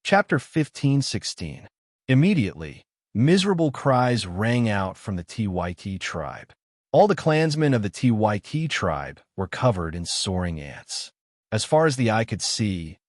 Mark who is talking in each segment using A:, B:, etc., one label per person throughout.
A: Chapter 15:16. Immediately, miserable cries rang out from the TYT tribe. All the clansmen of the TYT tribe were covered in soaring ants. As far as the eye could see,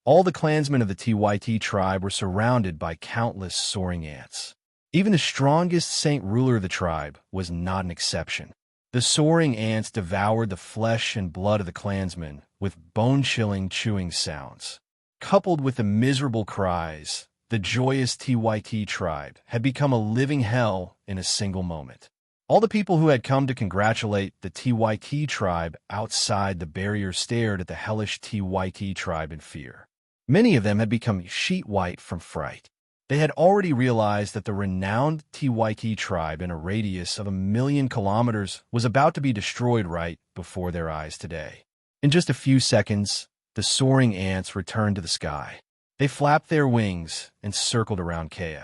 A: all the clansmen of the TYT tribe were surrounded by countless soaring ants. Even the strongest saint ruler of the tribe was not an exception. The soaring ants devoured the flesh and blood of the clansmen with bone-chilling chewing sounds. Coupled with the miserable cries, the joyous TYT tribe had become a living hell in a single moment. All the people who had come to congratulate the TYT tribe outside the barrier stared at the hellish TYT tribe in fear. Many of them had become sheet white from fright. They had already realized that the renowned TYT tribe in a radius of 1,000,000 kilometers was about to be destroyed right before their eyes today. In just a few seconds, the soaring ants returned to the sky. They flapped their wings and circled around Kea.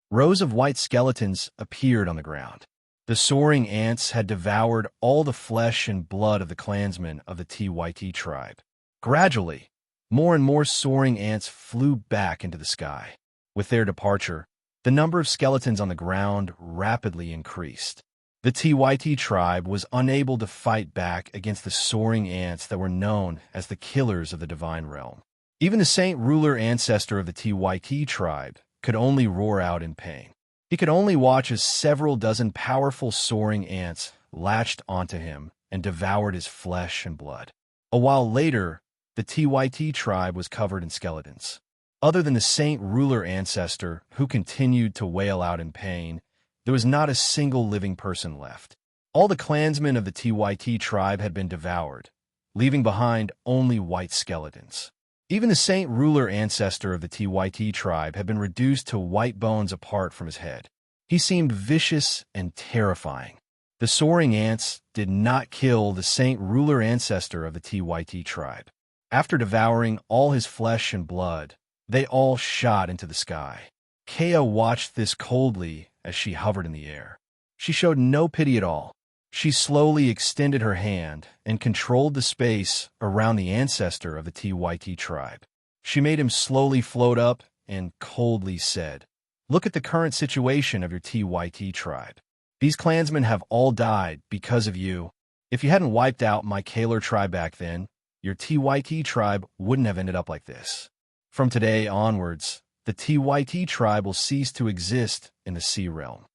A: Rows of white skeletons appeared on the ground. The soaring ants had devoured all the flesh and blood of the clansmen of the TYT tribe. Gradually, more and more soaring ants flew back into the sky. With their departure, the number of skeletons on the ground rapidly increased. The TYT tribe was unable to fight back against the soaring ants that were known as the killers of the divine realm. Even the saint ruler ancestor of the TYT tribe could only roar out in pain. He could only watch as several dozen powerful soaring ants latched onto him and devoured his flesh and blood. A while later, the TYT tribe was covered in skeletons. Other than the saint ruler ancestor, who continued to wail out in pain, there was not a single living person left. All the clansmen of the TYT tribe had been devoured, leaving behind only white skeletons. Even the saint ruler ancestor of the TYT tribe had been reduced to white bones apart from his head. He seemed vicious and terrifying. The soaring ants did not kill the saint ruler ancestor of the TYT tribe. After devouring all his flesh and blood, they all shot into the sky. Kea watched this coldly as she hovered in the air. She showed no pity at all. She slowly extended her hand and controlled the space around the ancestor of the TYT tribe. She made him slowly float up and coldly said, "Look at the current situation of your TYT tribe. These clansmen have all died because of you. If you hadn't wiped out my Kaler tribe back then, your TYT tribe wouldn't have ended up like this. From today onwards, the TYT tribe will cease to exist in the sea realm."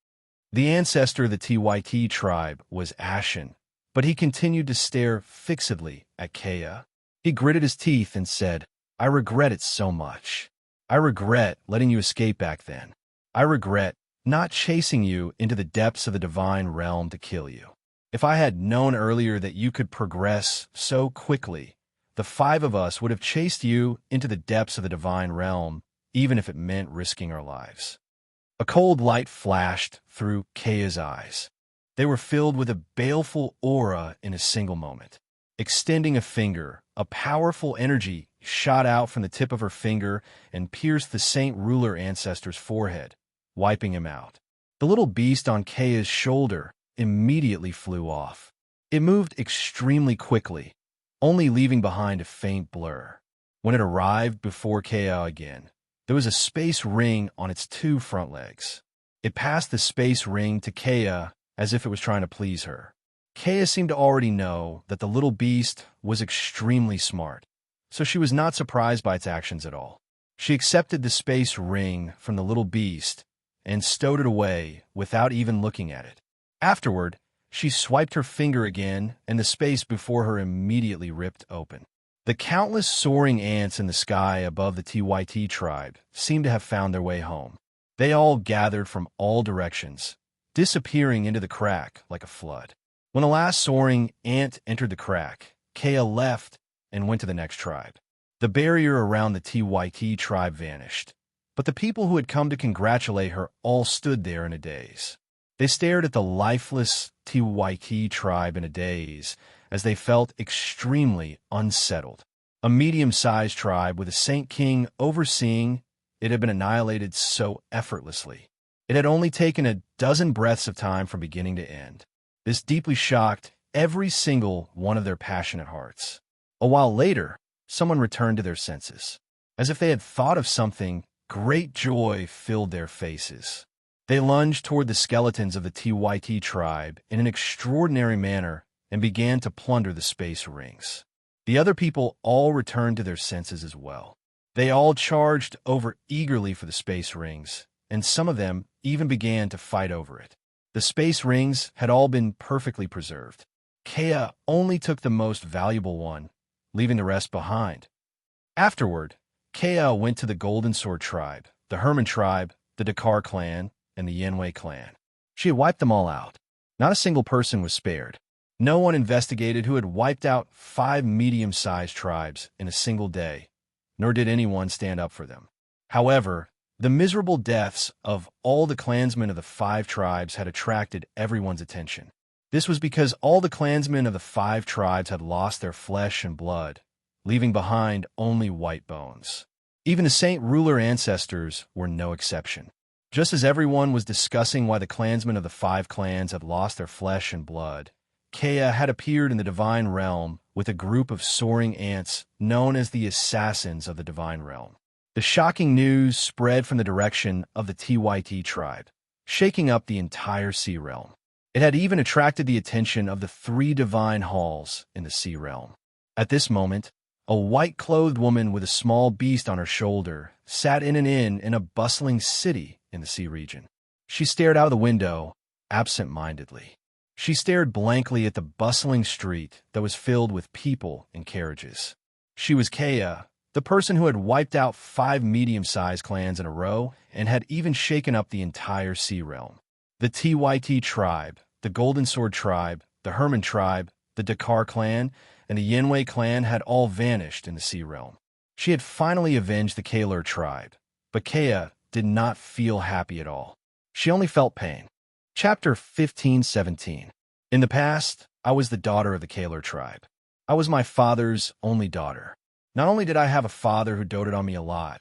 A: The ancestor of the TYT tribe was ashen, but he continued to stare fixedly at Kea. He gritted his teeth and said, "I regret it so much. I regret letting you escape back then. I regret not chasing you into the depths of the divine realm to kill you. If I had known earlier that you could progress so quickly, the 5 of us would have chased you into the depths of the divine realm, even if it meant risking our lives." A cold light flashed through Kea's eyes. They were filled with a baleful aura in a single moment. Extending a finger, a powerful energy shot out from the tip of her finger and pierced the saint ruler ancestor's forehead, wiping him out. The little beast on Kea's shoulder immediately flew off. It moved extremely quickly, only leaving behind a faint blur. When it arrived before Kea again, there was a space ring on its 2 front legs. It passed the space ring to Kea as if it was trying to please her. Kea seemed to already know that the little beast was extremely smart, so she was not surprised by its actions at all. She accepted the space ring from the little beast and stowed it away without even looking at it. Afterward, she swiped her finger again, and the space before her immediately ripped open. The countless soaring ants in the sky above the TYT tribe seemed to have found their way home. They all gathered from all directions, disappearing into the crack like a flood. When the last soaring ant entered the crack, Kea left and went to the next tribe. The barrier around the TYT tribe vanished, but the people who had come to congratulate her all stood there in a daze. They stared at the lifeless TYT tribe in a daze, as they felt extremely unsettled. A medium-sized tribe with a Saint King overseeing it had been annihilated so effortlessly. It had only taken a dozen breaths of time from beginning to end. This deeply shocked every single one of their passionate hearts. A while later, someone returned to their senses. As if they had thought of something, Great joy filled their faces. They lunged toward the skeletons of the TYT tribe in an extraordinary manner and began to plunder the space rings. The other people all returned to their senses as well. They all charged over eagerly for the space rings, and some of them even began to fight over it. The space rings had all been perfectly preserved. Kea only took the most valuable one, leaving the rest behind. Afterward, Kea went to the Golden Sword tribe, the Herman tribe, the Dakar clan, and the Yenwei clan. She had wiped them all out. Not a single person was spared. No one investigated who had wiped out 5 medium-sized tribes in a single day, nor did anyone stand up for them. However, the miserable deaths of all the clansmen of the 5 tribes had attracted everyone's attention. This was because all the clansmen of the 5 tribes had lost their flesh and blood, leaving behind only white bones. Even the Saint Ruler ancestors were no exception. Just as everyone was discussing why the clansmen of the 5 clans had lost their flesh and blood, Kea had appeared in the Divine Realm with a group of soaring ants known as the Assassins of the Divine Realm. The shocking news spread from the direction of the TYT tribe, shaking up the entire Sea Realm. It had even attracted the attention of the 3 divine halls in the Sea Realm. At this moment, a white-clothed woman with a small beast on her shoulder sat in an inn in a bustling city in the sea region. She stared out of the window, absent-mindedly. She stared blankly at the bustling street that was filled with people and carriages. She was Kea, the person who had wiped out 5 medium-sized clans in a row and had even shaken up the entire Sea Realm. The TYT tribe, the Golden Sword tribe, the Herman tribe, the Dakar clan, and the Yenwei clan had all vanished in the Sea Realm. She had finally avenged the Kaler tribe, but Kea did not feel happy at all. She only felt pain. Chapter 15:17. In the past, I was the daughter of the Kaler tribe. I was my father's only daughter. Not only did I have a father who doted on me a lot,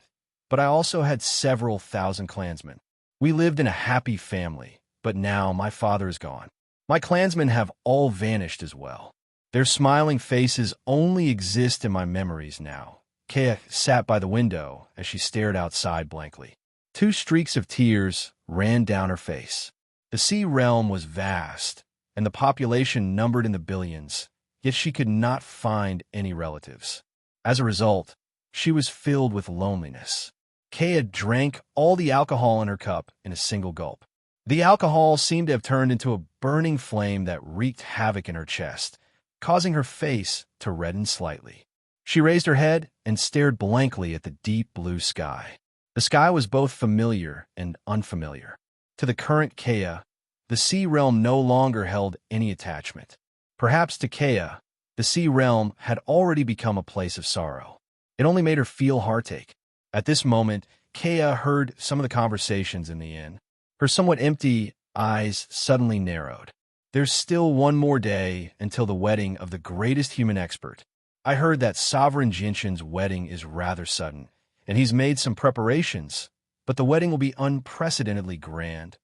A: but I also had several thousand clansmen. We lived in a happy family, but now my father is gone. My clansmen have all vanished as well. Their smiling faces only exist in my memories now. Kea sat by the window as she stared outside blankly. 2 streaks of tears ran down her face. The Sea Realm was vast, and the population numbered in the billions, yet she could not find any relatives. As a result, she was filled with loneliness. Kea drank all the alcohol in her cup in a single gulp. The alcohol seemed to have turned into a burning flame that wreaked havoc in her chest, causing her face to redden slightly. She raised her head and stared blankly at the deep blue sky. The sky was both familiar and unfamiliar. To the current Kea, the Sea Realm no longer held any attachment. Perhaps to Kea, the Sea Realm had already become a place of sorrow. It only made her feel heartache. At this moment, Kea heard some of the conversations in the inn. Her somewhat empty eyes suddenly narrowed. There's still one more day until the wedding of the greatest human expert. I heard that Sovereign Jinshin's wedding is rather sudden, and he's made some preparations, but the wedding will be unprecedentedly grand.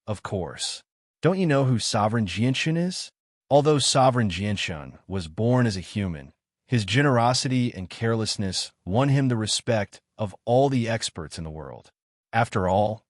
A: Of course. Don't you know who Sovereign Jinshin is? Although Sovereign Jinshin was born as a human, his generosity and carelessness won him the respect of all the experts in the world. After all,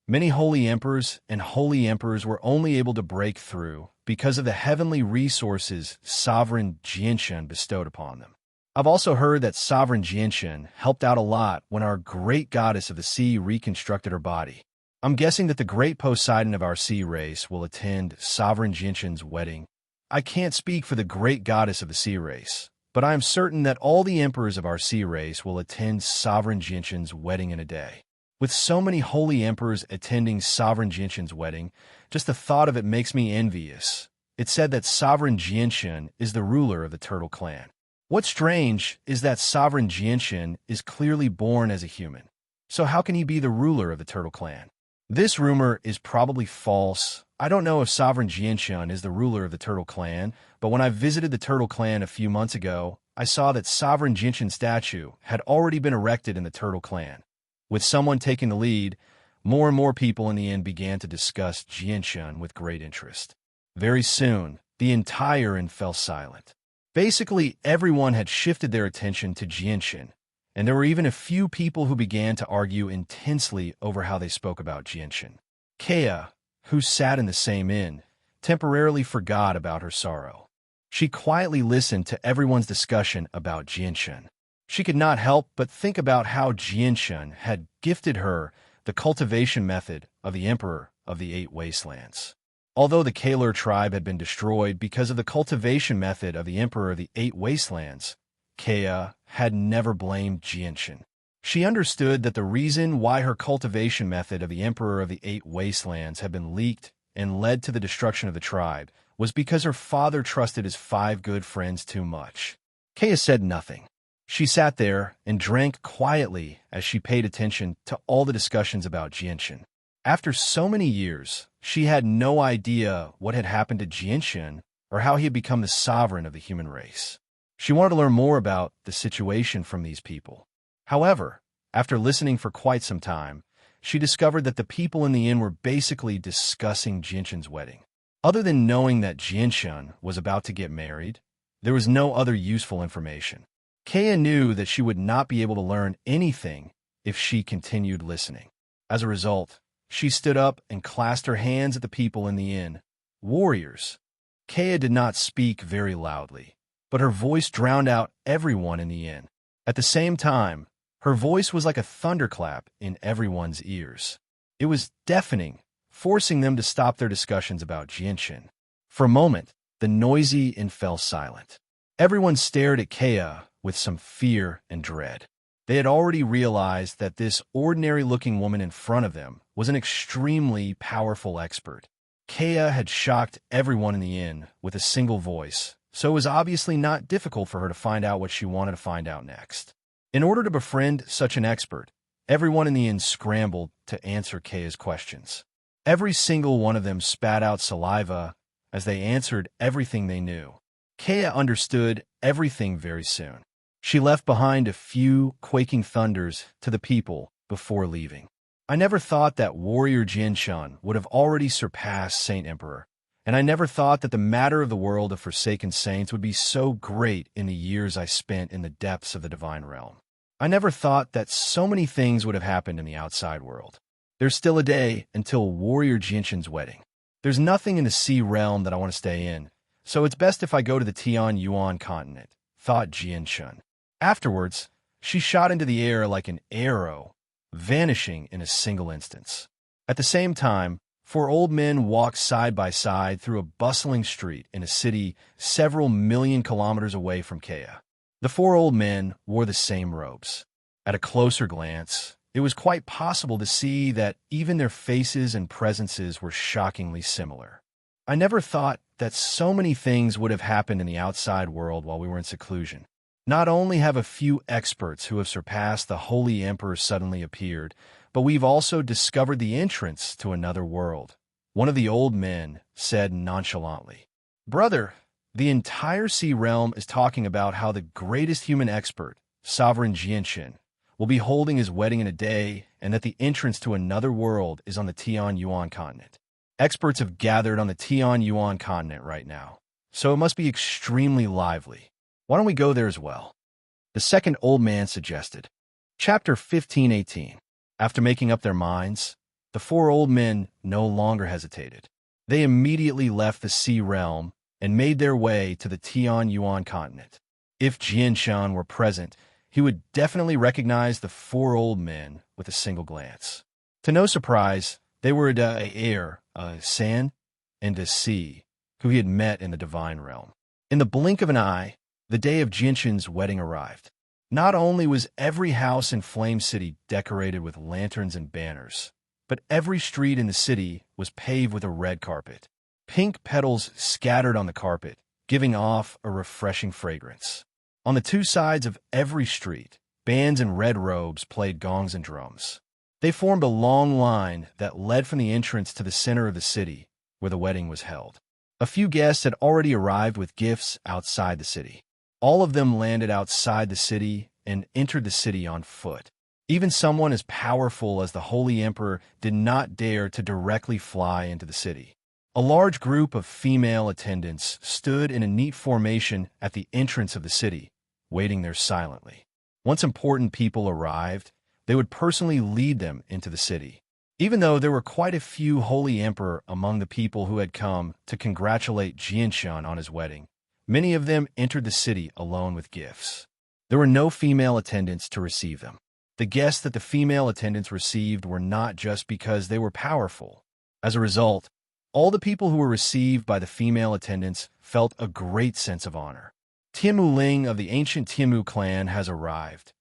A: many holy emperors and holy emperors were only able to break through because of the heavenly resources Sovereign Jinshin bestowed upon them. I've also heard that Sovereign Jinshin helped out a lot when our great goddess of the sea reconstructed her body. I'm guessing that the great Poseidon of our sea race will attend Sovereign Jinshin's wedding. I can't speak for the great goddess of the sea race, but I am certain that all the emperors of our sea race will attend Sovereign Jinshin's wedding in a day. With so many holy emperors attending Sovereign Jinshin's wedding, just the thought of it makes me envious. It's said that Sovereign Jinshin is the ruler of the Turtle Clan. What's strange is that Sovereign Jinshin is clearly born as a human. So how can he be the ruler of the Turtle Clan? This rumor is probably false. I don't know if Sovereign Jinshin is the ruler of the Turtle Clan, but when I visited the Turtle Clan a few months ago, I saw that Sovereign Jinshin's statue had already been erected in the Turtle Clan. With someone taking the lead, more and more people in the inn began to discuss Jinshin with great interest. Very soon, the entire inn fell silent. Basically, everyone had shifted their attention to Jinshin, and there were even a few people who began to argue intensely over how they spoke about Jianshan. Kea, who sat in the same inn, temporarily forgot about her sorrow. She quietly listened to everyone's discussion about Jianshan. She could not help but think about how Jianshan had gifted her the cultivation method of the Emperor of the Eight Wastelands. Although the Kaler tribe had been destroyed because of the cultivation method of the Emperor of the Eight Wastelands, Kea had never blamed Jianshan. She understood that the reason why her cultivation method of the Emperor of the Eight Wastelands had been leaked and led to the destruction of the tribe was because her father trusted his 5 good friends too much. Kea said nothing. She sat there and drank quietly as she paid attention to all the discussions about Jianshan. After so many years, she had no idea what had happened to Jianshan or how he had become the sovereign of the human race. She wanted to learn more about the situation from these people. However, after listening for quite some time, she discovered that the people in the inn were basically discussing Jianshan's wedding. Other than knowing that Jianshan was about to get married, there was no other useful information. Kea knew that she would not be able to learn anything if she continued listening. As a result, she stood up and clasped her hands at the people in the inn. Warriors. Kea did not speak very loudly, but her voice drowned out everyone in the inn. At the same time, her voice was like a thunderclap in everyone's ears. It was deafening, forcing them to stop their discussions about Jianshan. For a moment, the noisy inn fell silent. Everyone stared at Kea with some fear and dread. They had already realized that this ordinary-looking woman in front of them was an extremely powerful expert. Kea had shocked everyone in the inn with a single voice, so it was obviously not difficult for her to find out what she wanted to find out next. In order to befriend such an expert, everyone in the inn scrambled to answer Kea's questions. Every single one of them spat out saliva as they answered everything they knew. Kea understood everything very soon. She left behind a few quaking thunders to the people before leaving. I never thought that warrior Jianshan would have already surpassed Saint Emperor, and I never thought that the matter of the world of Forsaken Saints would be so great in the years I spent in the depths of the Divine Realm. I never thought that so many things would have happened in the outside world. There's still a day until warrior Jianshan's wedding. There's nothing in the Sea Realm that I want to stay in, so it's best if I go to the Tian Yuan continent, thought Jianshan. Afterwards, she shot into the air like an arrow, vanishing in a single instance. At the same time, 4 old men walked side by side through a bustling street in a city several million kilometers away from Kea. The 4 old men wore the same robes. At a closer glance, it was quite possible to see that even their faces and presences were shockingly similar. I never thought that so many things would have happened in the outside world while we were in seclusion. Not only have a few experts who have surpassed the Holy Emperor suddenly appeared, but we've also discovered the entrance to another world. One of the old men said nonchalantly, "Brother, the entire Sea Realm is talking about how the greatest human expert, Sovereign Jianshan, will be holding his wedding in a day and that the entrance to another world is on the Tian Yuan continent. Experts have gathered on the Tian Yuan continent right now, so it must be extremely lively. Why don't we go there as well?" The second old man suggested. Chapter 15:18. After making up their minds, the 4 old men no longer hesitated. They immediately left the Sea Realm and made their way to the Tian Yuan continent. If Jianshan were present, he would definitely recognize the 4 old men with a single glance. To no surprise, they were the air, San, and the Sea, who he had met in the Divine Realm. In the blink of an eye, the day of Jianshan's wedding arrived. Not only was every house in Flame City decorated with lanterns and banners, but every street in the city was paved with a red carpet. Pink petals scattered on the carpet, giving off a refreshing fragrance. On the 2 sides of every street, bands in red robes played gongs and drums. They formed a long line that led from the entrance to the center of the city, where the wedding was held. A few guests had already arrived with gifts outside the city. All of them landed outside the city and entered the city on foot. Even someone as powerful as the Holy Emperor did not dare to directly fly into the city. A large group of female attendants stood in a neat formation at the entrance of the city, waiting there silently. Once important people arrived, they would personally lead them into the city. Even though there were quite a few holy emperor among the people who had come to congratulate Jianshun on his wedding, many of them entered the city alone with gifts. There were no female attendants to receive them. The guests that the female attendants received were not just because they were powerful. As a result, all the people who were received by the female attendants felt a great sense of honor. Tianmu Ling of the ancient Tianmu clan has arrived.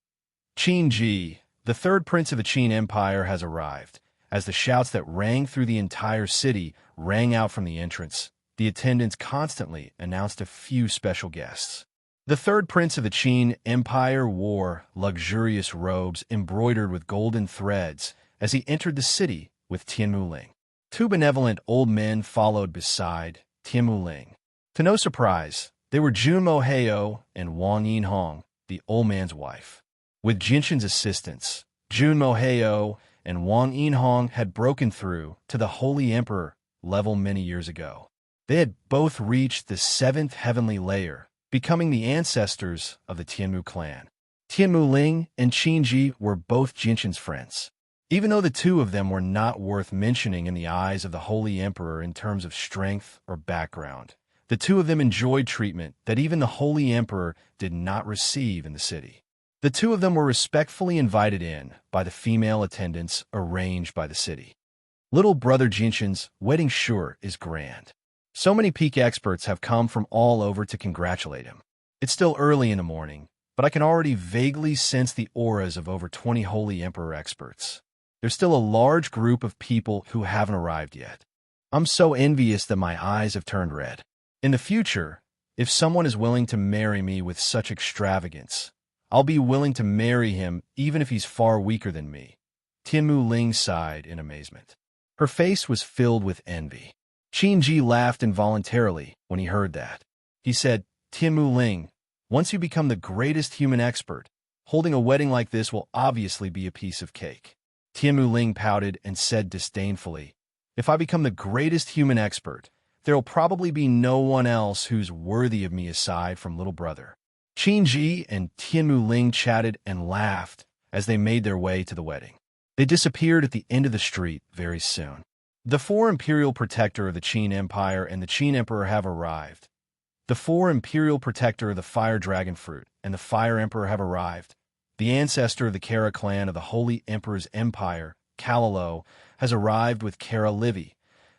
A: Qin Ji, the third prince of the Qin Empire, has arrived. As the shouts that rang through the entire city rang out from the entrance, the attendants constantly announced a few special guests. The third prince of the Qin Empire wore luxurious robes embroidered with golden threads as he entered the city with Tianmu Ling. Two benevolent old men followed beside Tianmu Ling. To no surprise, they were Junmo Heo and Wang Yinhong, the old man's wife. With Jinshin's assistance, Junmo Heo and Wang Yinhong had broken through to the Holy Emperor level many years ago. They had both reached the 7th heavenly layer, becoming the ancestors of the Tianmu clan. Tianmu Ling and Qin Ji were both Jinshin's friends. Even though the two of them were not worth mentioning in the eyes of the Holy Emperor in terms of strength or background, the two of them enjoyed treatment that even the Holy Emperor did not receive in the city. The two of them were respectfully invited in by the female attendants arranged by the city. Little brother Jinshin's wedding sure is grand. So many peak experts have come from all over to congratulate him. It's still early in the morning, but I can already vaguely sense the auras of over 20 Holy Emperor experts. There's still a large group of people who haven't arrived yet. I'm so envious that my eyes have turned red. In the future, if someone is willing to marry me with such extravagance, I'll be willing to marry him even if he's far weaker than me. Tianmu Ling sighed in amazement. Her face was filled with envy. Qin Ji laughed involuntarily when he heard that. He said, Tianmu Ling, once you become the greatest human expert, holding a wedding like this will obviously be a piece of cake. Tianmu Ling pouted and said disdainfully, if I become the greatest human expert, there'll probably be no one else who's worthy of me aside from little brother. Qin Ji and Tianmu Ling chatted and laughed as they made their way to the wedding. They disappeared at the end of the street very soon. The 4 imperial protector of the Qin Empire and the Qin Emperor have arrived. The 4 imperial protector of the Fire Dragon Fruit and the Fire Emperor have arrived. The ancestor of the Kara clan of the Holy Emperor's Empire, Kalalo, has arrived with Kara Livy.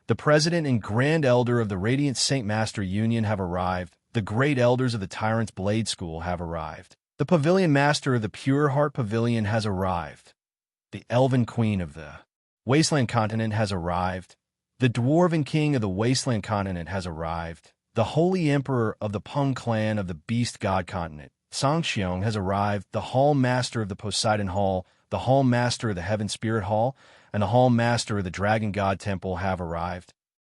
A: The president and grand elder of the Radiant Saint Master Union have arrived. The great elders of the Tyrant's Blade School have arrived. The pavilion master of the Pure Heart Pavilion has arrived. The Elven Queen of the Wasteland Continent has arrived. The Dwarven King of the Wasteland Continent has arrived. The Holy Emperor of the Peng Clan of the Beast God Continent, Sangxiong, has arrived. The Hall Master of the Poseidon Hall, the Hall Master of the Heaven Spirit Hall, and the Hall Master of the Dragon God Temple have arrived.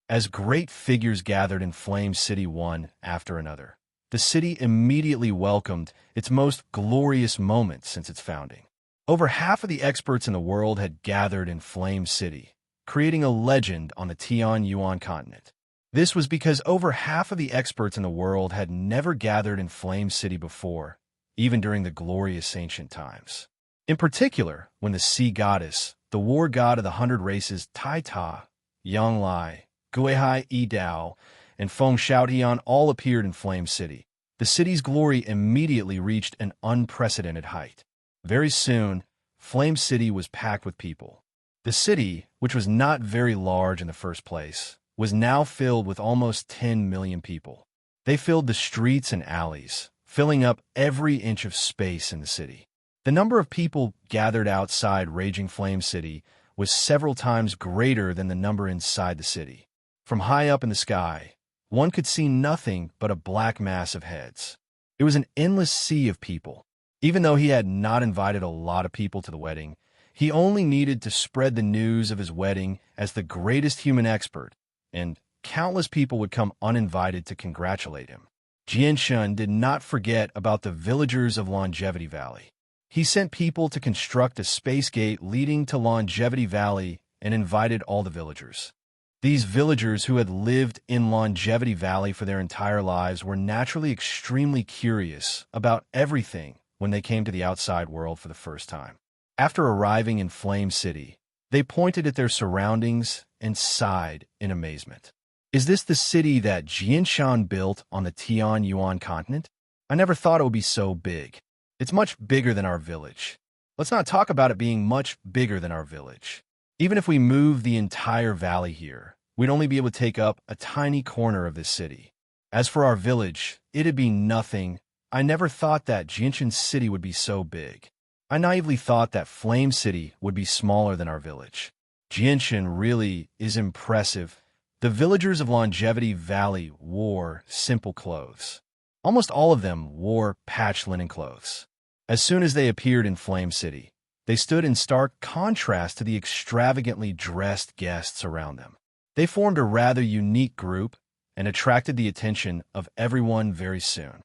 A: As great figures gathered in Flame City one after another, the city immediately welcomed its most glorious moment since its founding. Over half of the experts in the world had gathered in Flame City, creating a legend on the Tian Yuan continent. This was because over half of the experts in the world had never gathered in Flame City before, even during the glorious ancient times. In particular, when the sea goddess, the war god of the 100 races Tai Ta, Yang Lai, Guihai Yi Dao, and Feng Shaotian all appeared in Flame City. The city's glory immediately reached an unprecedented height. Very soon, Flame City was packed with people. The city, which was not very large in the first place, was now filled with almost 10 million people. They filled the streets and alleys, filling up every inch of space in the city. The number of people gathered outside Raging Flame City was several times greater than the number inside the city. From high up in the sky, one could see nothing but a black mass of heads. It was an endless sea of people. Even though he had not invited a lot of people to the wedding, he only needed to spread the news of his wedding as the greatest human expert, and countless people would come uninvited to congratulate him. Jianshun did not forget about the villagers of Longevity Valley. He sent people to construct a space gate leading to Longevity Valley and invited all the villagers. These villagers who had lived in Longevity Valley for their entire lives were naturally extremely curious about everything when they came to the outside world for the first time. After arriving in Flame City, they pointed at their surroundings and sighed in amazement. Is this the city that Jianshan built on the Tianyuan continent? I never thought it would be so big. It's much bigger than our village. Let's not talk about it being much bigger than our village. Even if we move the entire valley here, we'd only be able to take up a tiny corner of this city. As for our village, it'd be nothing. I never thought that Jianshan City would be so big. I naively thought that Flame City would be smaller than our village. Jianshan really is impressive. The villagers of Longevity Valley wore simple clothes. Almost all of them wore patched linen clothes. As soon as they appeared in Flame City, they stood in stark contrast to the extravagantly dressed guests around them. They formed a rather unique group and attracted the attention of everyone very soon.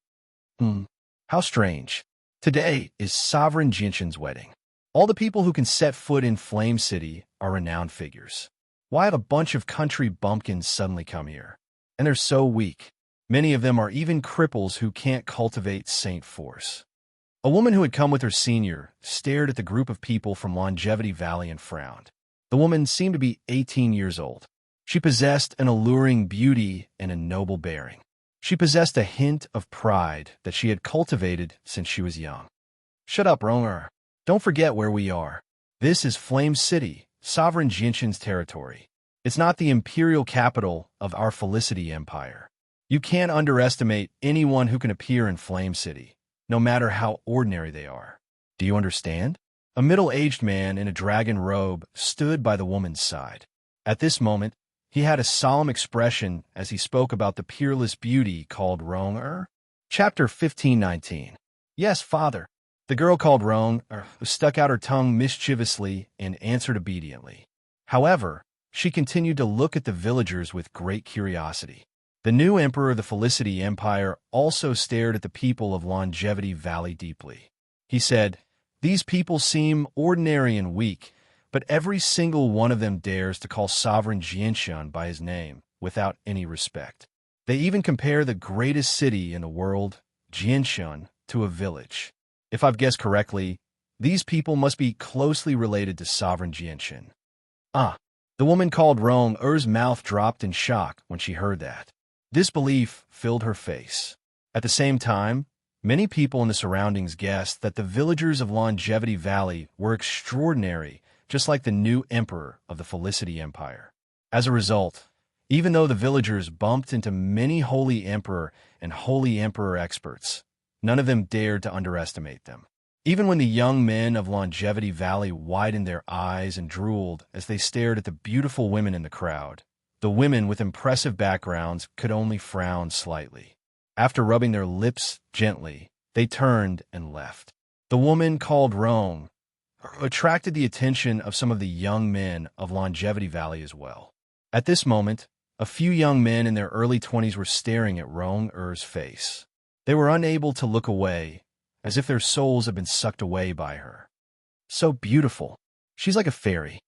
A: How strange. Today is Sovereign Jianshan's wedding. All the people who can set foot in Flame City are renowned figures. Why have a bunch of country bumpkins suddenly come here? And they're so weak. Many of them are even cripples who can't cultivate Saint Force. A woman who had come with her senior stared at the group of people from Longevity Valley and frowned. The woman seemed to be 18 years old. She possessed an alluring beauty and a noble bearing. She possessed a hint of pride that she had cultivated since she was young. Shut up, Ronger. Don't forget where we are. This is Flame City, Sovereign Jianshan's territory. It's not the imperial capital of our Felicity Empire. You can't underestimate anyone who can appear in Flame City, no matter how ordinary they are. Do you understand? A middle-aged man in a dragon robe stood by the woman's side. At this moment, he had a solemn expression as he spoke about the peerless beauty called Ronger. Chapter 15:19. Yes, father. The girl called Ronger stuck out her tongue mischievously and answered obediently. However, she continued to look at the villagers with great curiosity. The new emperor of the Felicity Empire also stared at the people of Longevity Valley deeply. He said, "These people seem ordinary and weak, but every single one of them dares to call Sovereign Jianshan by his name without any respect. They even compare the greatest city in the world, Jianshan, to a village. If I've guessed correctly, these people must be closely related to Sovereign Jianshan." The woman called Ronger's mouth dropped in shock when she heard that. Disbelief filled her face. At the same time, many people in the surroundings guessed that the villagers of Longevity Valley were extraordinary, just like the new emperor of the Felicity Empire. As a result, even though the villagers bumped into many Holy Emperor and Holy Emperor experts, none of them dared to underestimate them. Even when the young men of Longevity Valley widened their eyes and drooled as they stared at the beautiful women in the crowd, the women with impressive backgrounds could only frown slightly. After rubbing their lips gently, they turned and left. The woman called Rong attracted the attention of some of the young men of Longevity Valley as well. At this moment, a few young men in their early 20s were staring at Ronger's face. They were unable to look away, as if their souls had been sucked away by her. So beautiful. She's like a fairy.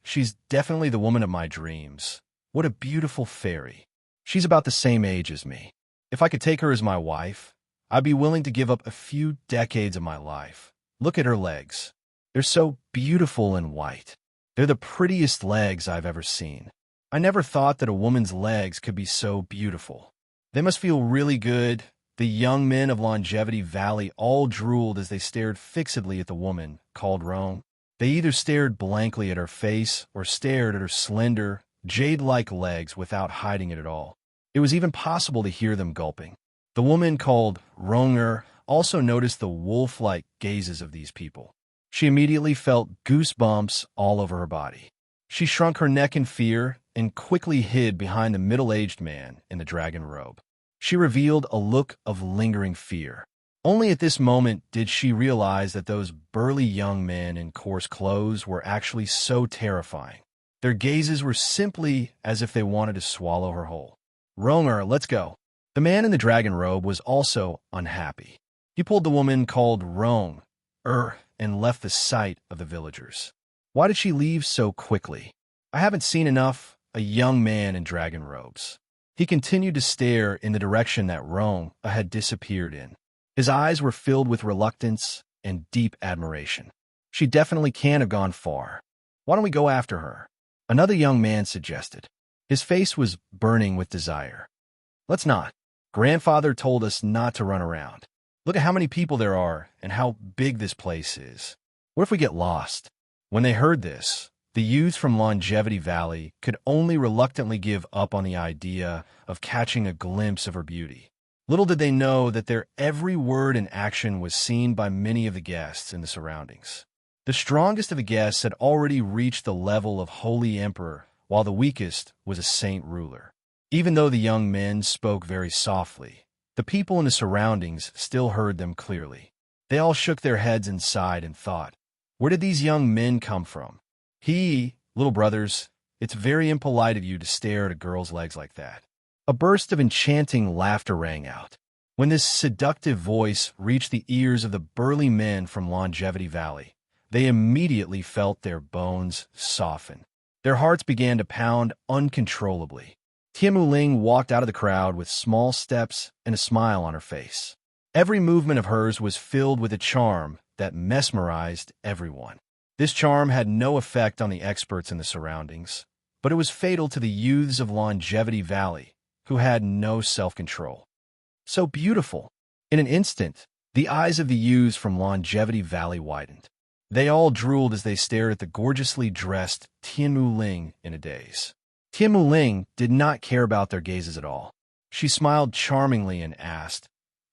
A: She's definitely the woman of my dreams. What a beautiful fairy. She's about the same age as me. If I could take her as my wife, I'd be willing to give up a few decades of my life. Look at her legs. They're so beautiful and white. They're the prettiest legs I've ever seen. I never thought that a woman's legs could be so beautiful. They must feel really good. The young men of Longevity Valley all drooled as they stared fixedly at the woman called Rong. They either stared blankly at her face or stared at her slender, jade-like legs without hiding it at all. It was even possible to hear them gulping. The woman called Ronger also noticed the wolf-like gazes of these people. She immediately felt goosebumps all over her body. She shrunk her neck in fear and quickly hid behind the middle-aged man in the dragon robe. She revealed a look of lingering fear. Only at this moment did she realize that those burly young men in coarse clothes were actually so terrifying. Their gazes were simply as if they wanted to swallow her whole. "Ronger, let's go." The man in the dragon robe was also unhappy. He pulled the woman called Ronger and left the sight of the villagers. Why did she leave so quickly? I haven't seen enough. A young man in dragon robes. He continued to stare in the direction that Ronger had disappeared in. His eyes were filled with reluctance and deep admiration. She definitely can't have gone far. Why don't we go after her? Another young man suggested. His face was burning with desire. Let's not. Grandfather told us not to run around. Look at how many people there are and how big this place is. What if we get lost? When they heard this, the youths from Longevity Valley could only reluctantly give up on the idea of catching a glimpse of her beauty. Little did they know that their every word and action was seen by many of the guests in the surroundings. The strongest of the guests had already reached the level of holy emperor, while the weakest was a saint ruler. Even though the young men spoke very softly, the people in the surroundings still heard them clearly. They all shook their heads and sighed and thought, where did these young men come from? Little brothers, it's very impolite of you to stare at a girl's legs like that. A burst of enchanting laughter rang out. When this seductive voice reached the ears of the burly men from Longevity Valley, they immediately felt their bones soften. Their hearts began to pound uncontrollably. Tianmu Ling walked out of the crowd with small steps and a smile on her face. Every movement of hers was filled with a charm that mesmerized everyone. This charm had no effect on the experts in the surroundings, but it was fatal to the youths of Longevity Valley, who had no self-control. So beautiful! In an instant, the eyes of the youths from Longevity Valley widened. They all drooled as they stared at the gorgeously dressed Tianmu Ling in a daze. Tianmu Ling did not care about their gazes at all. She smiled charmingly and asked,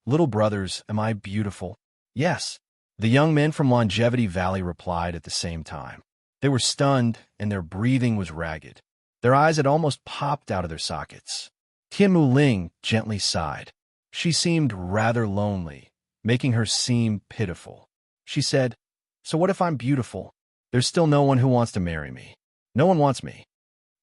A: "Little brothers, am I beautiful?" "Yes." The young men from Longevity Valley replied at the same time. They were stunned, and their breathing was ragged. Their eyes had almost popped out of their sockets. Tianmu Ling gently sighed. She seemed rather lonely, making her seem pitiful. She said, "So what if I'm beautiful? There's still no one who wants to marry me. No one wants me."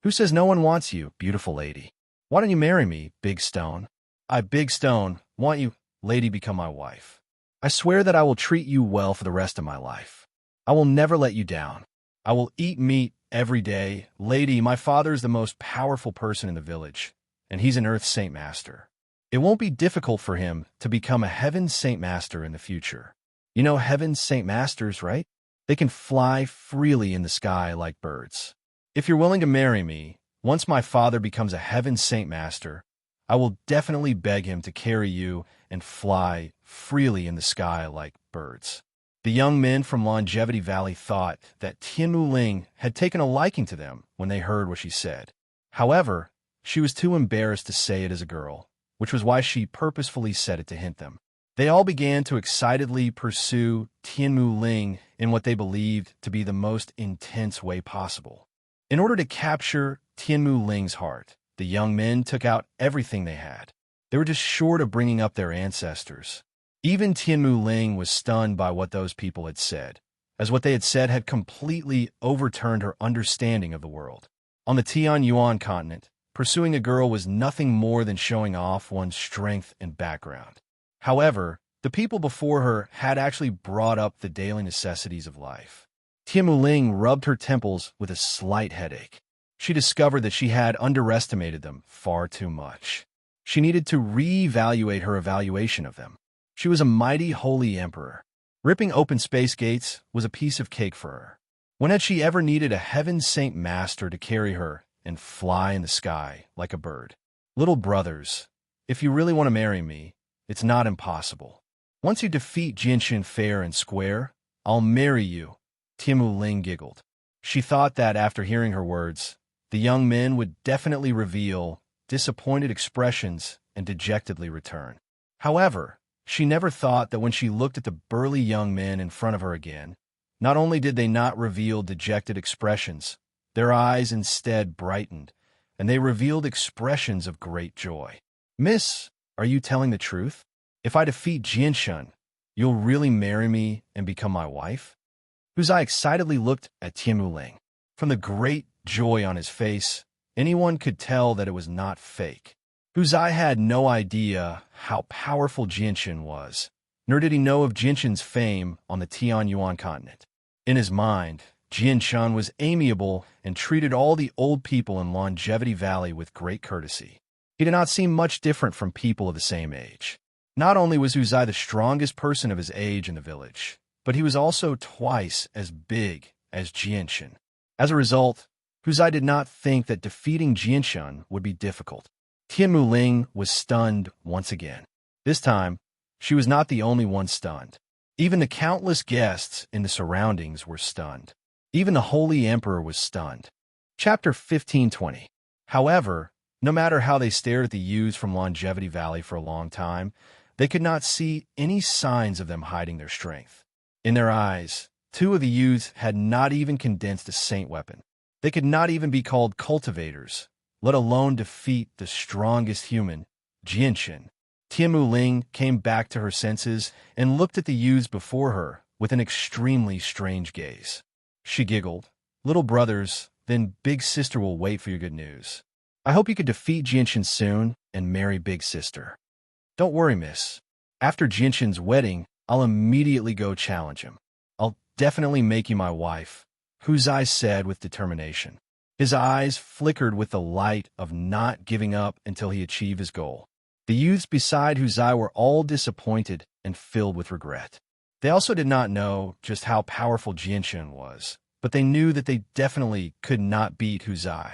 A: "Who says no one wants you, beautiful lady? Why don't you marry me, Big Stone? I, Big Stone, want you, lady, become my wife. I swear that I will treat you well for the rest of my life. I will never let you down. I will eat meat every day. Lady, my father is the most powerful person in the village, and he's an Earth Saint Master. It won't be difficult for him to become a Heaven Saint Master in the future. You know Heaven Saint Masters, right? They can fly freely in the sky like birds. If you're willing to marry me, once my father becomes a Heaven Saint Master, I will definitely beg him to carry you and fly freely in the sky like birds." The young men from Longevity Valley thought that Tianmu Ling had taken a liking to them when they heard what she said. However, she was too embarrassed to say it as a girl, which was why she purposefully said it to hint them. They all began to excitedly pursue Tianmu Ling in what they believed to be the most intense way possible. In order to capture Tianmu Ling's heart, the young men took out everything they had. They were just short of bringing up their ancestors. Even Tianmu Ling was stunned by what those people had said, as what they had said had completely overturned her understanding of the world. On the Tianyuan continent, pursuing a girl was nothing more than showing off one's strength and background. However, the people before her had actually brought up the daily necessities of life. Tianmu Ling rubbed her temples with a slight headache. She discovered that she had underestimated them far too much. She needed to reevaluate her evaluation of them. She was a mighty holy emperor. Ripping open space gates was a piece of cake for her. When had she ever needed a Heaven Saint Master to carry her and fly in the sky like a bird? Little brothers, if you really want to marry me, it's not impossible. Once you defeat Jinshin fair and square, I'll marry you. Tianmu Ling giggled. She thought that after hearing her words, the young men would definitely reveal disappointed expressions and dejectedly return. However, she never thought that when she looked at the burly young men in front of her again, not only did they not reveal dejected expressions, their eyes instead brightened, and they revealed expressions of great joy. "Miss, are you telling the truth? If I defeat Jinshin, you'll really marry me and become my wife?" Huzai excitedly looked at Tianmu Ling. From the great joy on his face, anyone could tell that it was not fake. Huzai had no idea how powerful Jinshin was, nor did he know of Jinshin's fame on the Tianyuan continent. In his mind, Jinshin was amiable and treated all the old people in Longevity Valley with great courtesy. He did not seem much different from people of the same age. Not only was Huzai the strongest person of his age in the village, but he was also twice as big as Jianshan. As a result, Huzai did not think that defeating Jianshan would be difficult. Tian Muling was stunned once again. This time, she was not the only one stunned. Even the countless guests in the surroundings were stunned. Even the Holy Emperor was stunned. Chapter 1520. However, no matter how they stared at the youths from Longevity Valley for a long time, they could not see any signs of them hiding their strength. In their eyes, two of the youths had not even condensed a saint weapon. They could not even be called cultivators, let alone defeat the strongest human, Jianshan. Tian Muling came back to her senses and looked at the youths before her with an extremely strange gaze. She giggled. Little brothers, then big sister will wait for your good news. I hope you could defeat Jianshan soon and marry big sister. Don't worry, miss. After Jianshan's wedding, I'll immediately go challenge him. I'll definitely make you my wife, Huzai said with determination. His eyes flickered with the light of not giving up until he achieved his goal. The youths beside Huzai were all disappointed and filled with regret. They also did not know just how powerful Jianshan was, but they knew that they definitely could not beat Huzai.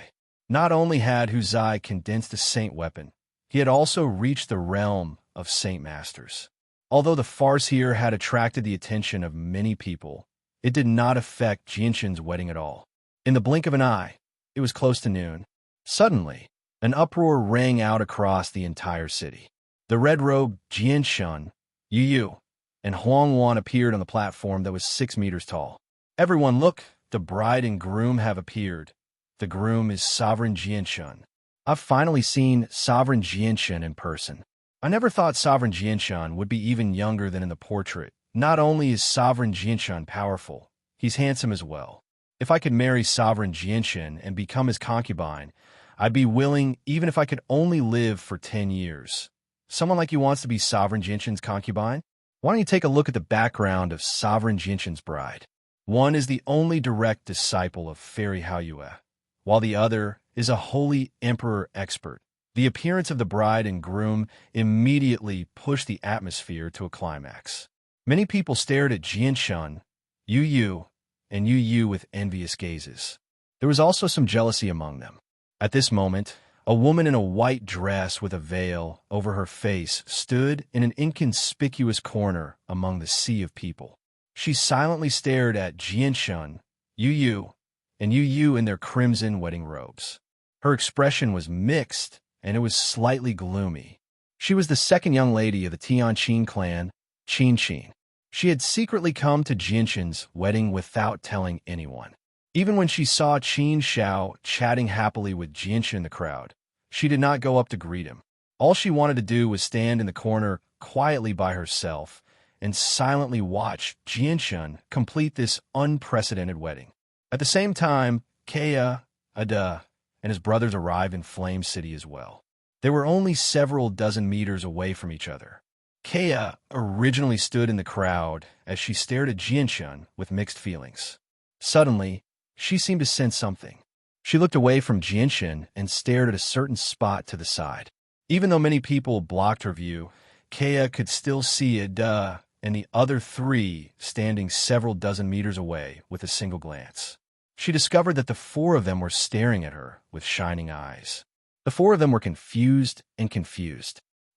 A: Not only had Huzai condensed a saint weapon, he had also reached the realm of saint masters. Although the farce here had attracted the attention of many people, it did not affect Jianshan's wedding at all. In the blink of an eye, it was close to noon. Suddenly, an uproar rang out across the entire city. The red-robed Jianshan, Yu, and Huangwan appeared on the platform that was 6 meters tall. Everyone, look, the bride and groom have appeared. The groom is Sovereign Jianshan. I've finally seen Sovereign Jianshan in person. I never thought Sovereign Jianshan would be even younger than in the portrait. Not only is Sovereign Jianshan powerful, he's handsome as well. If I could marry Sovereign Jianshan and become his concubine, I'd be willing even if I could only live for 10 years. Someone like you wants to be Sovereign Jianshan's concubine? Why don't you take a look at the background of Sovereign Jianshan's bride? One is the only direct disciple of Fairy Haoyue, while the other is a holy emperor expert. The appearance of the bride and groom immediately pushed the atmosphere to a climax. Many people stared at Jianshan, Yu, and Yu with envious gazes. There was also some jealousy among them. At this moment, a woman in a white dress with a veil over her face stood in an inconspicuous corner among the sea of people. She silently stared at Jianshan, Yu, and Yu in their crimson wedding robes. Her expression was mixed, and it was slightly gloomy. She was the second young lady of the Tianqin clan, Qin. She had secretly come to Jianshan's wedding without telling anyone. Even when she saw Qin Shao chatting happily with Jianshan in the crowd, she did not go up to greet him. All she wanted to do was stand in the corner quietly by herself and silently watch Jianshan complete this unprecedented wedding. At the same time, Kea, Ada, and his brothers arrived in Flame City as well. They were only several dozen meters away from each other. Kea originally stood in the crowd as she stared at Jianshan with mixed feelings. Suddenly, she seemed to sense something. She looked away from Jianshan and stared at a certain spot to the side. Even though many people blocked her view, Kea could still see Ada and the other three standing several dozen meters away with a single glance. She discovered that the four of them were staring at her with shining eyes. The four of them were confused.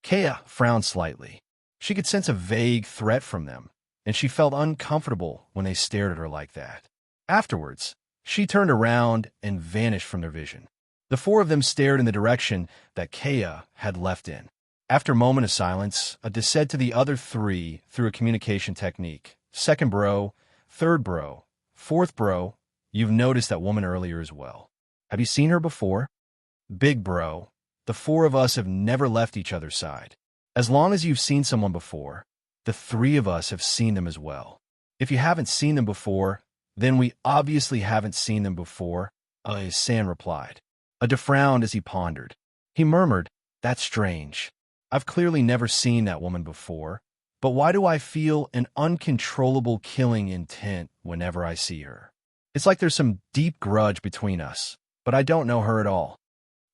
A: Kea frowned slightly. She could sense a vague threat from them, and she felt uncomfortable when they stared at her like that. Afterwards, she turned around and vanished from their vision. The four of them stared in the direction that Kea had left in. After a moment of silence, Ada said to the other three through a communication technique, "Second bro, third bro, fourth bro, you've noticed that woman earlier as well. Have you seen her before? Big bro, the four of us have never left each other's side. As long as you've seen someone before, the three of us have seen them as well. If you haven't seen them before, then we obviously haven't seen them before," San replied. Ada frowned as he pondered. He murmured, "That's strange. I've clearly never seen that woman before, but why do I feel an uncontrollable killing intent whenever I see her? It's like there's some deep grudge between us, but I don't know her at all."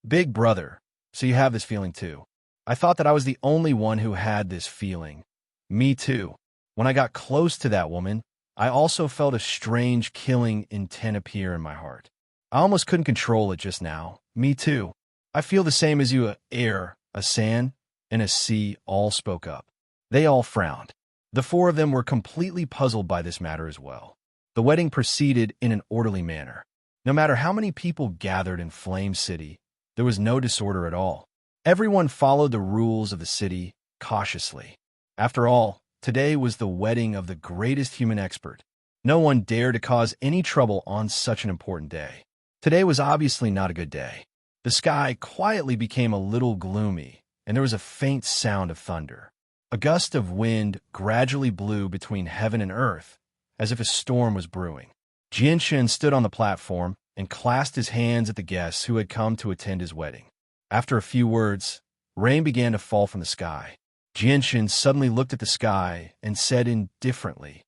A: "Big brother, so you have this feeling too. I thought that I was the only one who had this feeling. Me too. When I got close to that woman, I also felt a strange killing intent appear in my heart. I almost couldn't control it just now. Me too. I feel the same as you. A air, a sand, and a sea all spoke up. They all frowned. The four of them were completely puzzled by this matter as well. The wedding proceeded in an orderly manner. No matter how many people gathered in Flame City, there was no disorder at all. Everyone followed the rules of the city cautiously. After all, today was the wedding of the greatest human expert. No one dared to cause any trouble on such an important day. Today was obviously not a good day. The sky quietly became a little gloomy, and there was a faint sound of thunder. A gust of wind gradually blew between heaven and earth, as if a storm was brewing. Jinshin stood on the platform and clasped his hands at the guests who had come to attend his wedding. After a few words, rain began to fall from the sky. Jinshin suddenly looked at the sky and said indifferently,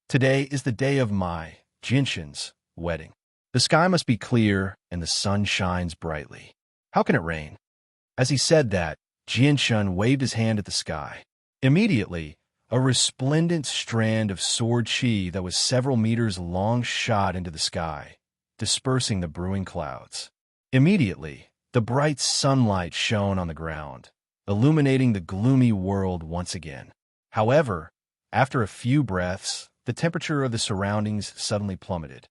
A: "Today is the day of my, Jinshin's, wedding. The sky must be clear and the sun shines brightly. How can it rain?" As he said that, Jinshin waved his hand at the sky. Immediately, a resplendent strand of sword chi that was several meters long shot into the sky, dispersing the brewing clouds. Immediately, the bright sunlight shone on the ground, illuminating the gloomy world once again. However, after a few breaths, the temperature of the surroundings suddenly plummeted.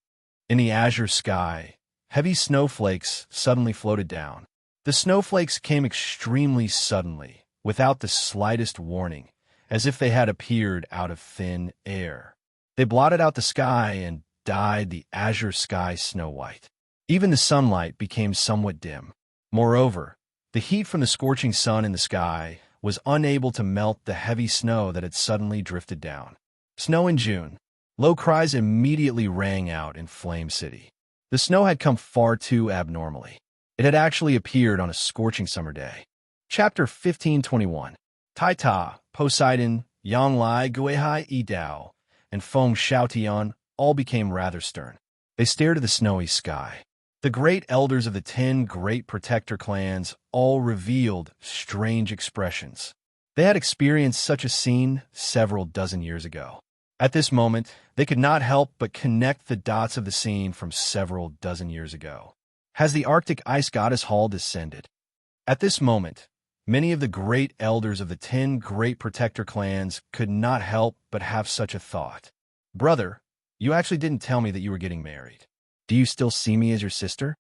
A: In the azure sky, heavy snowflakes suddenly floated down. The snowflakes came extremely suddenly, without the slightest warning, as if they had appeared out of thin air. They blotted out the sky and dyed the azure sky snow white. Even the sunlight became somewhat dim. Moreover, the heat from the scorching sun in the sky was unable to melt the heavy snow that had suddenly drifted down. Snow in June. Low cries immediately rang out in Flame City. The snow had come far too abnormally. It had actually appeared on a scorching summer day. Chapter 1521. Taita, Poseidon, Yanglai, Guihai, Idao, and Feng Xiaotian all became rather stern. They stared at the snowy sky. The great elders of the 10 great protector clans all revealed strange expressions. They had experienced such a scene several dozen years ago. At this moment, they could not help but connect the dots of the scene from several dozen years ago. Has the Arctic ice goddess Hall descended? At this moment, many of the great elders of the 10 great protector clans could not help but have such a thought. "Brother, you actually didn't tell me that you were getting married. Do you still see me as your sister?"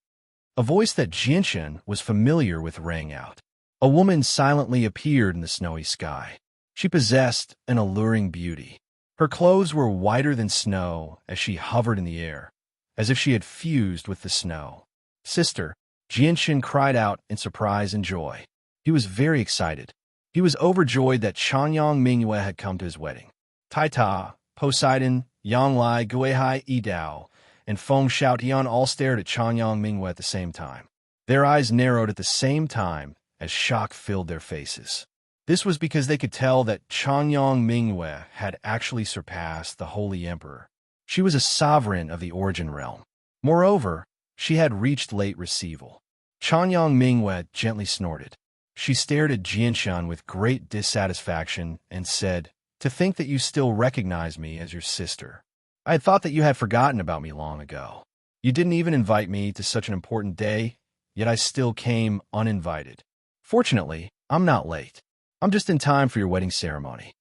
A: A voice that Jinshin was familiar with rang out. A woman silently appeared in the snowy sky. She possessed an alluring beauty. Her clothes were whiter than snow as she hovered in the air, as if she had fused with the snow. "Sister," Jinshin cried out in surprise and joy. He was very excited. He was overjoyed that Changyang Mingyue had come to his wedding. Taita, Poseidon, Yanglai, Guihai, Idao, and Feng Xiaotian all stared at Changyang Mingyue at the same time. Their eyes narrowed at the same time as shock filled their faces. This was because they could tell that Changyang Mingyue had actually surpassed the Holy Emperor. She was a sovereign of the Origin Realm. Moreover, she had reached late receival. Changyang Mingyue gently snorted. She stared at Jinshin with great dissatisfaction and said, "To think that you still recognize me as your sister. I had thought that you had forgotten about me long ago. You didn't even invite me to such an important day, yet I still came uninvited. Fortunately, I'm not late. I'm just in time for your wedding ceremony."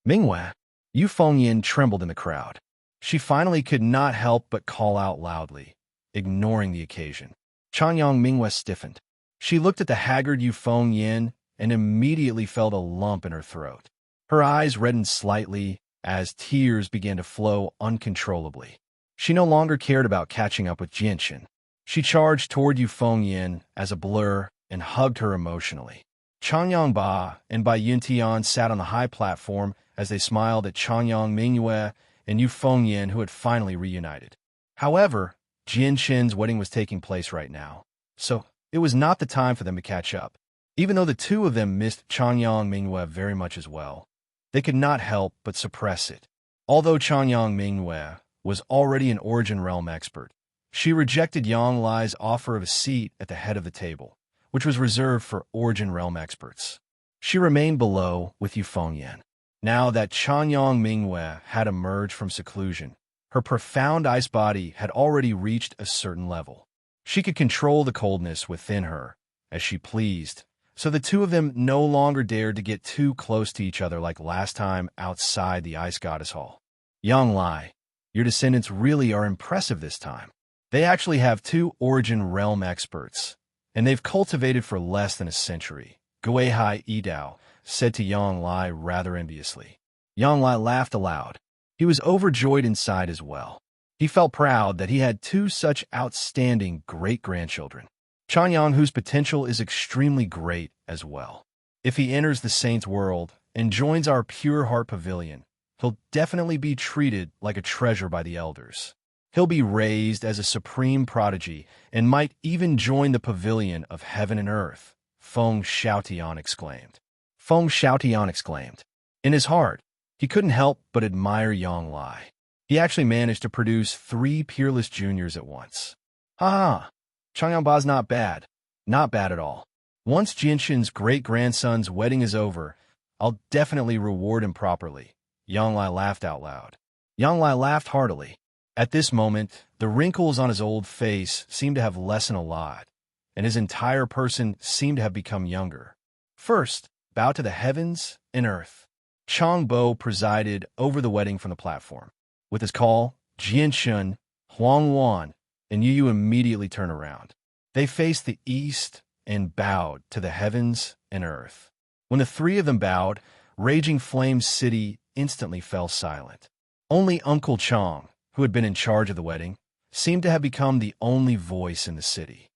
A: Mingyue, Yu Fengyin trembled in the crowd. She finally could not help but call out loudly, ignoring the occasion. Changyang Mingyue stiffened. She looked at the haggard Yu Fengyin and immediately felt a lump in her throat. Her eyes reddened slightly as tears began to flow uncontrollably. She no longer cared about catching up with Jinshin. She charged toward Yu Fengyin as a blur and hugged her emotionally. Changyang Ba and Bai Yuntian sat on the high platform as they smiled at Changyang Mingyue and Yu Fengyin, who had finally reunited. However, Jinshin's wedding was taking place right now, so it was not the time for them to catch up. Even though the two of them missed Changyang Mingyue very much as well, they could not help but suppress it. Although Changyang Mingyue was already an Origin Realm expert, she rejected Yang Lai's offer of a seat at the head of the table, which was reserved for Origin Realm experts. She remained below with Yu Fengyan. Now that Chanyang Mingwei had emerged from seclusion, her profound ice body had already reached a certain level. She could control the coldness within her as she pleased, so the two of them no longer dared to get too close to each other like last time outside the Ice Goddess Hall. Yang Lai, your descendants really are impressive this time. They actually have 2 Origin Realm experts, and they've cultivated for less than a century, Guihai Yidao said to Yang Lai rather enviously. Yang Lai laughed aloud. He was overjoyed inside as well. He felt proud that he had 2 such outstanding great-grandchildren. Chanyang, whose potential is extremely great as well. If he enters the Saint's world and joins our Pure Heart Pavilion, he'll definitely be treated like a treasure by the elders. He'll be raised as a supreme prodigy and might even join the pavilion of heaven and earth, Feng Xiaotian exclaimed. Feng Xiaotian exclaimed. In his heart, he couldn't help but admire Yang Lai. He actually managed to produce 3 peerless juniors at once. Ha! Chanyang Ba's not bad. Not bad at all. Once Jinshin's great-grandson's wedding is over, I'll definitely reward him properly. Yang Lai laughed out loud. Yang Lai laughed heartily. At this moment, the wrinkles on his old face seemed to have lessened a lot, and his entire person seemed to have become younger. First, bow to the heavens and earth. Chang Bo presided over the wedding from the platform. With his call, Jinshin, Huang Wan, and Yu immediately turned around. They faced the east and bowed to the heavens and earth. When the 3 of them bowed, Raging Flame City instantly fell silent. Only Uncle Chang, who had been in charge of the wedding, seemed to have become the only voice in the city.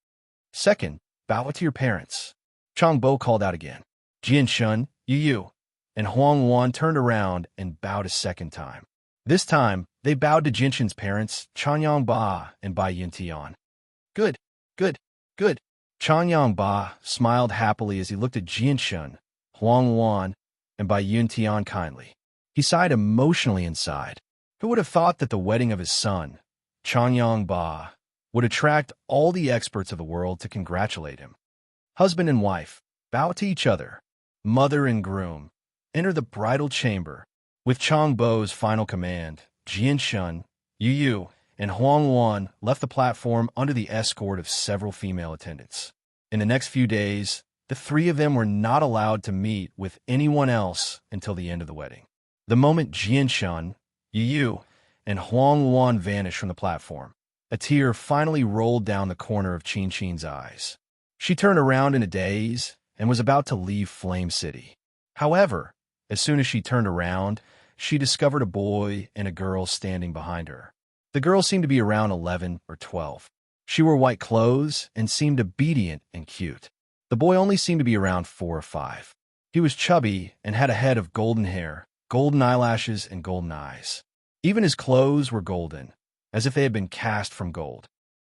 A: Second, bow to your parents. Chang Bo called out again. Jinshin, Yu, and Huang Wan turned around and bowed a second time. This time, they bowed to Jinshin's parents, Chanyang Ba and Bai Yintian. Good, good, good. Chanyang Ba smiled happily as he looked at Jinshin, Huang Wan, and Bai Yintian kindly. He sighed emotionally inside. Who would have thought that the wedding of his son, Chanyang Ba, would attract all the experts of the world to congratulate him? Husband and wife, bow to each other. Mother and groom, enter the bridal chamber. With Chang Bo's final command, Jinshin, Yu, and Huang Wan left the platform under the escort of several female attendants. In the next few days, the 3 of them were not allowed to meet with anyone else until the end of the wedding. The moment Jinshin, Yu, and Huang Wan vanished from the platform, a tear finally rolled down the corner of Qinshin's eyes. She turned around in a daze and was about to leave Flame City. However, as soon as she turned around, she discovered a boy and a girl standing behind her. The girl seemed to be around 11 or 12. She wore white clothes and seemed obedient and cute. The boy only seemed to be around 4 or 5. He was chubby and had a head of golden hair, golden eyelashes, and golden eyes. Even his clothes were golden, as if they had been cast from gold.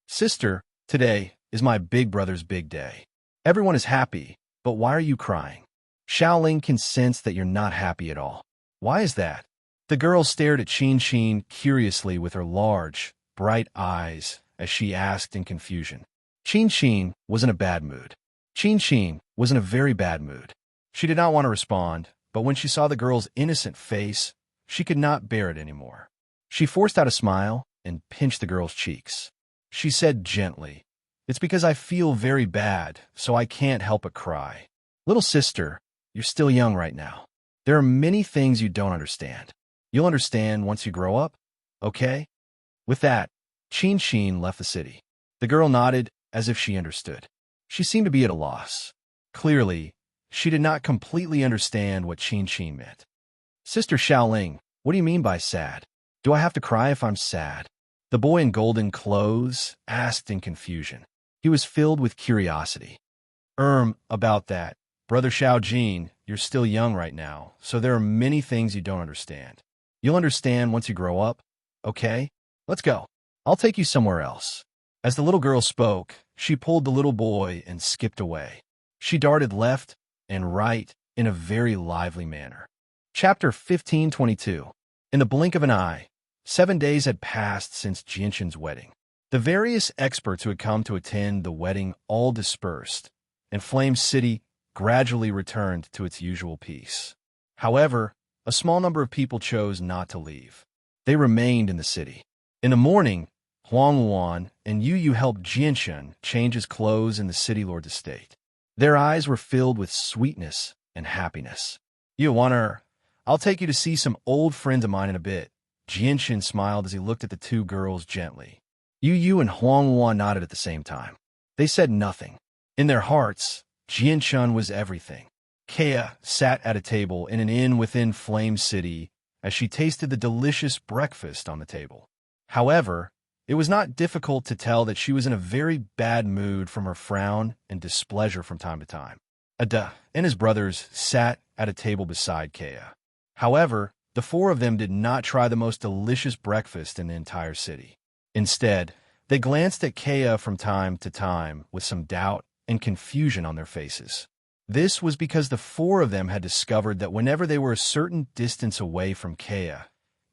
A: Sister, today is my big brother's big day. Everyone is happy, but why are you crying? Xiaoling can sense that you're not happy at all. Why is that? The girl stared at Qinshin curiously with her large, bright eyes as she asked in confusion. Qinshin was in a bad mood. Qinshin was in a very bad mood. She did not want to respond, but when she saw the girl's innocent face, she could not bear it anymore. She forced out a smile and pinched the girl's cheeks. She said gently, "It's because I feel very bad, so I can't help but cry. Little sister, you're still young right now. There are many things you don't understand. You'll understand once you grow up, okay?" With that, Qinshin left the city. The girl nodded as if she understood. She seemed to be at a loss. Clearly, she did not completely understand what Qinshin meant. Sister Xiaoling, what do you mean by sad? Do I have to cry if I'm sad? The boy in golden clothes asked in confusion. He was filled with curiosity. About that. Brother Xiaojin, you're still young right now, so there are many things you don't understand. You'll understand once you grow up, okay? Let's go. I'll take you somewhere else. As the little girl spoke, she pulled the little boy and skipped away. She darted left and right in a very lively manner. Chapter 1522. In the blink of an eye, 7 days had passed since Jinshin's wedding. The various experts who had come to attend the wedding all dispersed, and Flame City gradually returned to its usual peace. However, a small number of people chose not to leave. They remained in the city. In the morning, Huang Wan and Yu Yu helped Jianshun change his clothes in the city lord's estate. Their eyes were filled with sweetness and happiness. "You want her? I'll take you to see some old friends of mine in a bit." Jianshun smiled as he looked at the two girls gently. Yu Yu and Huang Wan nodded at the same time. They said nothing. In their hearts, Jianshun was everything. Kea sat at a table in an inn within Flame City as she tasted the delicious breakfast on the table. However, it was not difficult to tell that she was in a very bad mood from her frown and displeasure from time to time. Ada and his brothers sat at a table beside Kea. However, the four of them did not try the most delicious breakfast in the entire city. Instead, they glanced at Kea from time to time with some doubt and confusion on their faces. This was because the four of them had discovered that whenever they were a certain distance away from Kea,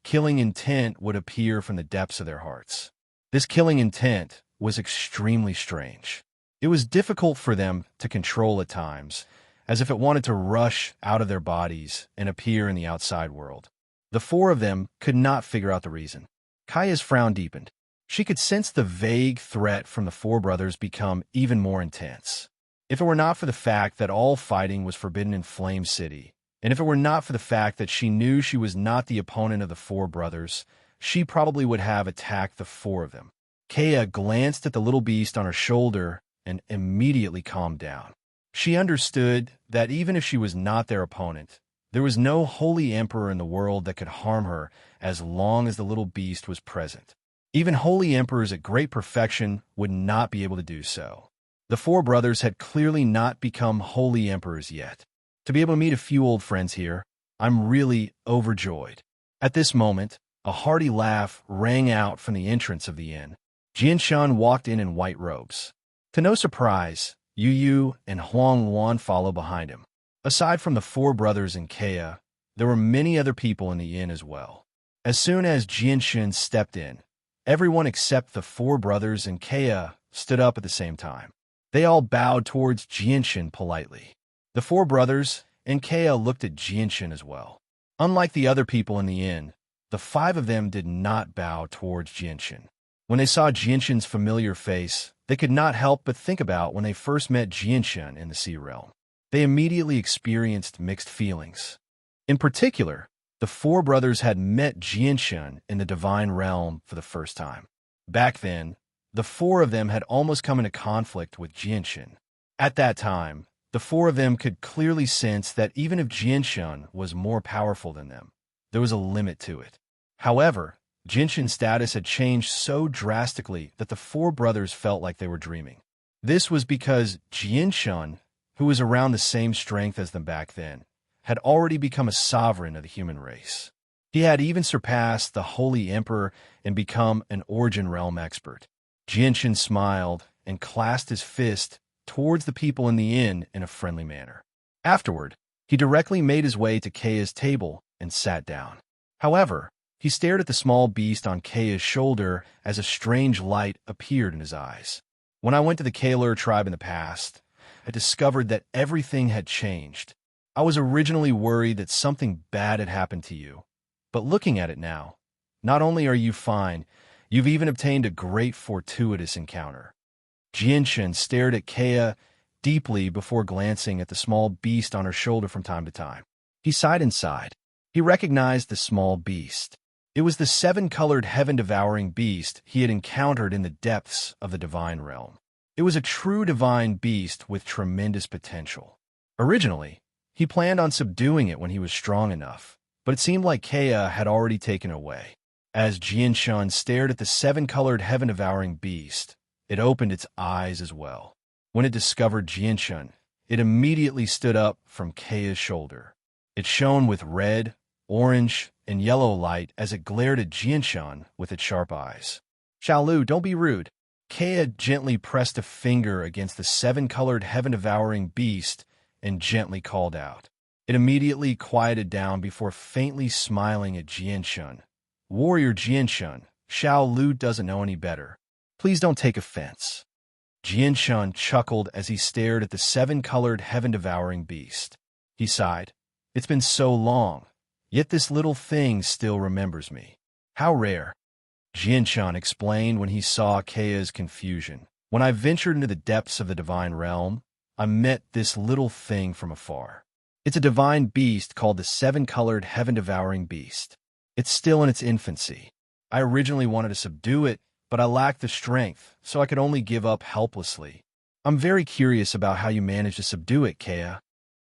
A: killing intent would appear from the depths of their hearts. This killing intent was extremely strange. It was difficult for them to control at times, as if it wanted to rush out of their bodies and appear in the outside world. The four of them could not figure out the reason. Kaya's frown deepened. She could sense the vague threat from the four brothers become even more intense. If it were not for the fact that all fighting was forbidden in Flame City, and if it were not for the fact that she knew she was not the opponent of the four brothers, she probably would have attacked the four of them. Kea glanced at the little beast on her shoulder and immediately calmed down. She understood that even if she was not their opponent, there was no holy emperor in the world that could harm her as long as the little beast was present. Even holy emperors at great perfection would not be able to do so. The four brothers had clearly not become holy emperors yet. To be able to meet a few old friends here, I'm really overjoyed. At this moment, a hearty laugh rang out from the entrance of the inn. Jianshun walked in white robes. To no surprise, Yu Yu and Huang Wan followed behind him. Aside from the four brothers and Kea, there were many other people in the inn as well. As soon as Jianshun stepped in, everyone except the four brothers and Kea stood up at the same time. They all bowed towards Jianshun politely. The four brothers and Kea looked at Jianshun as well. Unlike the other people in the inn, the five of them did not bow towards Jianshun. When they saw Jianshun's familiar face, they could not help but think about when they first met Jianshun in the Sea Realm. They immediately experienced mixed feelings. In particular, the four brothers had met Jianshun in the Divine Realm for the first time. Back then, the four of them had almost come into conflict with Jianshun. At that time, the four of them could clearly sense that even if Jianshun was more powerful than them, there was a limit to it. However, Jianshun's status had changed so drastically that the four brothers felt like they were dreaming. This was because Jianshun, who was around the same strength as them back then, had already become a sovereign of the human race. He had even surpassed the Holy Emperor and become an Origin Realm expert. Jianshun smiled and clasped his fist towards the people in the inn in a friendly manner. Afterward, he directly made his way to Kea's table and sat down. However, he stared at the small beast on Kea's shoulder as a strange light appeared in his eyes. When I went to the Kaler tribe in the past, I discovered that everything had changed. I was originally worried that something bad had happened to you, but looking at it now, not only are you fine, you've even obtained a great fortuitous encounter. Jianshun stared at Kea deeply before glancing at the small beast on her shoulder from time to time. He sighed inside. He recognized the small beast. It was the seven-colored heaven-devouring beast he had encountered in the depths of the Divine Realm. It was a true divine beast with tremendous potential. Originally, he planned on subduing it when he was strong enough, but it seemed like Kea had already taken it away. As Jianshun stared at the seven-colored heaven-devouring beast, it opened its eyes as well. When it discovered Jianshun, it immediately stood up from Kea's shoulder. It shone with red, orange, and yellow light as it glared at Jianshun with its sharp eyes. "Xiaolu, don't be rude." Kea gently pressed a finger against the seven-colored heaven-devouring beast and gently called out. It immediately quieted down before faintly smiling at Jianshun. "Warrior Jianshun, Xiaolu doesn't know any better. Please don't take offense." Jianshun chuckled as he stared at the seven-colored heaven-devouring beast. He sighed. It's been so long, yet this little thing still remembers me. How rare. Jianshun explained when he saw Keia's confusion. When I ventured into the depths of the divine realm, I met this little thing from afar. It's a divine beast called the seven-colored heaven-devouring beast. It's still in its infancy. I originally wanted to subdue it, but I lacked the strength, so I could only give up helplessly. I'm very curious about how you managed to subdue it, Keia.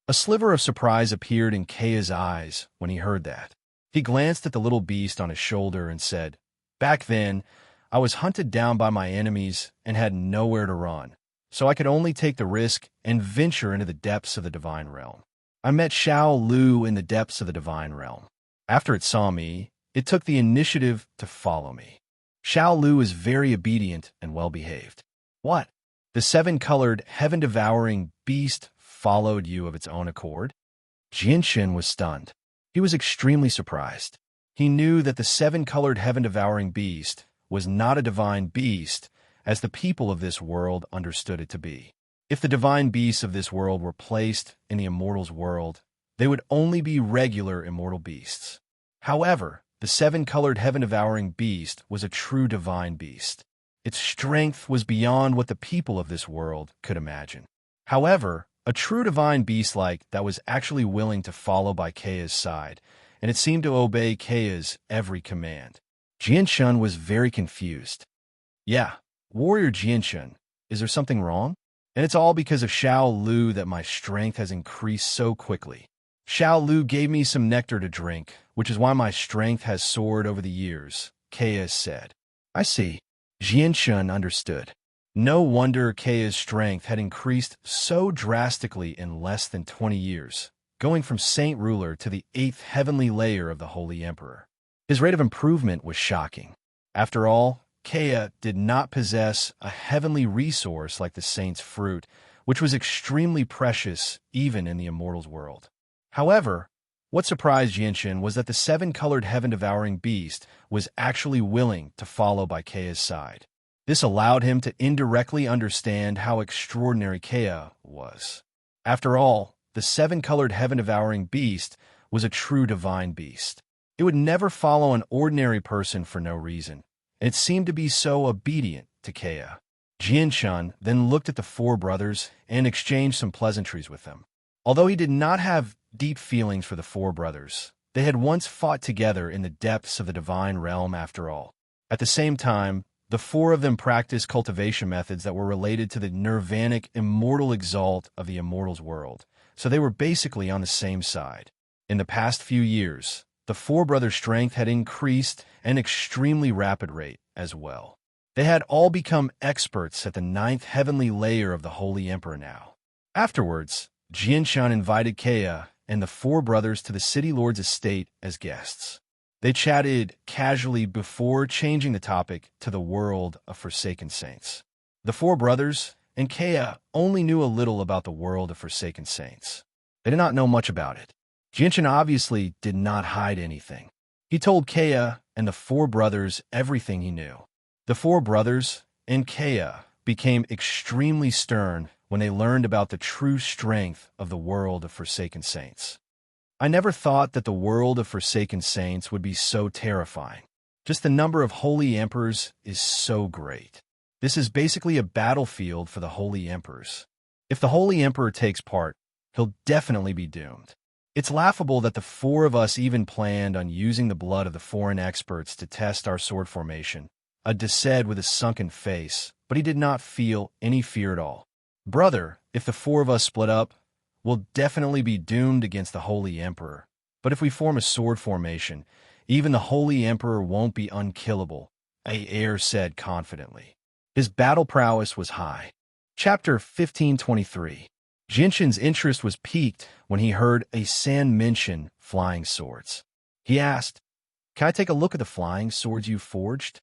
A: A sliver of surprise appeared in Keia's eyes when he heard that. He glanced at the little beast on his shoulder and said, "Back then, I was hunted down by my enemies and had nowhere to run, so I could only take the risk and venture into the depths of the divine realm. I met Xiao Lu in the depths of the divine realm. After it saw me, it took the initiative to follow me. Xiao Lu is very obedient and well-behaved." "What? The seven-colored, heaven-devouring beast followed you of its own accord?" Jianshun was stunned. He was extremely surprised. He knew that the seven-colored heaven-devouring beast was not a divine beast, as the people of this world understood it to be. If the divine beasts of this world were placed in the immortals' world, they would only be regular immortal beasts. However, the seven-colored heaven-devouring beast was a true divine beast. Its strength was beyond what the people of this world could imagine. However, a true divine beast like that was actually willing to follow by Keia's side, and it seemed to obey Keia's every command. Jianshun was very confused. "Yeah, Warrior Jianshun, is there something wrong? And it's all because of Xiao Lu that my strength has increased so quickly. Xiao Lu gave me some nectar to drink, which is why my strength has soared over the years," Keia said. "I see." Jianshun understood. No wonder Keia's strength had increased so drastically in less than 20 years, going from Saint Ruler to the 8th heavenly layer of the Holy Emperor. His rate of improvement was shocking. After all, Keia did not possess a heavenly resource like the Saint's Fruit, which was extremely precious even in the immortals world. However, what surprised Jianshun was that the seven-colored heaven-devouring beast was actually willing to follow by Keia's side. This allowed him to indirectly understand how extraordinary Keia was. After all, the seven-colored heaven-devouring beast was a true divine beast. It would never follow an ordinary person for no reason, and it seemed to be so obedient to Keia. Jianshun then looked at the four brothers and exchanged some pleasantries with them. Although he did not have deep feelings for the four brothers, they had once fought together in the depths of the divine realm after all. At the same time, the four of them practiced cultivation methods that were related to the nirvanic immortal exalt of the immortals world, so they were basically on the same side. In the past few years, the four brothers' strength had increased at an extremely rapid rate as well. They had all become experts at the 9th heavenly layer of the Holy Emperor now. Afterwards, Jianshun invited Keia and the four brothers to the city lord's estate as guests. They chatted casually before changing the topic to the world of Forsaken Saints. The four brothers and Keia only knew a little about the world of Forsaken Saints. They did not know much about it. Jianshun obviously did not hide anything. He told Keia and the four brothers everything he knew. The four brothers and Keia became extremely stern when they learned about the true strength of the world of Forsaken Saints. "I never thought that the world of Forsaken Saints would be so terrifying. Just the number of holy emperors is so great. This is basically a battlefield for the holy emperors. If the holy emperor takes part, he'll definitely be doomed. It's laughable that the four of us even planned on using the blood of the foreign experts to test our sword formation," Ada said with a sunken face, but he did not feel any fear at all. "Brother, if the four of us split up, we'll definitely be doomed against the Holy Emperor. But if we form a sword formation, even the Holy Emperor won't be unkillable," Aer said confidently. His battle prowess was high. Chapter 1523. Jianshun's interest was piqued when he heard Asan mention flying swords. He asked, "Can I take a look at the flying swords you forged?"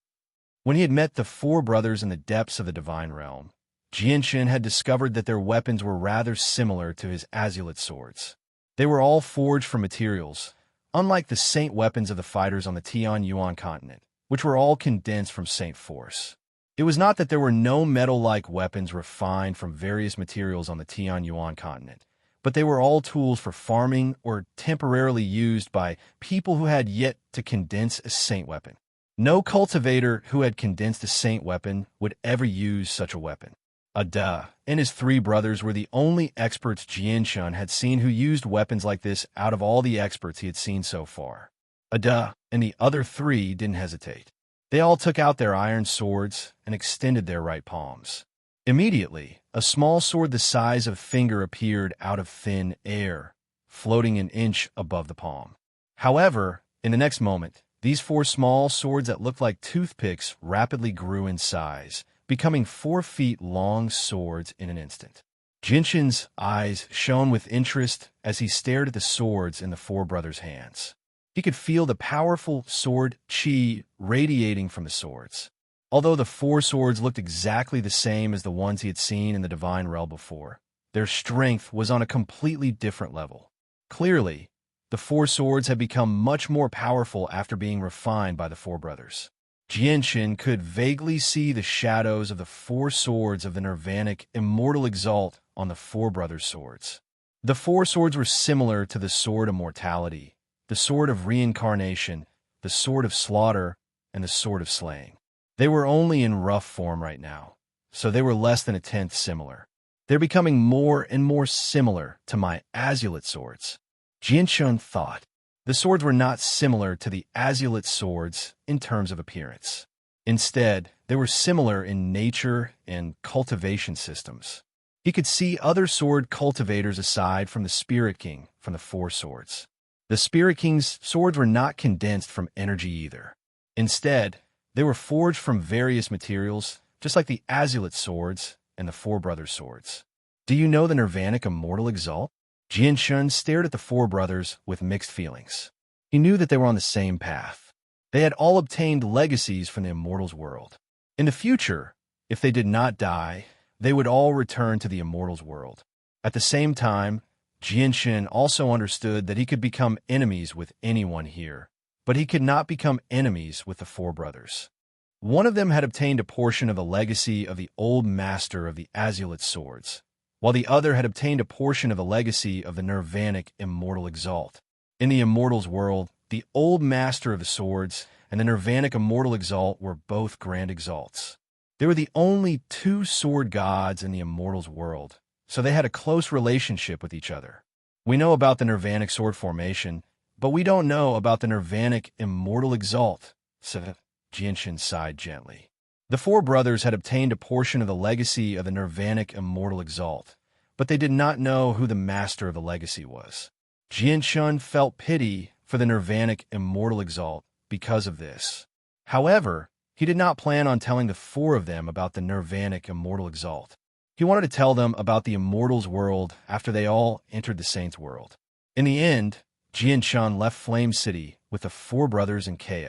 A: When he had met the four brothers in the depths of the divine realm, Jianshun had discovered that their weapons were rather similar to his azulate swords. They were all forged from materials, unlike the saint weapons of the fighters on the Tian Yuan continent, which were all condensed from saint force. It was not that there were no metal-like weapons refined from various materials on the Tianyuan continent, but they were all tools for farming or temporarily used by people who had yet to condense a saint weapon. No cultivator who had condensed a saint weapon would ever use such a weapon. Ada and his three brothers were the only experts Jianshun had seen who used weapons like this out of all the experts he had seen so far. Ada and the other three didn't hesitate. They all took out their iron swords and extended their right palms. Immediately, a small sword the size of a finger appeared out of thin air, floating an inch above the palm. However, in the next moment, these four small swords that looked like toothpicks rapidly grew in size, becoming 4 feet long swords in an instant. Jinshin's eyes shone with interest as he stared at the swords in the four brothers' hands. He could feel the powerful sword chi radiating from the swords. Although the four swords looked exactly the same as the ones he had seen in the Divine Realm before, their strength was on a completely different level. Clearly, the four swords had become much more powerful after being refined by the four brothers. Jianshin could vaguely see the shadows of the four swords of the Nirvanic Immortal Exalt on the four brothers' swords. The four swords were similar to the Sword of Mortality, the Sword of Reincarnation, the Sword of Slaughter, and the Sword of Slaying. They were only in rough form right now, so they were less than a tenth similar. They're becoming more and more similar to my azulate swords. Jianshun thought. The swords were not similar to the azulate swords in terms of appearance. Instead, they were similar in nature and cultivation systems. He could see other sword cultivators aside from the Spirit King from the four swords. The Spirit King's swords were not condensed from energy either. Instead, they were forged from various materials, just like the azulate swords and the four brothers' swords. Do you know the Nirvanic Immortal Exalt? Jianshun stared at the four brothers with mixed feelings. He knew that they were on the same path. They had all obtained legacies from the Immortals' world. In the future, if they did not die, they would all return to the Immortals' world. At the same time, Jianshin also understood that he could become enemies with anyone here, but he could not become enemies with the four brothers. One of them had obtained a portion of the legacy of the old master of the azulate swords, while the other had obtained a portion of the legacy of the Nirvanic Immortal Exalt. In the Immortals' world, the old master of the swords and the Nirvanic Immortal Exalt were both Grand Exalts. They were the only two sword gods in the Immortals' world, so they had a close relationship with each other. We know about the Nirvanic sword formation, but we don't know about the Nirvanic Immortal Exalt, so Jianshin sighed gently. The four brothers had obtained a portion of the legacy of the Nirvanic Immortal Exalt, but they did not know who the master of the legacy was. Jianshun felt pity for the Nirvanic Immortal Exalt because of this. However, he did not plan on telling the four of them about the Nirvanic Immortal Exalt. He wanted to tell them about the Immortals' world after they all entered the Saints' world. In the end, Jianshun left Flame City with the four brothers and Kea.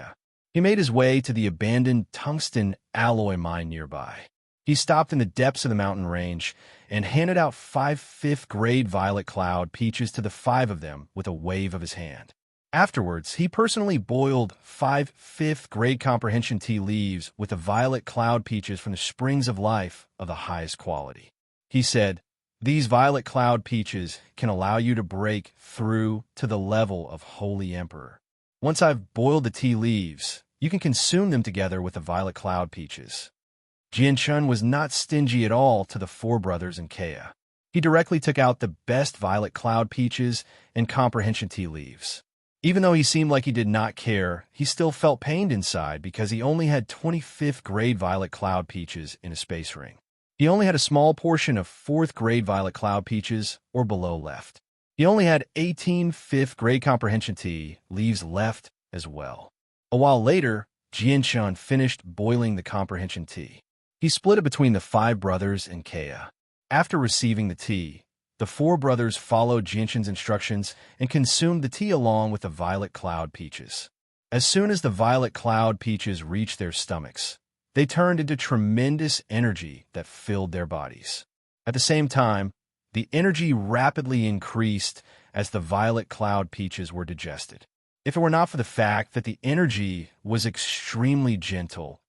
A: He made his way to the abandoned tungsten alloy mine nearby. He stopped in the depths of the mountain range and handed out 5 fifth-grade violet cloud peaches to the 5 of them with a wave of his hand. Afterwards, he personally boiled 5 fifth-grade comprehension tea leaves with the violet cloud peaches from the springs of life of the highest quality. He said, "These violet cloud peaches can allow you to break through to the level of Holy Emperor. Once I've boiled the tea leaves, you can consume them together with the violet cloud peaches." Jianshun was not stingy at all to the four brothers and Kea. He directly took out the best violet cloud peaches and comprehension tea leaves. Even though he seemed like he did not care, he still felt pained inside because he only had 25th grade violet cloud peaches in a space ring. He only had a small portion of 4th grade violet cloud peaches or below left. He only had 18 fifth grade comprehension tea leaves left as well. A while later, Jianshun finished boiling the comprehension tea. He split it between the 5 brothers and Kea. After receiving the tea, the 4 brothers followed Jianshin's instructions and consumed the tea along with the violet cloud peaches. As soon as the violet cloud peaches reached their stomachs, they turned into tremendous energy that filled their bodies. At the same time, the energy rapidly increased as the violet cloud peaches were digested. If it were not for the fact that the energy was extremely gentle,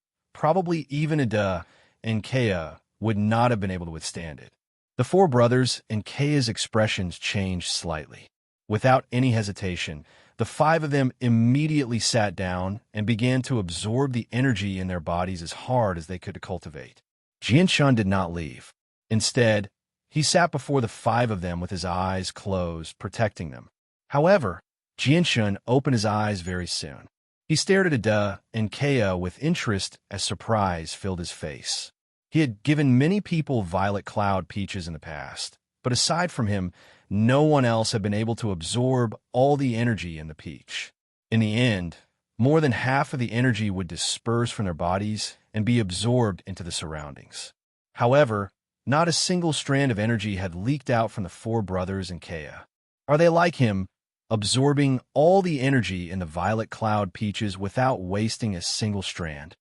A: probably even Ada and Kea would not have been able to withstand it. The four brothers and Kea's expressions changed slightly. Without any hesitation, the five of them immediately sat down and began to absorb the energy in their bodies as hard as they could cultivate. Jianshun did not leave. Instead, he sat before the five of them with his eyes closed, protecting them. However, Jianshun opened his eyes very soon. He stared at Ada and Kea with interest as surprise filled his face. He had given many people violet cloud peaches in the past, but aside from him, no one else had been able to absorb all the energy in the peach. In the end, more than half of the energy would disperse from their bodies and be absorbed into the surroundings. However, not a single strand of energy had leaked out from the four brothers and Kea. Are they like him, absorbing all the energy in the violet cloud peaches without wasting a single strand?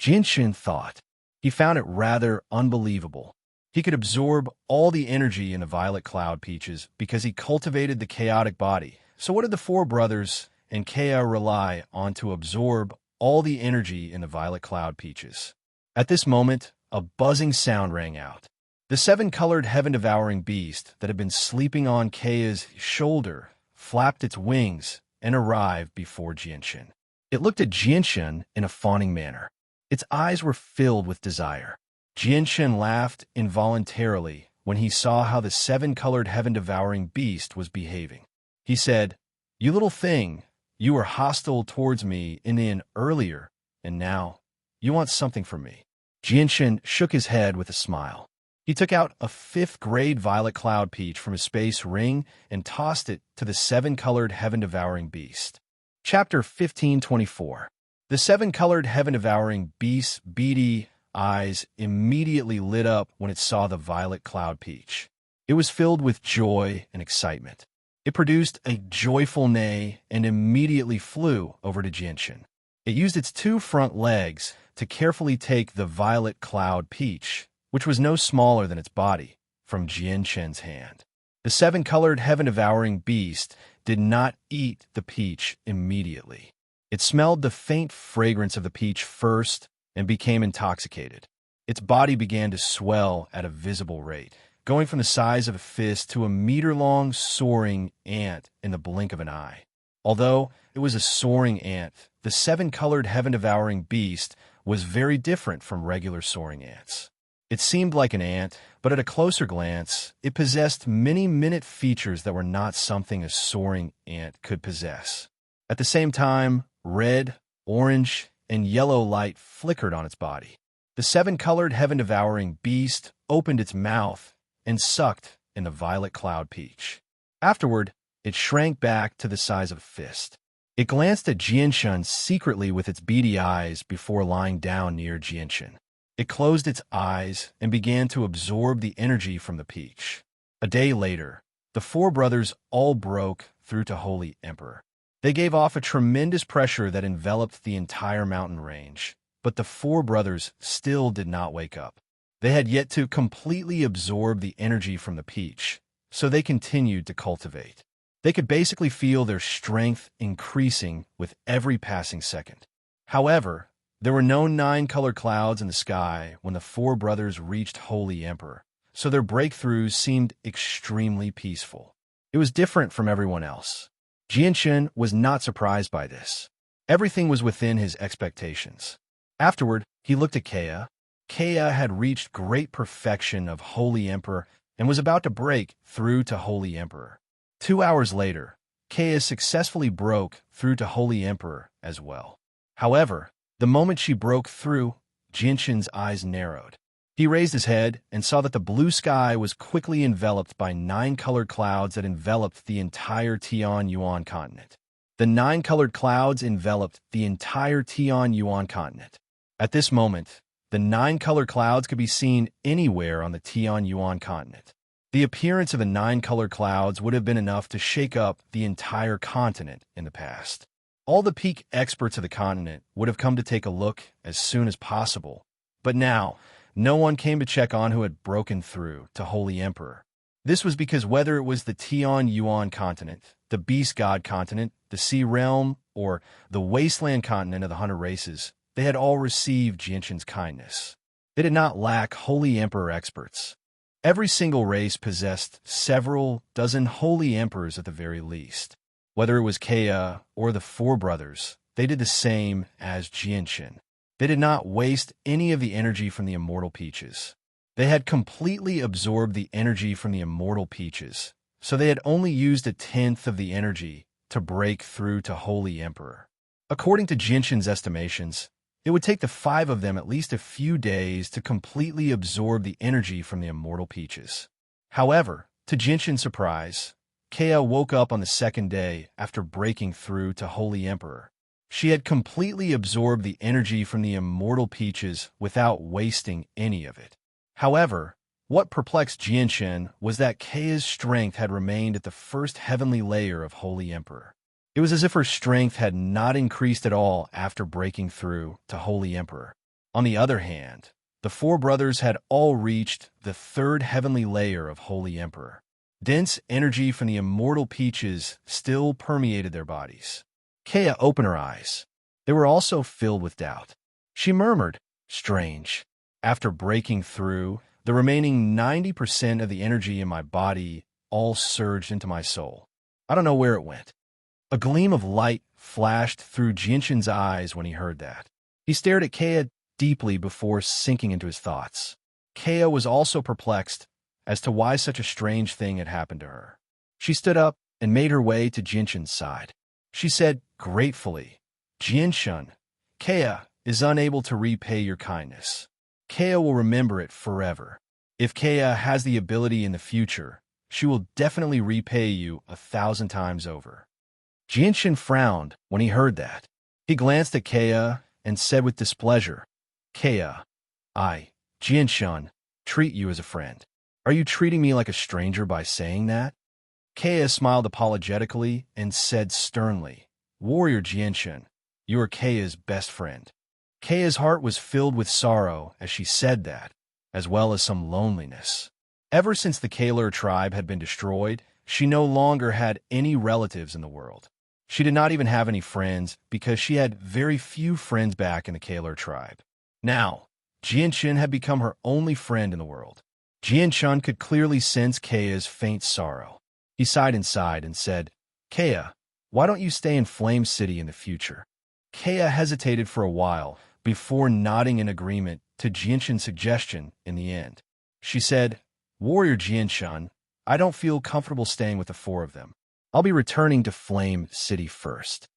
A: Jianshun thought. He found it rather unbelievable. He could absorb all the energy in the violet cloud peaches because he cultivated the chaotic body. So what did the four brothers and Kea rely on to absorb all the energy in the violet cloud peaches? At this moment, a buzzing sound rang out. The seven-colored heaven-devouring beast that had been sleeping on Kea's shoulder flapped its wings and arrived before Jianshun. It looked at Jianshun in a fawning manner. Its eyes were filled with desire. Jianshun laughed involuntarily when he saw how the seven-colored heaven-devouring beast was behaving. He said, "You little thing, you were hostile towards me in the inn earlier, and now you want something from me." Jianshun shook his head with a smile. He took out a fifth-grade violet cloud peach from his space ring and tossed it to the seven-colored heaven-devouring beast. Chapter 1524. The seven-colored heaven-devouring beast's beady eyes immediately lit up when it saw the violet cloud peach. It was filled with joy and excitement. It produced a joyful neigh and immediately flew over to Jianshun. It used its two front legs to carefully take the violet cloud peach, which was no smaller than its body, from Jianshun's hand. The seven-colored heaven-devouring beast did not eat the peach immediately. It smelled the faint fragrance of the peach first and became intoxicated. Its body began to swell at a visible rate, going from the size of a fist to a meter-long soaring ant in the blink of an eye. Although it was a soaring ant, the seven-colored heaven-devouring beast was very different from regular soaring ants. It seemed like an ant, but at a closer glance, it possessed many minute features that were not something a soaring ant could possess. At the same time, red, orange, and yellow light flickered on its body. The seven-colored heaven-devouring beast opened its mouth and sucked in the violet cloud peach. Afterward, it shrank back to the size of a fist. It glanced at Jianshun secretly with its beady eyes before lying down near Jianshun. It closed its eyes and began to absorb the energy from the peach. A day later, the four brothers all broke through to Holy Emperor. They gave off a tremendous pressure that enveloped the entire mountain range, but the four brothers still did not wake up. They had yet to completely absorb the energy from the peach, so they continued to cultivate. They could basically feel their strength increasing with every passing second. However, there were no 9-color clouds in the sky when the four brothers reached Holy Emperor, so their breakthroughs seemed extremely peaceful. It was different from everyone else. Jianshun was not surprised by this. Everything was within his expectations. Afterward, he looked at Kea. Kea had reached great perfection of Holy Emperor and was about to break through to Holy Emperor. 2 hours later, Kea successfully broke through to Holy Emperor as well. However, the moment she broke through, Jianshun's eyes narrowed. He raised his head and saw that the blue sky was quickly enveloped by 9-colored clouds that enveloped the entire Tianyuan continent. The 9-colored clouds enveloped the entire Tianyuan continent. At this moment, the 9-colored clouds could be seen anywhere on the Tianyuan continent. The appearance of the 9-colored clouds would have been enough to shake up the entire continent in the past. All the peak experts of the continent would have come to take a look as soon as possible, but now, no one came to check on who had broken through to Holy Emperor. This was because whether it was the Tianyuan continent, the Beast God continent, the Sea Realm, or the Wasteland continent of the Hunter races, they had all received Jinshin's kindness. They did not lack Holy Emperor experts. Every single race possessed several dozen Holy Emperors at the very least. Whether it was Kea or the four brothers, they did the same as Jinshin. They did not waste any of the energy from the immortal peaches. They had completely absorbed the energy from the immortal peaches, so they had only used 1/10 of the energy to break through to Holy Emperor. According to Jinshin's estimations, it would take the 5 of them at least a few days to completely absorb the energy from the immortal peaches. However, to Jinshin's surprise, Kea woke up on the 2nd day after breaking through to Holy Emperor. She had completely absorbed the energy from the immortal peaches without wasting any of it. However, what perplexed Jinshin was that Kea's strength had remained at the first heavenly layer of Holy Emperor. It was as if her strength had not increased at all after breaking through to Holy Emperor. On the other hand, the four brothers had all reached the 3rd heavenly layer of Holy Emperor. Dense energy from the immortal peaches still permeated their bodies. Kea opened her eyes. They were also filled with doubt. She murmured, "Strange. After breaking through, the remaining 90% of the energy in my body all surged into my soul. I don't know where it went." A gleam of light flashed through Jinshin's eyes when he heard that. He stared at Kea deeply before sinking into his thoughts. Kea was also perplexed as to why such a strange thing had happened to her. She stood up and made her way to Jinshin's side. She said gratefully, "Jinshin, Kea is unable to repay your kindness. Kea will remember it forever. If Kea has the ability in the future, she will definitely repay you 1,000 times over." Jinshin frowned when he heard that. He glanced at Kea and said with displeasure, "Kea, I, Jinshin, treat you as a friend. Are you treating me like a stranger by saying that?" Kea smiled apologetically and said sternly, "Warrior Jinshin, you are Kea's best friend." Kea's heart was filled with sorrow as she said that, as well as some loneliness. Ever since the Kalar tribe had been destroyed, she no longer had any relatives in the world. She did not even have any friends because she had very few friends back in the Kalar tribe. Now, Jinshin had become her only friend in the world. Jinshin could clearly sense Kea's faint sorrow. He sighed inside and said, "Kea, why don't you stay in Flame City in the future?" Kea hesitated for a while before nodding in agreement to Jinshin's suggestion in the end. She said, "Warrior Jinshin, I don't feel comfortable staying with the 4 of them. I'll be returning to Flame City first."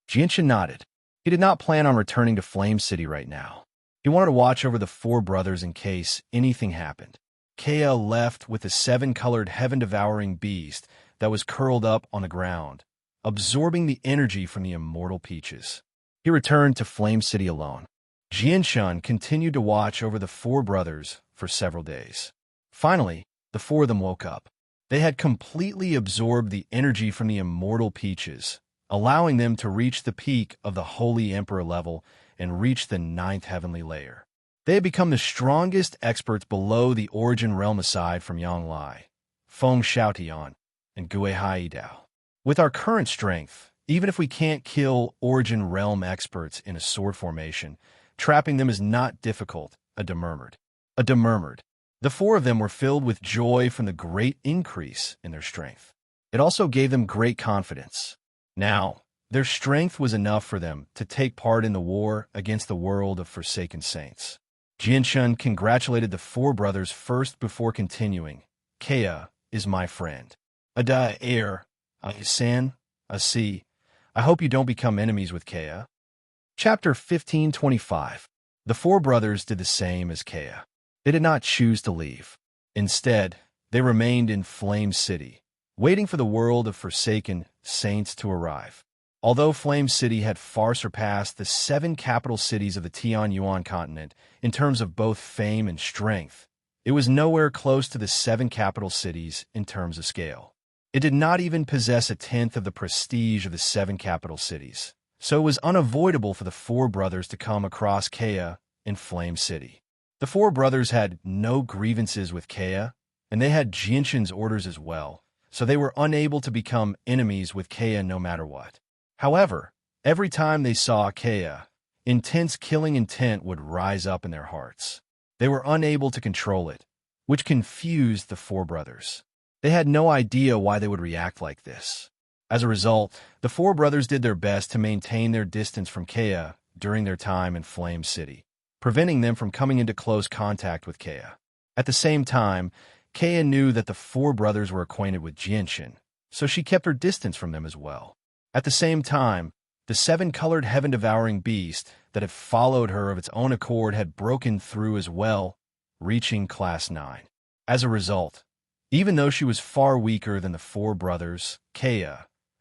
A: Jinshin nodded. He did not plan on returning to Flame City right now. He wanted to watch over the 4 brothers in case anything happened. Kea left with the 7-colored heaven-devouring beast that was curled up on the ground, absorbing the energy from the immortal peaches. He returned to Flame City alone. Jinshin continued to watch over the 4 brothers for several days. Finally, the 4 of them woke up. They had completely absorbed the energy from the immortal peaches, allowing them to reach the peak of the Holy Emperor level and reach the 9th heavenly layer. They had become the strongest experts below the Origin Realm aside from Yonglai, Feng Xiaotian, and Gue Haidao. With our current strength, even if we can't kill Origin Realm experts in a sword formation, trapping them is not difficult, Ada murmured. Ada murmured. The 4 of them were filled with joy from the great increase in their strength. It also gave them great confidence. Now, their strength was enough for them to take part in the war against the world of Forsaken Saints. Jinshin congratulated the 4 brothers first before continuing. "Kea is my friend. Ada I-san, I hope you don't become enemies with Kea." Chapter 1525. The 4 brothers did the same as Kea. They did not choose to leave. Instead, they remained in Flame City, waiting for the world of Forsaken Saints to arrive. Although Flame City had far surpassed the 7 capital cities of the Tianyuan continent in terms of both fame and strength, it was nowhere close to the 7 capital cities in terms of scale. It did not even possess 1/10 of the prestige of the 7 capital cities, so it was unavoidable for the 4 brothers to come across Kea in Flame City. The 4 brothers had no grievances with Kea, and they had Jinshin's orders as well, so they were unable to become enemies with Kea no matter what. However, every time they saw Kea, intense killing intent would rise up in their hearts. They were unable to control it, which confused the four brothers. They had no idea why they would react like this. As a result, the four brothers did their best to maintain their distance from Kea during their time in Flame City, preventing them from coming into close contact with Kea. At the same time, Kea knew that the four brothers were acquainted with Jinshin, so she kept her distance from them as well. At the same time, the seven-colored heaven-devouring beast that had followed her of its own accord had broken through as well, reaching Class 9. As a result, even though she was far weaker than the four brothers, Kea,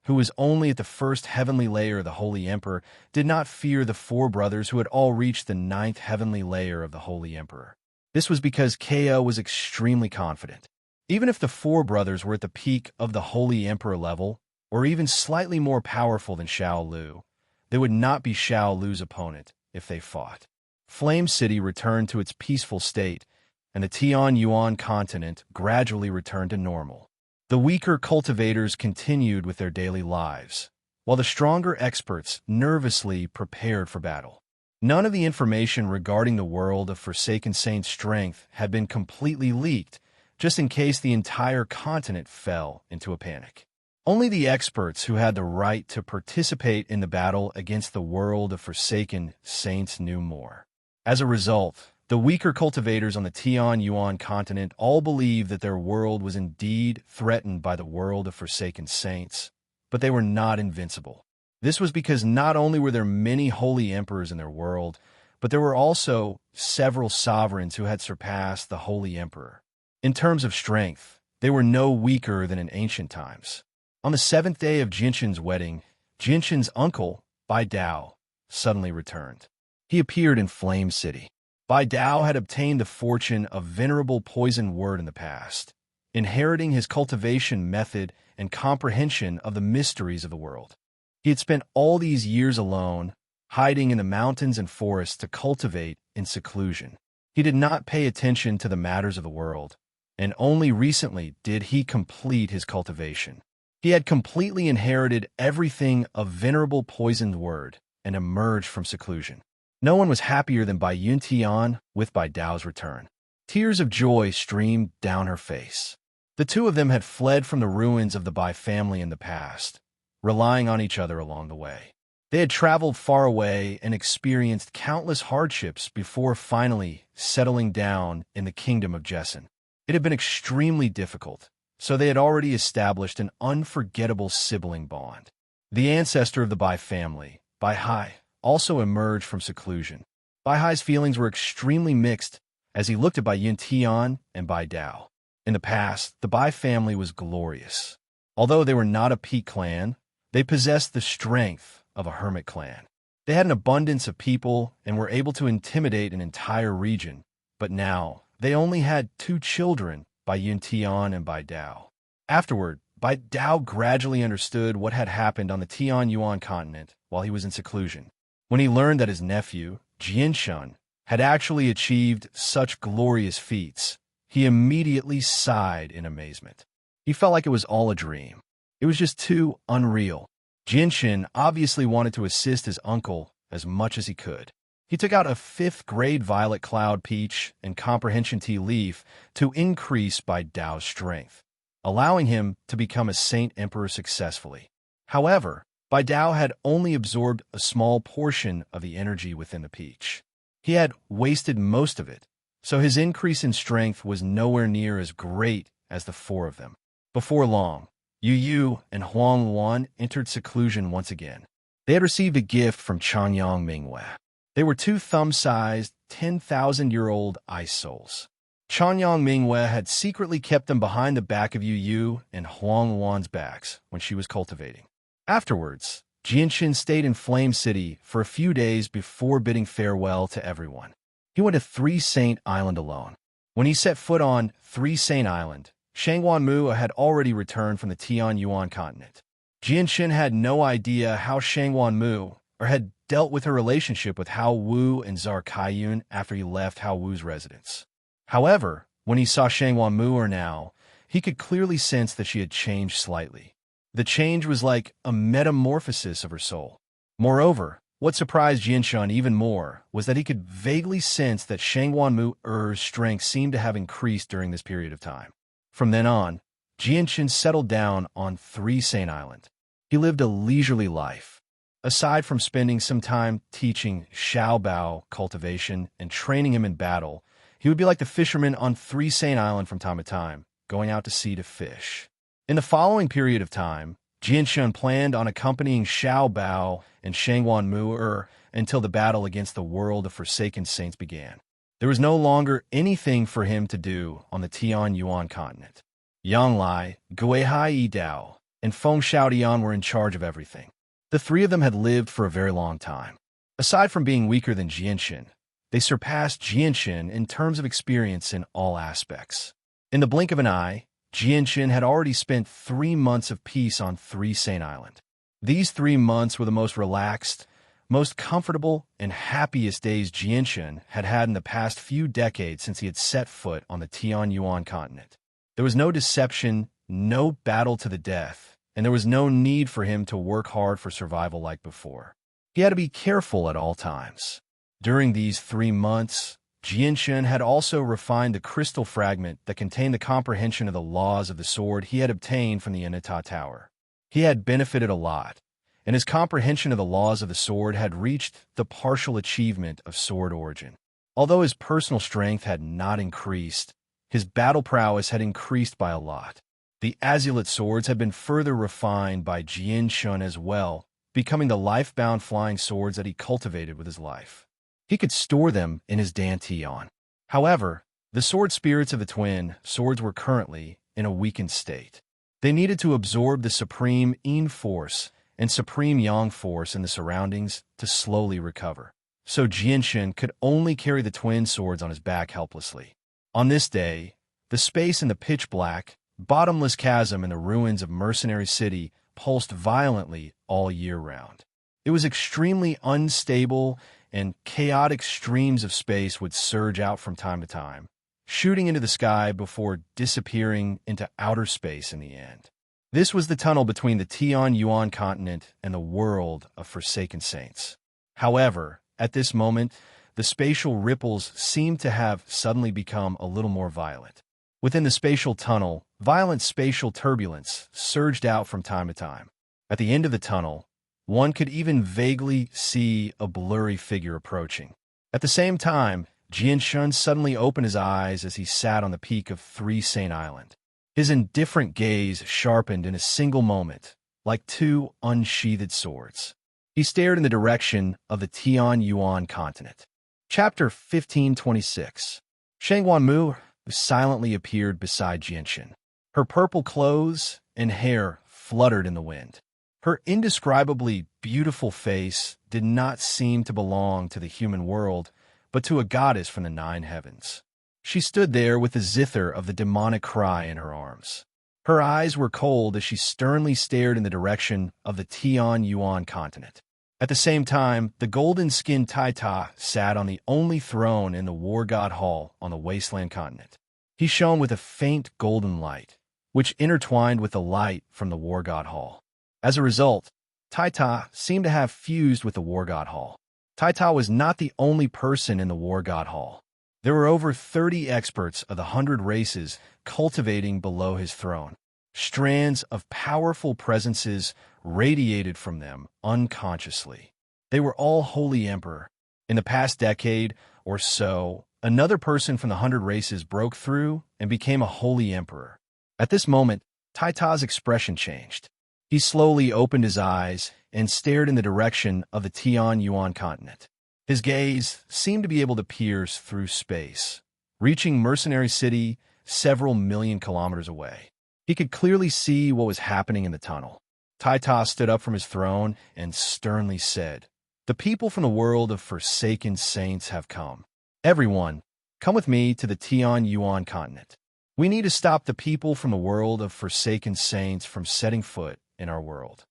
A: who was only at the first heavenly layer of the Holy Emperor, did not fear the four brothers who had all reached the 9th heavenly layer of the Holy Emperor. This was because Kea was extremely confident. Even if the four brothers were at the peak of the Holy Emperor level, or even slightly more powerful than Xiao Lu, they would not be Xiao Lu's opponent if they fought. Flame City returned to its peaceful state, and the Tianyuan continent gradually returned to normal. The weaker cultivators continued with their daily lives, while the stronger experts nervously prepared for battle. None of the information regarding the world of Forsaken Saint's strength had been completely leaked, just in case the entire continent fell into a panic. Only the experts who had the right to participate in the battle against the world of Forsaken Saints knew more. As a result, the weaker cultivators on the Tianyuan continent all believed that their world was indeed threatened by the world of Forsaken Saints, but they were not invincible. This was because not only were there many holy emperors in their world, but there were also several sovereigns who had surpassed the holy emperor. In terms of strength, they were no weaker than in ancient times. On the 7th day of Jinshin's wedding, Jinshin's uncle, Bai Dao, suddenly returned. He appeared in Flame City. Bai Dao had obtained the fortune of Venerable Poison Word in the past, inheriting his cultivation method and comprehension of the mysteries of the world. He had spent all these years alone, hiding in the mountains and forests to cultivate in seclusion. He did not pay attention to the matters of the world, and only recently did he complete his cultivation. He had completely inherited everything of Venerable Poisoned Word and emerged from seclusion. No one was happier than Bai Yuntian with Bai Dao's return. Tears of joy streamed down her face. The two of them had fled from the ruins of the Bai family in the past, relying on each other along the way. They had traveled far away and experienced countless hardships before finally settling down in the kingdom of Jessen. It had been extremely difficult, so they had already established an unforgettable sibling bond. The ancestor of the Bai family, Bai Hai, also emerged from seclusion. Bai Hai's feelings were extremely mixed as he looked at Bai Yuntian and Bai Dao. In the past, the Bai family was glorious. Although they were not a peak clan, they possessed the strength of a hermit clan. They had an abundance of people and were able to intimidate an entire region, but now they only had 2 children, Bai Yuntian and Bai Dao. Afterward, Bai Dao gradually understood what had happened on the Tianyuan continent while he was in seclusion. When he learned that his nephew, Jinshin, had actually achieved such glorious feats, he immediately sighed in amazement. He felt like it was all a dream. It was just too unreal. Jinshin obviously wanted to assist his uncle as much as he could. He took out a 5th-grade Violet Cloud Peach and Comprehension Tea Leaf to increase Bai Dao's strength, allowing him to become a Saint Emperor successfully. However, Bai Dao had only absorbed a small portion of the energy within the peach. He had wasted most of it, so his increase in strength was nowhere near as great as the 4 of them. Before long, Yu Yu and Huang Luan entered seclusion once again. They had received a gift from Chanyang Mingwei. They were 2 thumb-sized, 10,000-year-old ice souls. Chanyang Mingwei had secretly kept them behind the back of Yu Yu and Huang Luan's backs when she was cultivating. Afterwards, Jinshin stayed in Flame City for a few days before bidding farewell to everyone. He went to 3 Saint Island alone. When he set foot on 3 Saint Island, Shangwan Mu had already returned from the Tianyuan continent. Jinshin had no idea how Shangwan Mu, or had dealt with her relationship with Hao Wu and Zar Kaiyun after he left Hao Wu's residence. However, when he saw Shangwan Mu now, he could clearly sense that she had changed slightly. The change was like a metamorphosis of her soul. Moreover, What surprised Jianshun even more was that he could vaguely sense that Shangguan Mu'er's strength seemed to have increased during this period of time. From then on, Jianshun settled down on Three Saint Island. He lived a leisurely life. Aside from spending some time teaching Xiaobao cultivation and training him in battle, he would be like the fisherman on Three Saint Island from time to time, going out to sea to fish. In the following period of time, Jianshun planned on accompanying Xiaobao and Shangguan Mu'er until the battle against the world of Forsaken Saints began. There was no longer anything for him to do on the Tianyuan continent. Yang Lai, Guihai Dao, and Feng Xiaodian were in charge of everything. The three of them had lived for a very long time. Aside from being weaker than Jianshun, they surpassed Jianshun in terms of experience in all aspects. In the blink of an eye, Jianshun had already spent 3 months of peace on Three Saint Island. These 3 months were the most relaxed, most comfortable, and happiest days Jianshun had had in the past few decades since he had set foot on the Tianyuan continent. There was no deception, no battle to the death, and there was no need for him to work hard for survival like before. He had to be careful at all times. During these 3 months, Jianshun had also refined the crystal fragment that contained the comprehension of the laws of the sword he had obtained from the Inata Tower. He had benefited a lot, and his comprehension of the laws of the sword had reached the partial achievement of sword origin. Although his personal strength had not increased, his battle prowess had increased by a lot. The azulate swords had been further refined by Jianshun as well, becoming the life-bound flying swords that he cultivated with his life. He could store them in his dantian. However, the sword spirits of the twin swords were currently in a weakened state. They needed to absorb the supreme yin force and supreme yang force in the surroundings to slowly recover. So Jianshun could only carry the twin swords on his back helplessly. On this day, the space in the pitch-black, bottomless chasm in the ruins of Mercenary City pulsed violently all year round. It was extremely unstable, and chaotic streams of space would surge out from time to time, shooting into the sky before disappearing into outer space in the end. This was the tunnel between the Tianyuan continent and the world of Forsaken Saints. However, at this moment, the spatial ripples seemed to have suddenly become a little more violent. Within the spatial tunnel, violent spatial turbulence surged out from time to time. At the end of the tunnel, one could even vaguely see a blurry figure approaching. At the same time, Jianshun suddenly opened his eyes as he sat on the peak of Three Saint Island. His indifferent gaze sharpened in a single moment, like 2 unsheathed swords. He stared in the direction of the Tianyuan continent. Chapter 1526. Shangguan Mu silently appeared beside Jianshun. Her purple clothes and hair fluttered in the wind. Her indescribably beautiful face did not seem to belong to the human world, but to a goddess from the 9 heavens. She stood there with the zither of the demonic cry in her arms. Her eyes were cold as she sternly stared in the direction of the Tianyuan continent. At the same time, the golden-skinned Taita sat on the only throne in the War God Hall on the Wasteland continent. He shone with a faint golden light, which intertwined with the light from the War God Hall. As a result, Taita seemed to have fused with the War God Hall. Taita was not the only person in the War God Hall. There were over 30 experts of the 100 races cultivating below his throne. Strands of powerful presences radiated from them unconsciously. They were all Holy Emperor. In the past decade or so, another person from the 100 races broke through and became a Holy Emperor. At this moment, Taita's expression changed. He slowly opened his eyes and stared in the direction of the Tianyuan continent. His gaze seemed to be able to pierce through space, reaching Mercenary City several million kilometers away. He could clearly see what was happening in the tunnel. Taita stood up from his throne and sternly said, "The people from the world of Forsaken Saints have come. Everyone, come with me to the Tianyuan continent. We need to stop the people from the world of Forsaken Saints from setting foot in our world."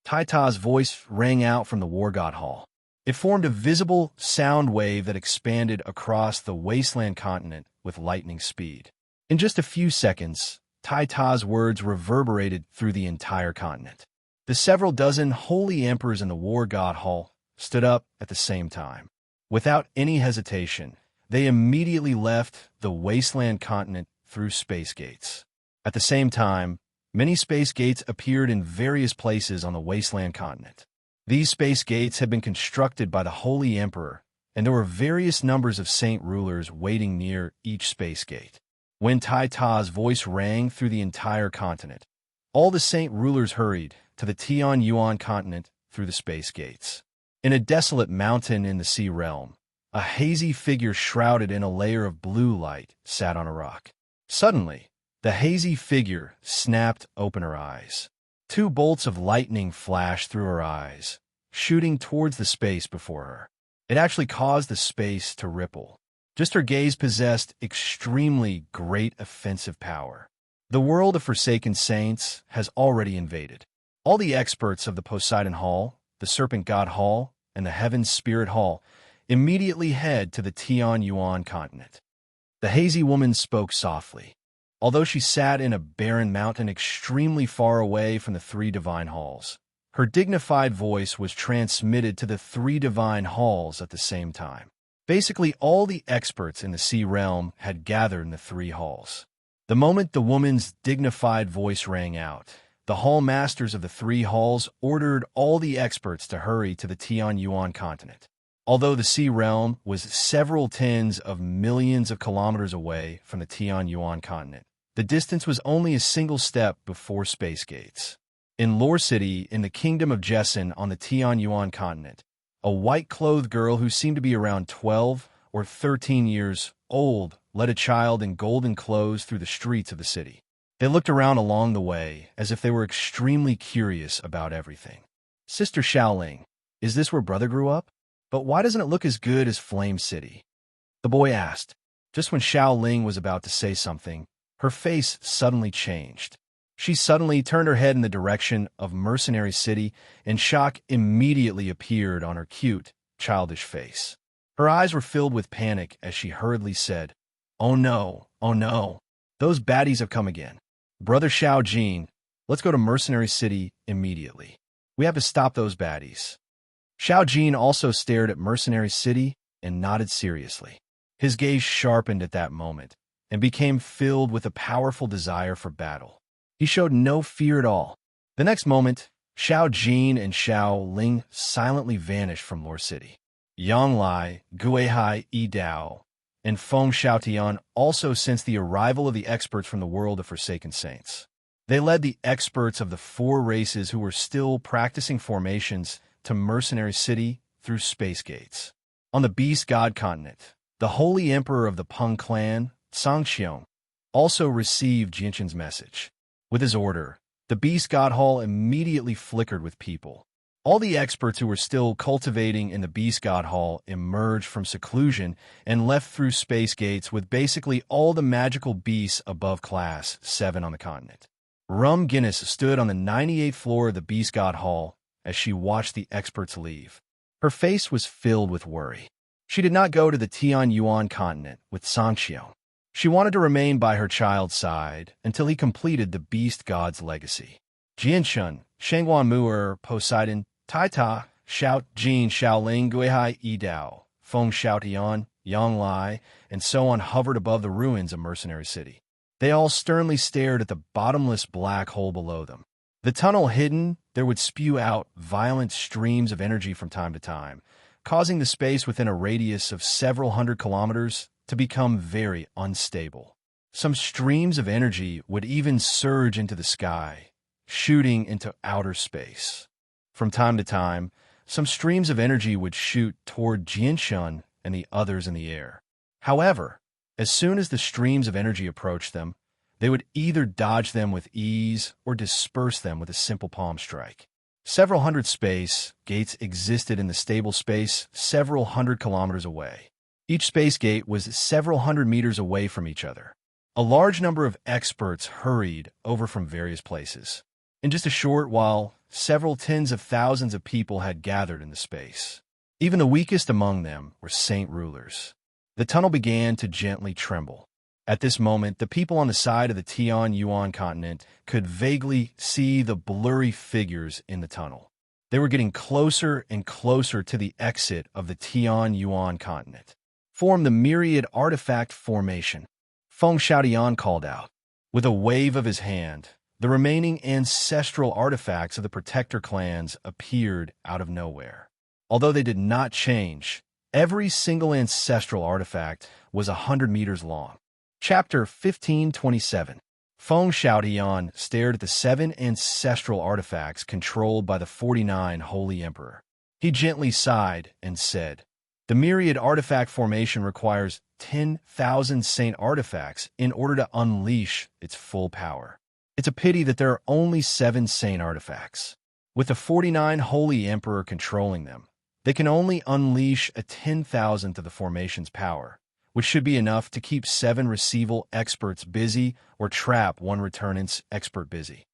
A: Taita's voice rang out from the War God Hall. It formed a visible sound wave that expanded across the wasteland continent with lightning speed. In just a few seconds, Taita's words reverberated through the entire continent. The several dozen holy emperors in the War God Hall stood up at the same time. Without any hesitation, they immediately left the wasteland continent through space gates. At the same time, many space gates appeared in various places on the wasteland continent. These space gates had been constructed by the Holy Emperor, and there were various numbers of saint rulers waiting near each space gate. When Tai Ta's voice rang through the entire continent, all the saint rulers hurried to the Tian Yuan continent through the space gates. In a desolate mountain in the sea realm, a hazy figure shrouded in a layer of blue light sat on a rock. Suddenly, the hazy figure snapped open her eyes. Two bolts of lightning flashed through her eyes, shooting towards the space before her. It actually caused the space to ripple. Just her gaze possessed extremely great offensive power. The world of Forsaken Saints has already invaded. All the experts of the Poseidon Hall, the Serpent God Hall, and the Heaven Spirit Hall immediately head to the Tian Yuan continent. The hazy woman spoke softly. Although she sat in a barren mountain extremely far away from the three divine halls, her dignified voice was transmitted to the three divine halls at the same time. Basically, all the experts in the sea realm had gathered in the three halls. The moment the woman's dignified voice rang out, the hall masters of the three halls ordered all the experts to hurry to the Tian Yuan continent. Although the sea realm was several tens of millions of kilometers away from the Tian Yuan continent, the distance was only a single step before space gates. In Lore City, in the kingdom of Jessen on the Tian Yuan continent, a white-clothed girl who seemed to be around 12 or 13 years old led a child in golden clothes through the streets of the city. They looked around along the way as if they were extremely curious about everything. "Sister Xiaoling, is this where brother grew up? But why doesn't it look as good as Flame City?" the boy asked. Just when Xiaoling was about to say something, her face suddenly changed. She suddenly turned her head in the direction of Mercenary City, and shock immediately appeared on her cute, childish face. Her eyes were filled with panic as she hurriedly said, oh no, those baddies have come again. Brother Xiao Jin, let's go to Mercenary City immediately. We have to stop those baddies." Xiao Jin also stared at Mercenary City and nodded seriously. His gaze sharpened at that moment and became filled with a powerful desire for battle. He showed no fear at all. The next moment, Xiao Jin and Xiao Ling silently vanished from Lore City. Yang Lai, Guihai Yi Dao, and Feng Xiaotian also sensed the arrival of the experts from the world of Forsaken Saints. They led the experts of the four races who were still practicing formations to Mercenary City through space gates. On the Beast God continent, the Holy Emperor of the Peng clan, Sangxiong, also received Jinshan's message. With his order, the Beast God Hall immediately flickered with people. All the experts who were still cultivating in the Beast God Hall emerged from seclusion and left through space gates with basically all the magical beasts above Class 7 on the continent. Rum Guinness stood on the 98th floor of the Beast God Hall as she watched the experts leave. Her face was filled with worry. She did not go to the Tian Yuan continent with Sangxiong. She wanted to remain by her child's side until he completed the Beast God's legacy. Jianshan, Shangguan Mu'er, Poseidon, Tai Ta, Xiao Jin, Xiaoling, Guihai Yi Dao, Feng Xiaotian, Yang Lai, and so on hovered above the ruins of Mercenary City. They all sternly stared at the bottomless black hole below them. The tunnel hidden, there would spew out violent streams of energy from time to time, causing the space within a radius of several hundred kilometers to become very unstable. Some streams of energy would even surge into the sky, shooting into outer space. From time to time, some streams of energy would shoot toward Jianshan and the others in the air. However, as soon as the streams of energy approached them, they would either dodge them with ease or disperse them with a simple palm strike. Several hundred space gates existed in the stable space several hundred kilometers away. Each space gate was several hundred meters away from each other. A large number of experts hurried over from various places. In just a short while, several tens of thousands of people had gathered in the space. Even the weakest among them were saint rulers. The tunnel began to gently tremble. At this moment, the people on the side of the Tian Yuan continent could vaguely see the blurry figures in the tunnel. They were getting closer and closer to the exit of the Tian-Yuan continent. Form the myriad artifact formation, Feng Xiaotian called out. With a wave of his hand, the remaining ancestral artifacts of the protector clans appeared out of nowhere. Although they did not change, every single ancestral artifact was 100 meters long. Chapter 1527. Feng Xiaotian stared at the 7 ancestral artifacts controlled by the 49 Holy Emperor. He gently sighed and said, "The myriad artifact formation requires 10,000 saint artifacts in order to unleash its full power. It's a pity that there are only 7 saint artifacts. With the 49 Holy Emperor controlling them, they can only unleash a 10,000th of the formation's power, which should be enough to keep 7 receival experts busy or trap 1 returnance expert busy."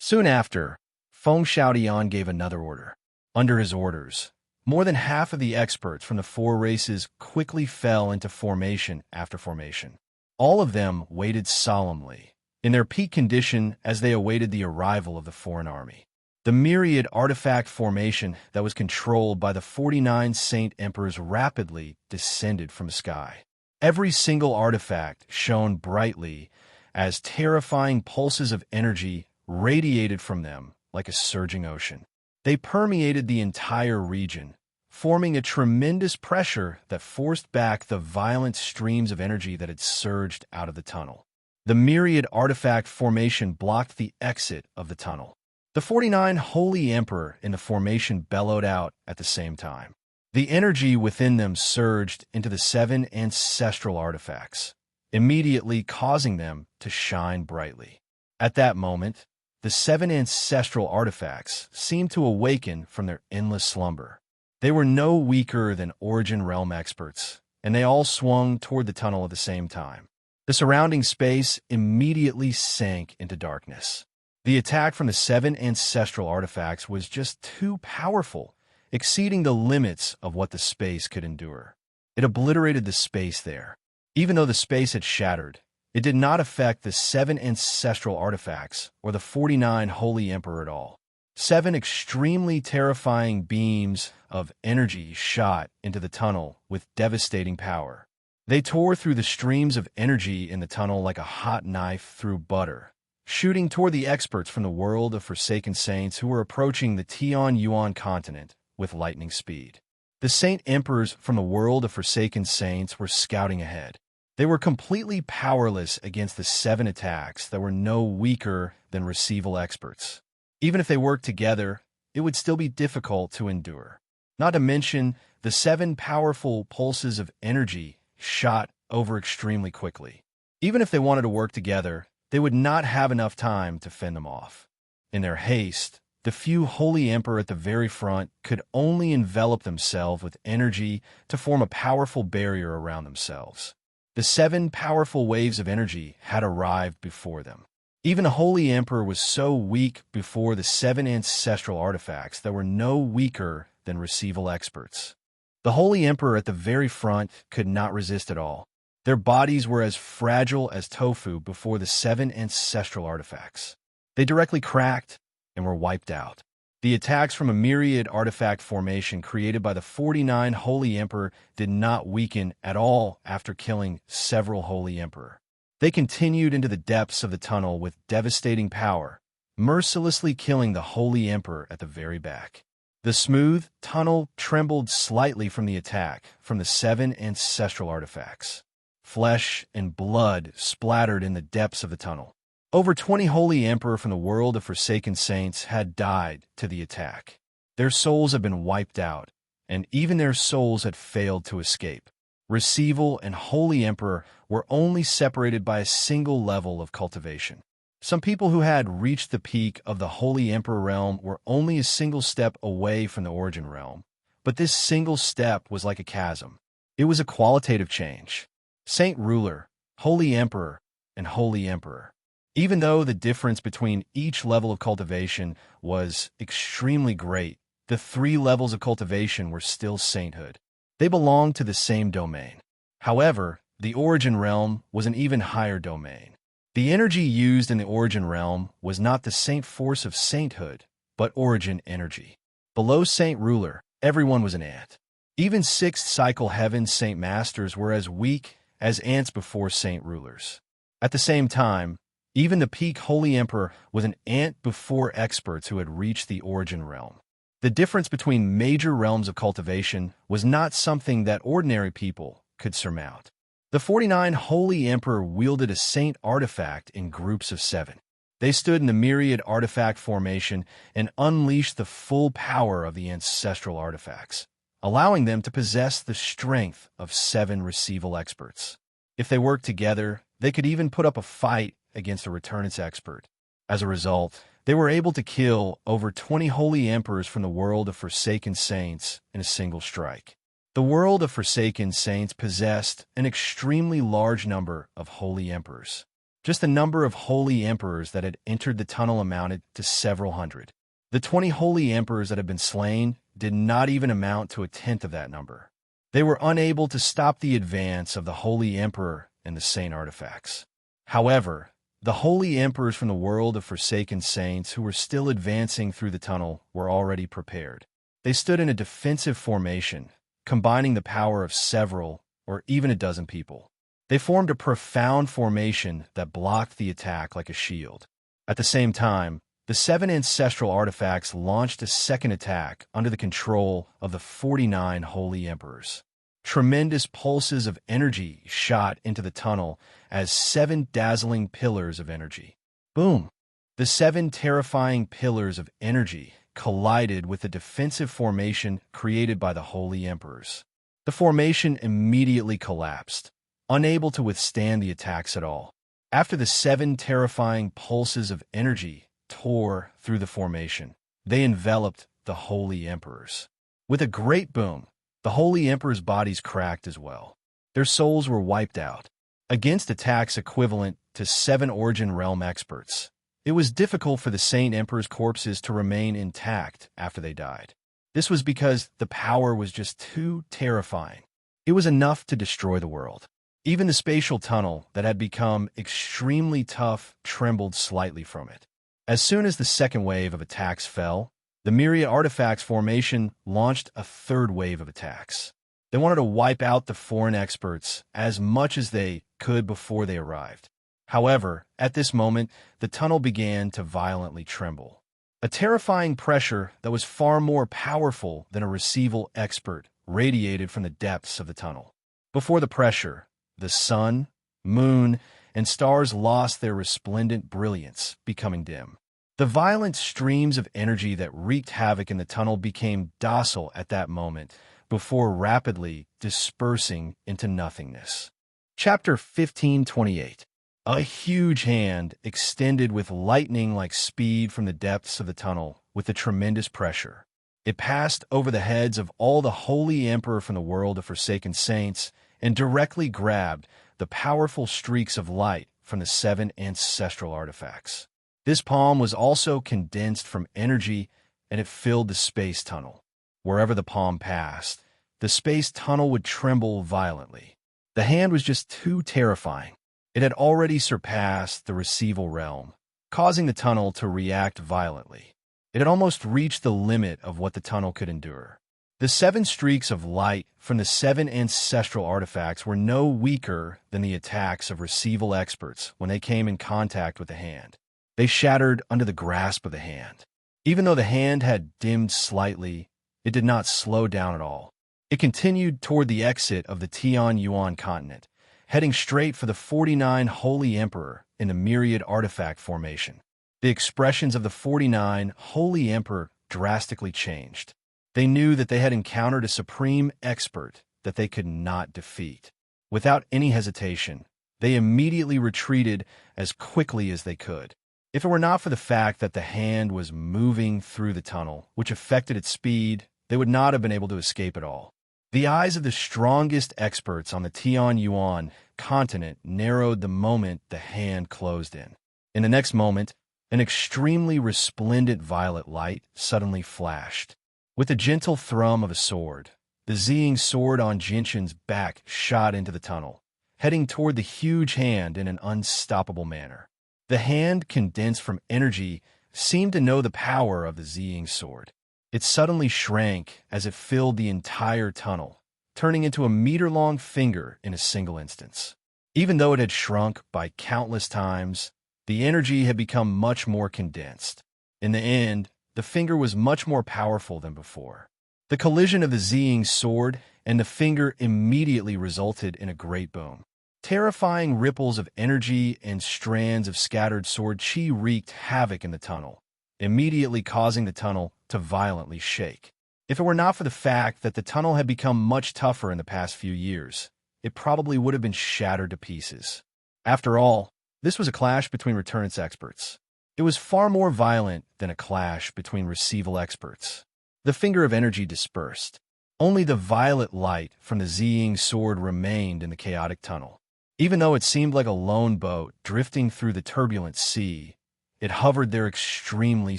A: Soon after, Feng Xiaotian gave another order. Under his orders, more than half of the experts from the 4 races quickly fell into formation after formation. All of them waited solemnly, in their peak condition as they awaited the arrival of the foreign army. The myriad artifact formation that was controlled by the 49 Saint Emperors rapidly descended from the sky. Every single artifact shone brightly as terrifying pulses of energy radiated from them like a surging ocean. They permeated the entire region, forming a tremendous pressure that forced back the violent streams of energy that had surged out of the tunnel. The myriad artifact formation blocked the exit of the tunnel. The 49 Holy Emperor in the formation bellowed out at the same time. The energy within them surged into the 7 ancestral artifacts, immediately causing them to shine brightly. At that moment, the 7 ancestral artifacts seemed to awaken from their endless slumber. They were no weaker than Origin Realm experts, and they all swung toward the tunnel at the same time. The surrounding space immediately sank into darkness. The attack from the 7 ancestral artifacts was just too powerful, exceeding the limits of what the space could endure. It obliterated the space there. Even though the space had shattered, it did not affect the 7 ancestral artifacts or the 49 Holy Emperor at all. 7 extremely terrifying beams of energy shot into the tunnel with devastating power. They tore through the streams of energy in the tunnel like a hot knife through butter, shooting toward the experts from the world of Forsaken Saints who were approaching the Tian-Yuan continent with lightning speed. The Saint Emperors from the world of Forsaken Saints were scouting ahead. They were completely powerless against the 7 attacks that were no weaker than receival experts. Even if they worked together, it would still be difficult to endure. Not to mention, the 7 powerful pulses of energy shot over extremely quickly. Even if they wanted to work together, they would not have enough time to fend them off. In their haste, the few Holy Emperor at the very front could only envelop themselves with energy to form a powerful barrier around themselves. The 7 powerful waves of energy had arrived before them. Even the Holy Emperor was so weak before the 7 ancestral artifacts that were no weaker than receival experts. The Holy Emperor at the very front could not resist at all. Their bodies were as fragile as tofu before the 7 ancestral artifacts. They directly cracked and were wiped out. The attacks from a myriad artifact formation created by the 49 Holy Emperor did not weaken at all after killing several Holy Emperor. They continued into the depths of the tunnel with devastating power, mercilessly killing the Holy Emperor at the very back. The smooth tunnel trembled slightly from the attack from the 7 ancestral artifacts. Flesh and blood splattered in the depths of the tunnel. Over 20 Holy Emperor from the world of Forsaken Saints had died to the attack. Their souls had been wiped out, and even their souls had failed to escape. Receival and Holy Emperor were only separated by a single level of cultivation. Some people who had reached the peak of the Holy Emperor realm were only a single step away from the Origin realm, but this single step was like a chasm. It was a qualitative change. Saint Ruler, Holy Emperor, and Holy Emperor. Even though the difference between each level of cultivation was extremely great, the 3 levels of cultivation were still sainthood. They belonged to the same domain. However, the Origin realm was an even higher domain. The energy used in the Origin realm was not the saint force of sainthood, but Origin energy. Below Saint Ruler, everyone was an ant. Even sixth cycle heaven's Saint Masters were as weak as ants before Saint Rulers. At the same time, even the peak Holy Emperor was an ant before experts who had reached the origin realm. The difference between major realms of cultivation was not something that ordinary people could surmount. The 49 Holy Emperor wielded a saint artifact in groups of 7. They stood in the myriad artifact formation and unleashed the full power of the ancestral artifacts, allowing them to possess the strength of 7 receival experts. If they worked together, they could even put up a fight against a returnance expert. As a result, they were able to kill over 20 Holy Emperors from the world of Forsaken Saints in a single strike. The world of Forsaken Saints possessed an extremely large number of Holy Emperors. Just the number of Holy Emperors that had entered the tunnel amounted to several hundred. The 20 Holy Emperors that had been slain did not even amount to a tenth of that number. They were unable to stop the advance of the Holy Emperor and the Saint artifacts. However, the Holy Emperors from the world of Forsaken Saints who were still advancing through the tunnel were already prepared. They stood in a defensive formation, combining the power of several or even a dozen people. They formed a profound formation that blocked the attack like a shield. At the same time, the 7 ancestral artifacts launched a second attack under the control of the 49 Holy Emperors. Tremendous pulses of energy shot into the tunnel as 7 dazzling pillars of energy. Boom! The 7 terrifying pillars of energy collided with the defensive formation created by the Holy Emperors. The formation immediately collapsed, unable to withstand the attacks at all. After the 7 terrifying pulses of energy tore through the formation, they enveloped the Holy Emperors. With a great boom, the Holy Emperors' bodies cracked as well. Their souls were wiped out. Against attacks equivalent to 7 Origin Realm experts, it was difficult for the Saint Emperor's corpses to remain intact after they died. This was because the power was just too terrifying. It was enough to destroy the world. Even the spatial tunnel that had become extremely tough trembled slightly from it. As soon as the second wave of attacks fell, the myriad artifacts formation launched a third wave of attacks. They wanted to wipe out the foreign experts as much as they could before they arrived. However, at this moment, the tunnel began to violently tremble. A terrifying pressure that was far more powerful than a receival expert radiated from the depths of the tunnel. Before the pressure, the sun, moon, and stars lost their resplendent brilliance, becoming dim. The violent streams of energy that wreaked havoc in the tunnel became docile at that moment, before rapidly dispersing into nothingness. Chapter 1528. A huge hand extended with lightning-like speed from the depths of the tunnel with a tremendous pressure. It passed over the heads of all the Holy Emperor from the world of Forsaken Saints and directly grabbed the powerful streaks of light from the 7 ancestral artifacts. This palm was also condensed from energy, and it filled the space tunnel. Wherever the palm passed, the space tunnel would tremble violently. The hand was just too terrifying. It had already surpassed the receival realm, causing the tunnel to react violently. It had almost reached the limit of what the tunnel could endure. The 7 streaks of light from the 7 ancestral artifacts were no weaker than the attacks of receival experts when they came in contact with the hand. They shattered under the grasp of the hand. Even though the hand had dimmed slightly, it did not slow down at all. It continued toward the exit of the Tianyuan continent, heading straight for the 49 Holy Emperor in the myriad artifact formation. The expressions of the 49 Holy Emperor drastically changed. They knew that they had encountered a supreme expert that they could not defeat. Without any hesitation, they immediately retreated as quickly as they could. If it were not for the fact that the hand was moving through the tunnel, which affected its speed, they would not have been able to escape at all. The eyes of the strongest experts on the Tianyuan continent narrowed the moment the hand closed in. In the next moment, an extremely resplendent violet light suddenly flashed. With the gentle thrum of a sword, the Ziying sword on Jinshin's back shot into the tunnel, heading toward the huge hand in an unstoppable manner. The hand, condensed from energy, seemed to know the power of the Ziying sword. It suddenly shrank as it filled the entire tunnel, turning into a meter-long finger in a single instance. Even though it had shrunk by countless times, the energy had become much more condensed. In the end, the finger was much more powerful than before. The collision of the Ziying sword and the finger immediately resulted in a great boom. Terrifying ripples of energy and strands of scattered sword chi wreaked havoc in the tunnel, immediately causing the tunnel to violently shake. If it were not for the fact that the tunnel had become much tougher in the past few years, it probably would have been shattered to pieces. After all, this was a clash between returnance experts. It was far more violent than a clash between receival experts. The finger of energy dispersed. Only the violet light from the Ziying sword remained in the chaotic tunnel. Even though it seemed like a lone boat drifting through the turbulent sea, it hovered there extremely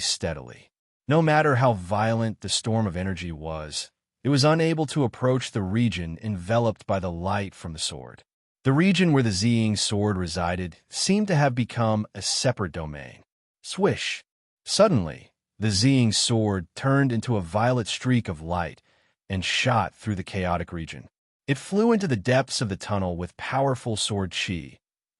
A: steadily. No matter how violent the storm of energy was, it was unable to approach the region enveloped by the light from the sword. The region where the Ziying sword resided seemed to have become a separate domain. Swish! Suddenly, the Ziying sword turned into a violet streak of light and shot through the chaotic region. It flew into the depths of the tunnel with powerful sword chi,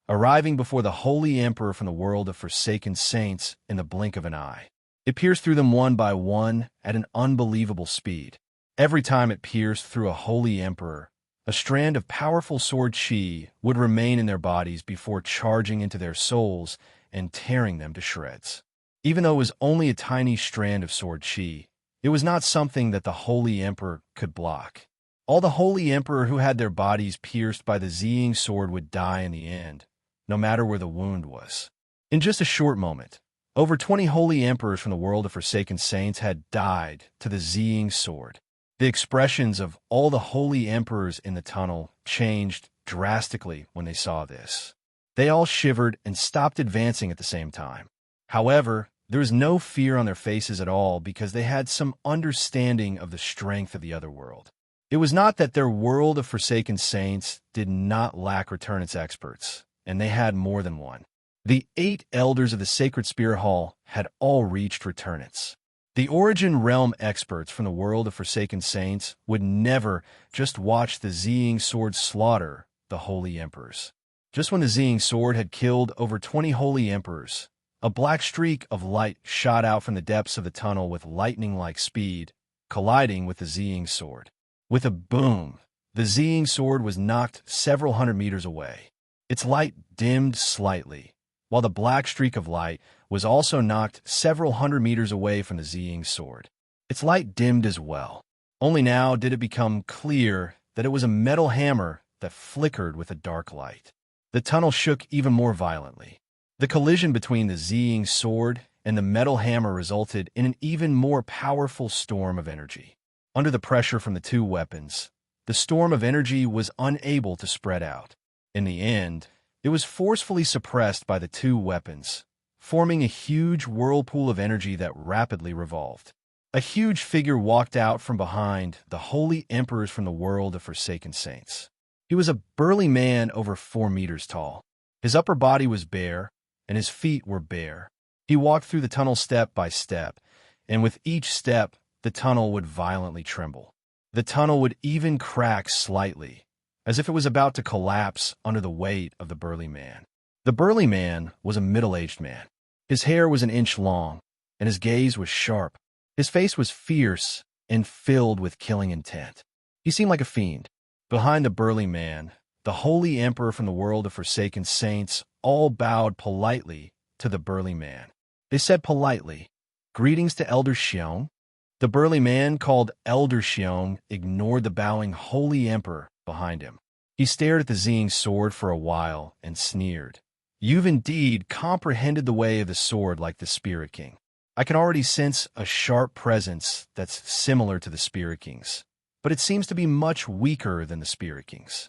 A: arriving before the Holy Emperor from the world of forsaken saints in the blink of an eye. It pierced through them one by one at an unbelievable speed. Every time it pierced through a Holy Emperor, a strand of powerful sword chi would remain in their bodies before charging into their souls and tearing them to shreds. Even though it was only a tiny strand of sword chi, it was not something that the Holy Emperor could block. All the Holy Emperor who had their bodies pierced by the Ziying sword would die in the end, no matter where the wound was. In just a short moment, over 20 Holy Emperors from the world of forsaken saints had died to the Ziying sword. The expressions of all the Holy Emperors in the tunnel changed drastically when they saw this. They all shivered and stopped advancing at the same time. However, there was no fear on their faces at all because they had some understanding of the strength of the other world. It was not that their world of forsaken saints did not lack returnance experts, and they had more than one. The 8 elders of the Sacred Spear Hall had all reached returnance. The Origin Realm experts from the world of forsaken saints would never just watch the Ziying sword slaughter the Holy Emperors. Just when the Ziying sword had killed over 20 Holy Emperors, a black streak of light shot out from the depths of the tunnel with lightning-like speed, colliding with the Ziying sword. With a boom, the Ziying sword was knocked several hundred meters away. Its light dimmed slightly, while the black streak of light was also knocked several hundred meters away from the Ziying sword. Its light dimmed as well. Only now did it become clear that it was a metal hammer that flickered with a dark light. The tunnel shook even more violently. The collision between the Ziying sword and the metal hammer resulted in an even more powerful storm of energy. Under the pressure from the two weapons, the storm of energy was unable to spread out. In the end, it was forcefully suppressed by the two weapons, forming a huge whirlpool of energy that rapidly revolved. A huge figure walked out from behind the Holy Emperors from the world of forsaken saints. He was a burly man over 4 meters tall. His upper body was bare, and his feet were bare. He walked through the tunnel step by step, and with each step, the tunnel would violently tremble. The tunnel would even crack slightly, as if it was about to collapse under the weight of the burly man. The burly man was a middle-aged man. His hair was an inch long, and his gaze was sharp. His face was fierce and filled with killing intent. He seemed like a fiend. Behind the burly man, the Holy Emperor from the world of forsaken saints all bowed politely to the burly man. They said politely, "Greetings to Elder Xiong." The burly man called Elder Xiong ignored the bowing Holy Emperor behind him. He stared at the Ziying sword for a while and sneered. "You've indeed comprehended the way of the sword like the Spirit King. I can already sense a sharp presence that's similar to the Spirit King's, but it seems to be much weaker than the Spirit King's."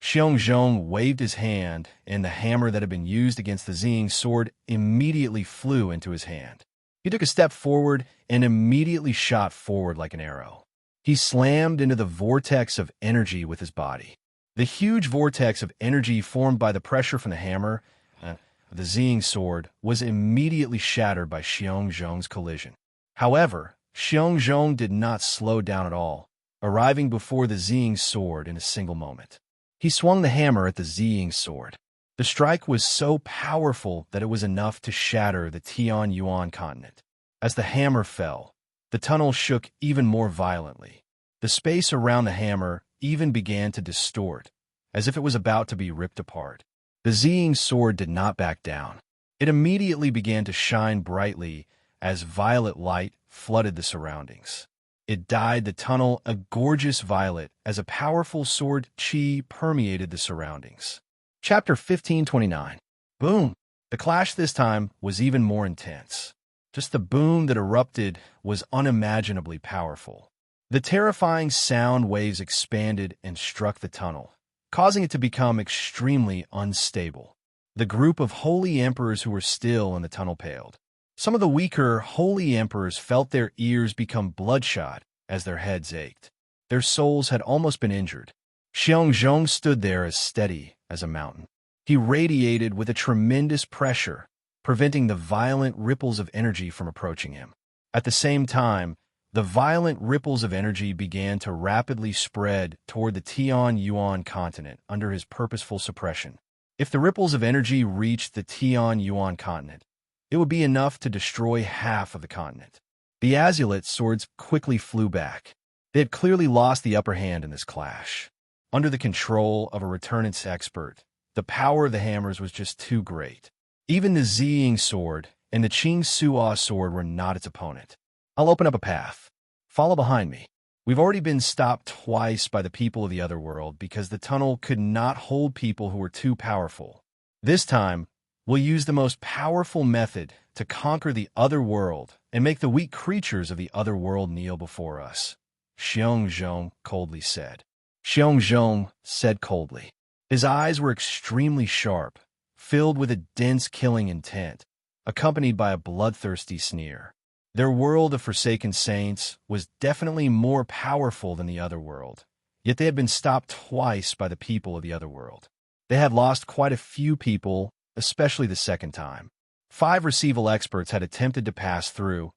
A: Xiong Zhong waved his hand, and the hammer that had been used against the Ziying sword immediately flew into his hand. He took a step forward and immediately shot forward like an arrow. He slammed into the vortex of energy with his body. The huge vortex of energy formed by the pressure from the hammer of the Ziying sword was immediately shattered by Xiong Zhong's collision. However, Xiongzhong did not slow down at all, arriving before the Ziying sword in a single moment. He swung the hammer at the Ziying sword. The strike was so powerful that it was enough to shatter the Tianyuan continent. As the hammer fell, the tunnel shook even more violently. The space around the hammer even began to distort, as if it was about to be ripped apart. The Ziying sword did not back down. It immediately began to shine brightly as violet light flooded the surroundings. It dyed the tunnel a gorgeous violet as a powerful sword chi permeated the surroundings. Chapter 1529. Boom! The clash this time was even more intense. Just the boom that erupted was unimaginably powerful. The terrifying sound waves expanded and struck the tunnel, causing it to become extremely unstable. The group of holy emperors who were still in the tunnel paled. Some of the weaker holy emperors felt their ears become bloodshot as their heads ached. Their souls had almost been injured. Xiongzhong stood there as steady as a mountain. He radiated with a tremendous pressure, preventing the violent ripples of energy from approaching him. At the same time, the violent ripples of energy began to rapidly spread toward the Tianyuan continent under his purposeful suppression. If the ripples of energy reached the Tianyuan continent, it would be enough to destroy half of the continent. The azulate swords quickly flew back. They had clearly lost the upper hand in this clash. Under the control of a returnance expert, the power of the hammers was just too great. Even the Ziying sword and the Qing Suo sword were not its opponent. I'll open up a path. Follow behind me. We've already been stopped twice by the people of the other world because the tunnel could not hold people who were too powerful. This time, we'll use the most powerful method to conquer the other world and make the weak creatures of the other world kneel before us, Xiongzhong coldly said. Xiongzhong said coldly. His eyes were extremely sharp, filled with a dense killing intent, accompanied by a bloodthirsty sneer. Their world of forsaken saints was definitely more powerful than the other world, yet they had been stopped twice by the people of the other world. They had lost quite a few people, especially the second time. 5 receival experts had attempted to pass through,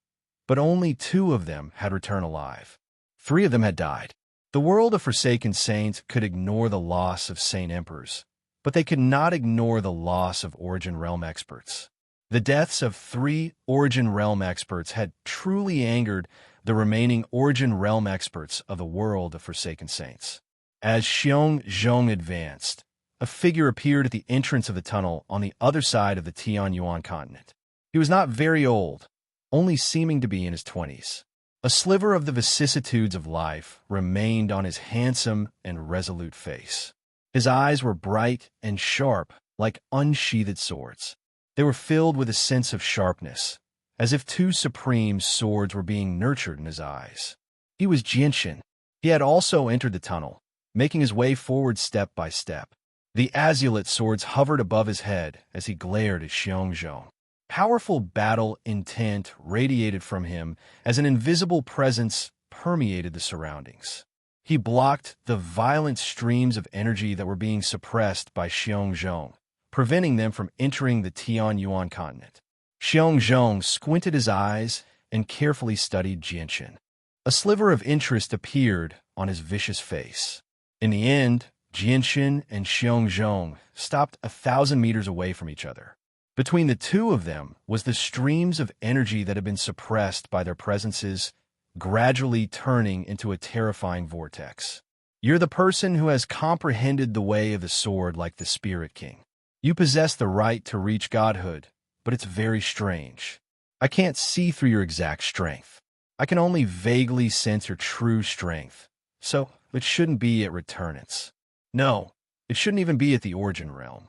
A: but only 2 of them had returned alive. 3 of them had died. The world of forsaken saints could ignore the loss of saint emperors, but they could not ignore the loss of Origin Realm experts. The deaths of 3 Origin Realm experts had truly angered the remaining Origin Realm experts of the world of Forsaken Saints. As Xiongzhong advanced, a figure appeared at the entrance of the tunnel on the other side of the Tianyuan continent. He was not very old, only seeming to be in his 20s. A sliver of the vicissitudes of life remained on his handsome and resolute face. His eyes were bright and sharp like unsheathed swords. They were filled with a sense of sharpness, as if 2 supreme swords were being nurtured in his eyes. He was Jinshin. He had also entered the tunnel, making his way forward step by step. The azulate swords hovered above his head as he glared at Xiongzhong. Powerful battle intent radiated from him as an invisible presence permeated the surroundings. He blocked the violent streams of energy that were being suppressed by Xiongzhong, preventing them from entering the Tianyuan continent. Xiongzhong squinted his eyes and carefully studied Jinshin. A sliver of interest appeared on his vicious face. In the end, Jinshin and Xiongzhong stopped 1,000 meters away from each other. Between the 2 of them was the streams of energy that had been suppressed by their presences, gradually turning into a terrifying vortex. You're the person who has comprehended the way of the sword like the Spirit King. You possess the right to reach godhood, but it's very strange. I can't see through your exact strength. I can only vaguely sense your true strength, so it shouldn't be at returnance. No, it shouldn't even be at the Origin Realm.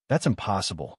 A: That's impossible.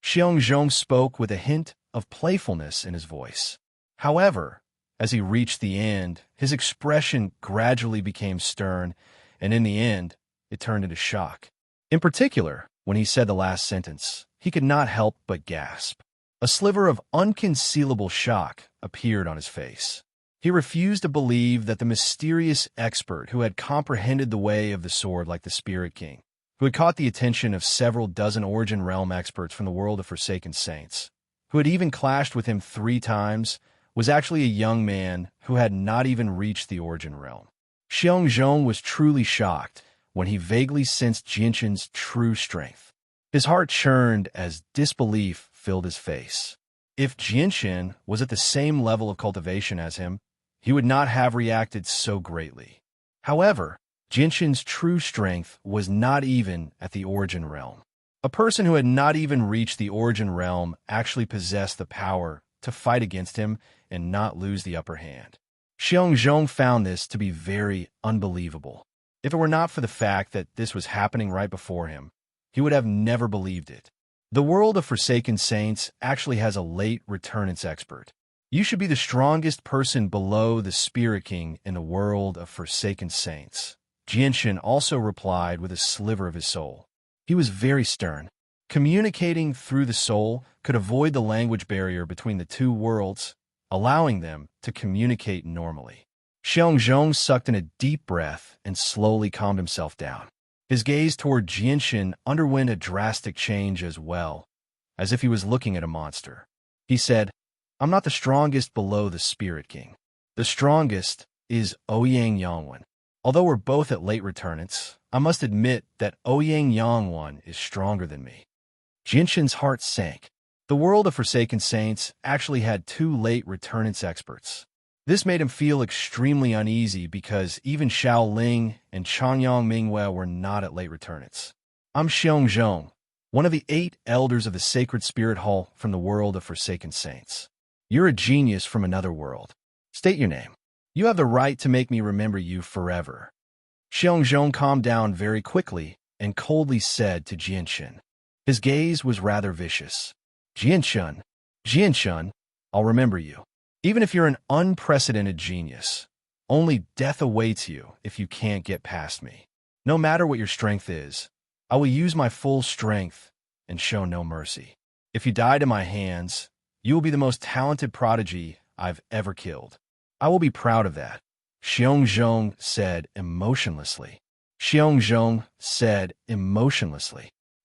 A: Xiongzhong spoke with a hint of playfulness in his voice. However, as he reached the end, his expression gradually became stern, and in the end, it turned into shock. In particular, when he said the last sentence, he could not help but gasp. A sliver of unconcealable shock appeared on his face. He refused to believe that the mysterious expert who had comprehended the way of the sword like the Spirit King, who had caught the attention of several dozen Origin Realm experts from the world of Forsaken Saints, who had even clashed with him 3 times, was actually a young man who had not even reached the origin realm. Xiongzhong was truly shocked when he vaguely sensed Jinshan's true strength. His heart churned as disbelief filled his face. If Jinshan was at the same level of cultivation as him, he would not have reacted so greatly. However, Jinshan's true strength was not even at the origin realm. A person who had not even reached the origin realm actually possessed the power to fight against him and not lose the upper hand. Xiongzhong found this to be very unbelievable. If it were not for the fact that this was happening right before him, he would have never believed it. The world of Forsaken Saints actually has a late returnance expert. You should be the strongest person below the Spirit King in the world of Forsaken Saints. Jinshan also replied with a sliver of his soul. He was very stern. Communicating through the soul could avoid the language barrier between the two worlds, allowing them to communicate normally. Xiongzhong sucked in a deep breath and slowly calmed himself down. His gaze toward Jinshan underwent a drastic change as well, as if he was looking at a monster. He said, "I'm not the strongest below the Spirit King. The strongest is Ouyang Yangwan. Although we're both at late returnance, I must admit that Ouyang Yangwan is stronger than me." Jinshan's heart sank. The world of Forsaken Saints actually had two late returnance experts. This made him feel extremely uneasy because even Xiao Ling and Changyang Mingwei were not at late returnance. "I'm Xiongzhong, one of the 8 elders of the Sacred Spirit Hall from the world of Forsaken Saints. You're a genius from another world. State your name. You have the right to make me remember you forever." Xiongzhong calmed down very quickly and coldly said to Jinshan. His gaze was rather vicious. Jinshan, I'll remember you. Even if you're an unprecedented genius, only death awaits you if you can't get past me. No matter what your strength is, I will use my full strength and show no mercy. If you die to my hands, you will be the most talented prodigy I've ever killed. I will be proud of that," Xiongzhong said emotionlessly.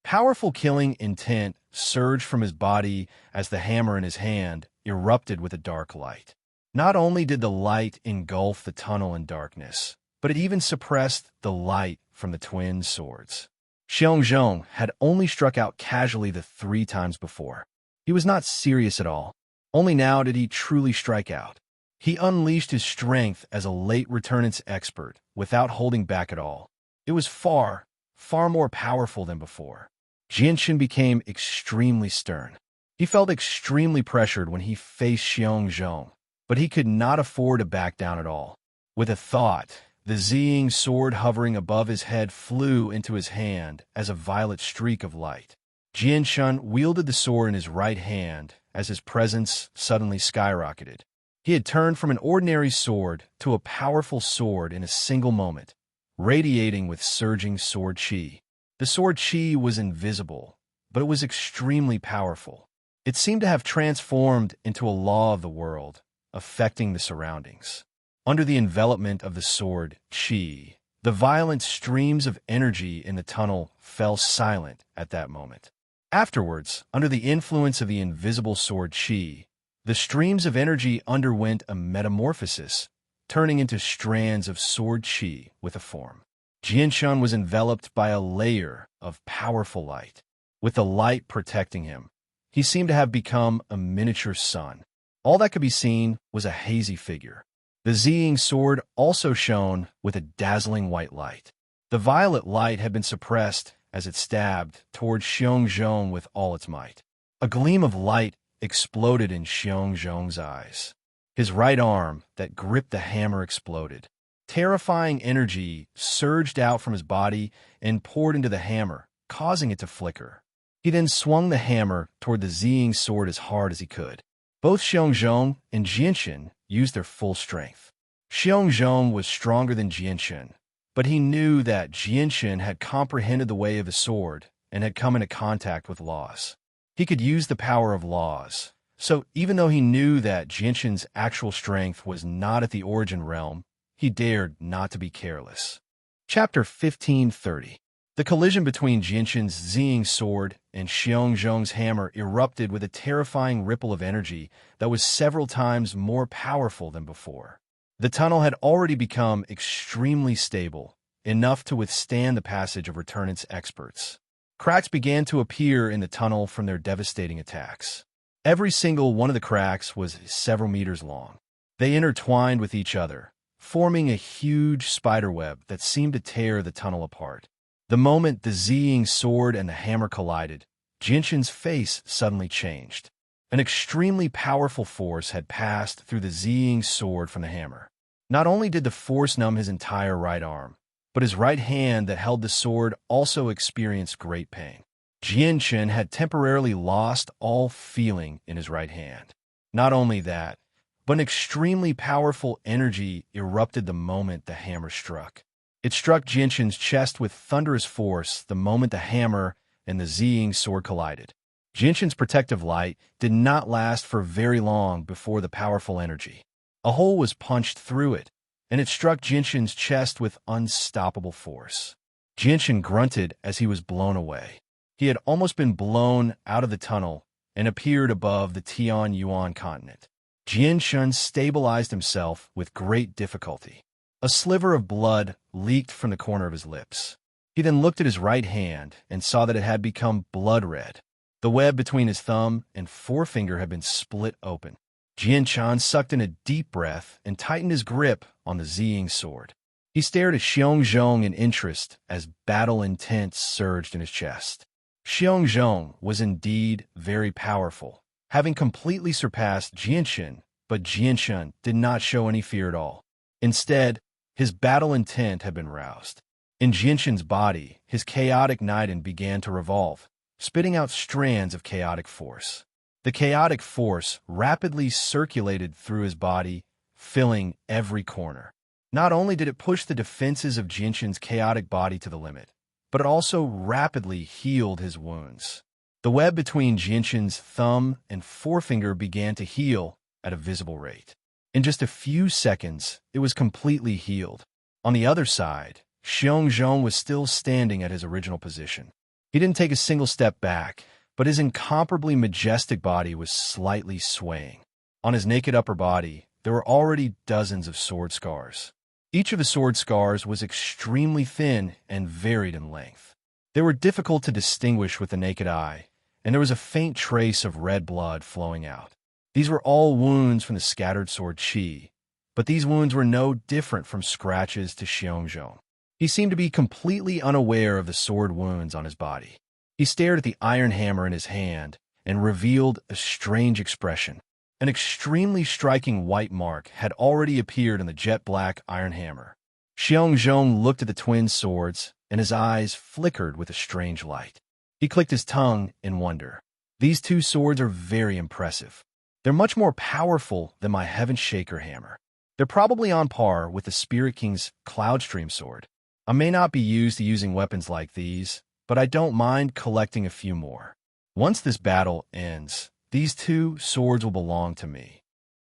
A: Powerful killing intent surged from his body as the hammer in his hand erupted with a dark light. Not only did the light engulf the tunnel in darkness, but it even suppressed the light from the twin swords. Xiongzhong had only struck out casually the 3 times before. He was not serious at all. Only now did he truly strike out. He unleashed his strength as a late returnance expert without holding back at all. It was far more powerful than before. Jinshan became extremely stern. He felt extremely pressured when he faced Xiongzhong, but he could not afford to back down at all. With a thought, the Ziying sword hovering above his head flew into his hand as a violet streak of light. Jinshan wielded the sword in his right hand as his presence suddenly skyrocketed. He had turned from an ordinary sword to a powerful sword in a single moment, radiating with surging sword chi. The sword chi was invisible, but it was extremely powerful. It seemed to have transformed into a law of the world, affecting the surroundings. Under the envelopment of the sword chi, the violent streams of energy in the tunnel fell silent at that moment. Afterwards, under the influence of the invisible sword chi, the streams of energy underwent a metamorphosis, turning into strands of sword chi with a form. Jinshan was enveloped by a layer of powerful light. With the light protecting him, he seemed to have become a miniature sun. All that could be seen was a hazy figure. The Ziying sword also shone with a dazzling white light. The violet light had been suppressed as it stabbed towards Xiongzhong with all its might. A gleam of light exploded in Xiongzhong's eyes. His right arm that gripped the hammer exploded. Terrifying energy surged out from his body and poured into the hammer, causing it to flicker. He then swung the hammer toward the Ziying sword as hard as he could. Both Xiongzhong and Jinshan used their full strength. Xiongzhong was stronger than Jinshan, but he knew that Jinshan had comprehended the way of the sword and had come into contact with laws. He could use the power of laws, so even though he knew that Jinshan's actual strength was not at the origin realm, he dared not to be careless. Chapter 1530. The collision between Jinshan's Ziying sword and Xiongzhong's hammer erupted with a terrifying ripple of energy that was several times more powerful than before. The tunnel had already become extremely stable, enough to withstand the passage of returnance experts. Cracks began to appear in the tunnel from their devastating attacks. Every single one of the cracks was several meters long. They intertwined with each other, forming a huge spiderweb that seemed to tear the tunnel apart. The moment the Ziying sword and the hammer collided, Jinshan's face suddenly changed. An extremely powerful force had passed through the Ziying sword from the hammer. Not only did the force numb his entire right arm, but his right hand that held the sword also experienced great pain. Jinshan had temporarily lost all feeling in his right hand. Not only that, but an extremely powerful energy erupted the moment the hammer struck. It struck Jinshan's chest with thunderous force the moment the hammer and the Ziying sword collided. Jinshan's protective light did not last for very long before the powerful energy. A hole was punched through it, and it struck Jinshan's chest with unstoppable force. Jinshan grunted as he was blown away. He had almost been blown out of the tunnel and appeared above the Tianyuan continent. Jinshan stabilized himself with great difficulty. A sliver of blood leaked from the corner of his lips. He then looked at his right hand and saw that it had become blood red. The web between his thumb and forefinger had been split open. Jinshan sucked in a deep breath and tightened his grip on the Ziying sword. He stared at Xiongzhong in interest as battle intent surged in his chest. Xiongzhong was indeed very powerful, having completely surpassed Jinshan, but Jinshan did not show any fear at all. Instead, his battle intent had been roused. In Jinshan's body, his chaotic Niden began to revolve, spitting out strands of chaotic force. The chaotic force rapidly circulated through his body, filling every corner. Not only did it push the defenses of Jinshan's chaotic body to the limit, but it also rapidly healed his wounds. The web between Jinshan's thumb and forefinger began to heal at a visible rate. In just a few seconds, it was completely healed. On the other side, Xiongzhong was still standing at his original position. He didn't take a single step back, but his incomparably majestic body was slightly swaying. On his naked upper body, there were already dozens of sword scars. Each of the sword scars was extremely thin and varied in length. They were difficult to distinguish with the naked eye, and there was a faint trace of red blood flowing out. These were all wounds from the scattered sword qi, but these wounds were no different from scratches to Xiongzhong. He seemed to be completely unaware of the sword wounds on his body. He stared at the iron hammer in his hand and revealed a strange expression. An extremely striking white mark had already appeared on the jet-black iron hammer. Xiongzhong looked at the twin swords, and his eyes flickered with a strange light. He clicked his tongue in wonder. These two swords are very impressive. They're much more powerful than my Heaven Shaker hammer. They're probably on par with the Spirit King's Cloudstream sword. I may not be used to using weapons like these, but I don't mind collecting a few more. Once this battle ends, these two swords will belong to me.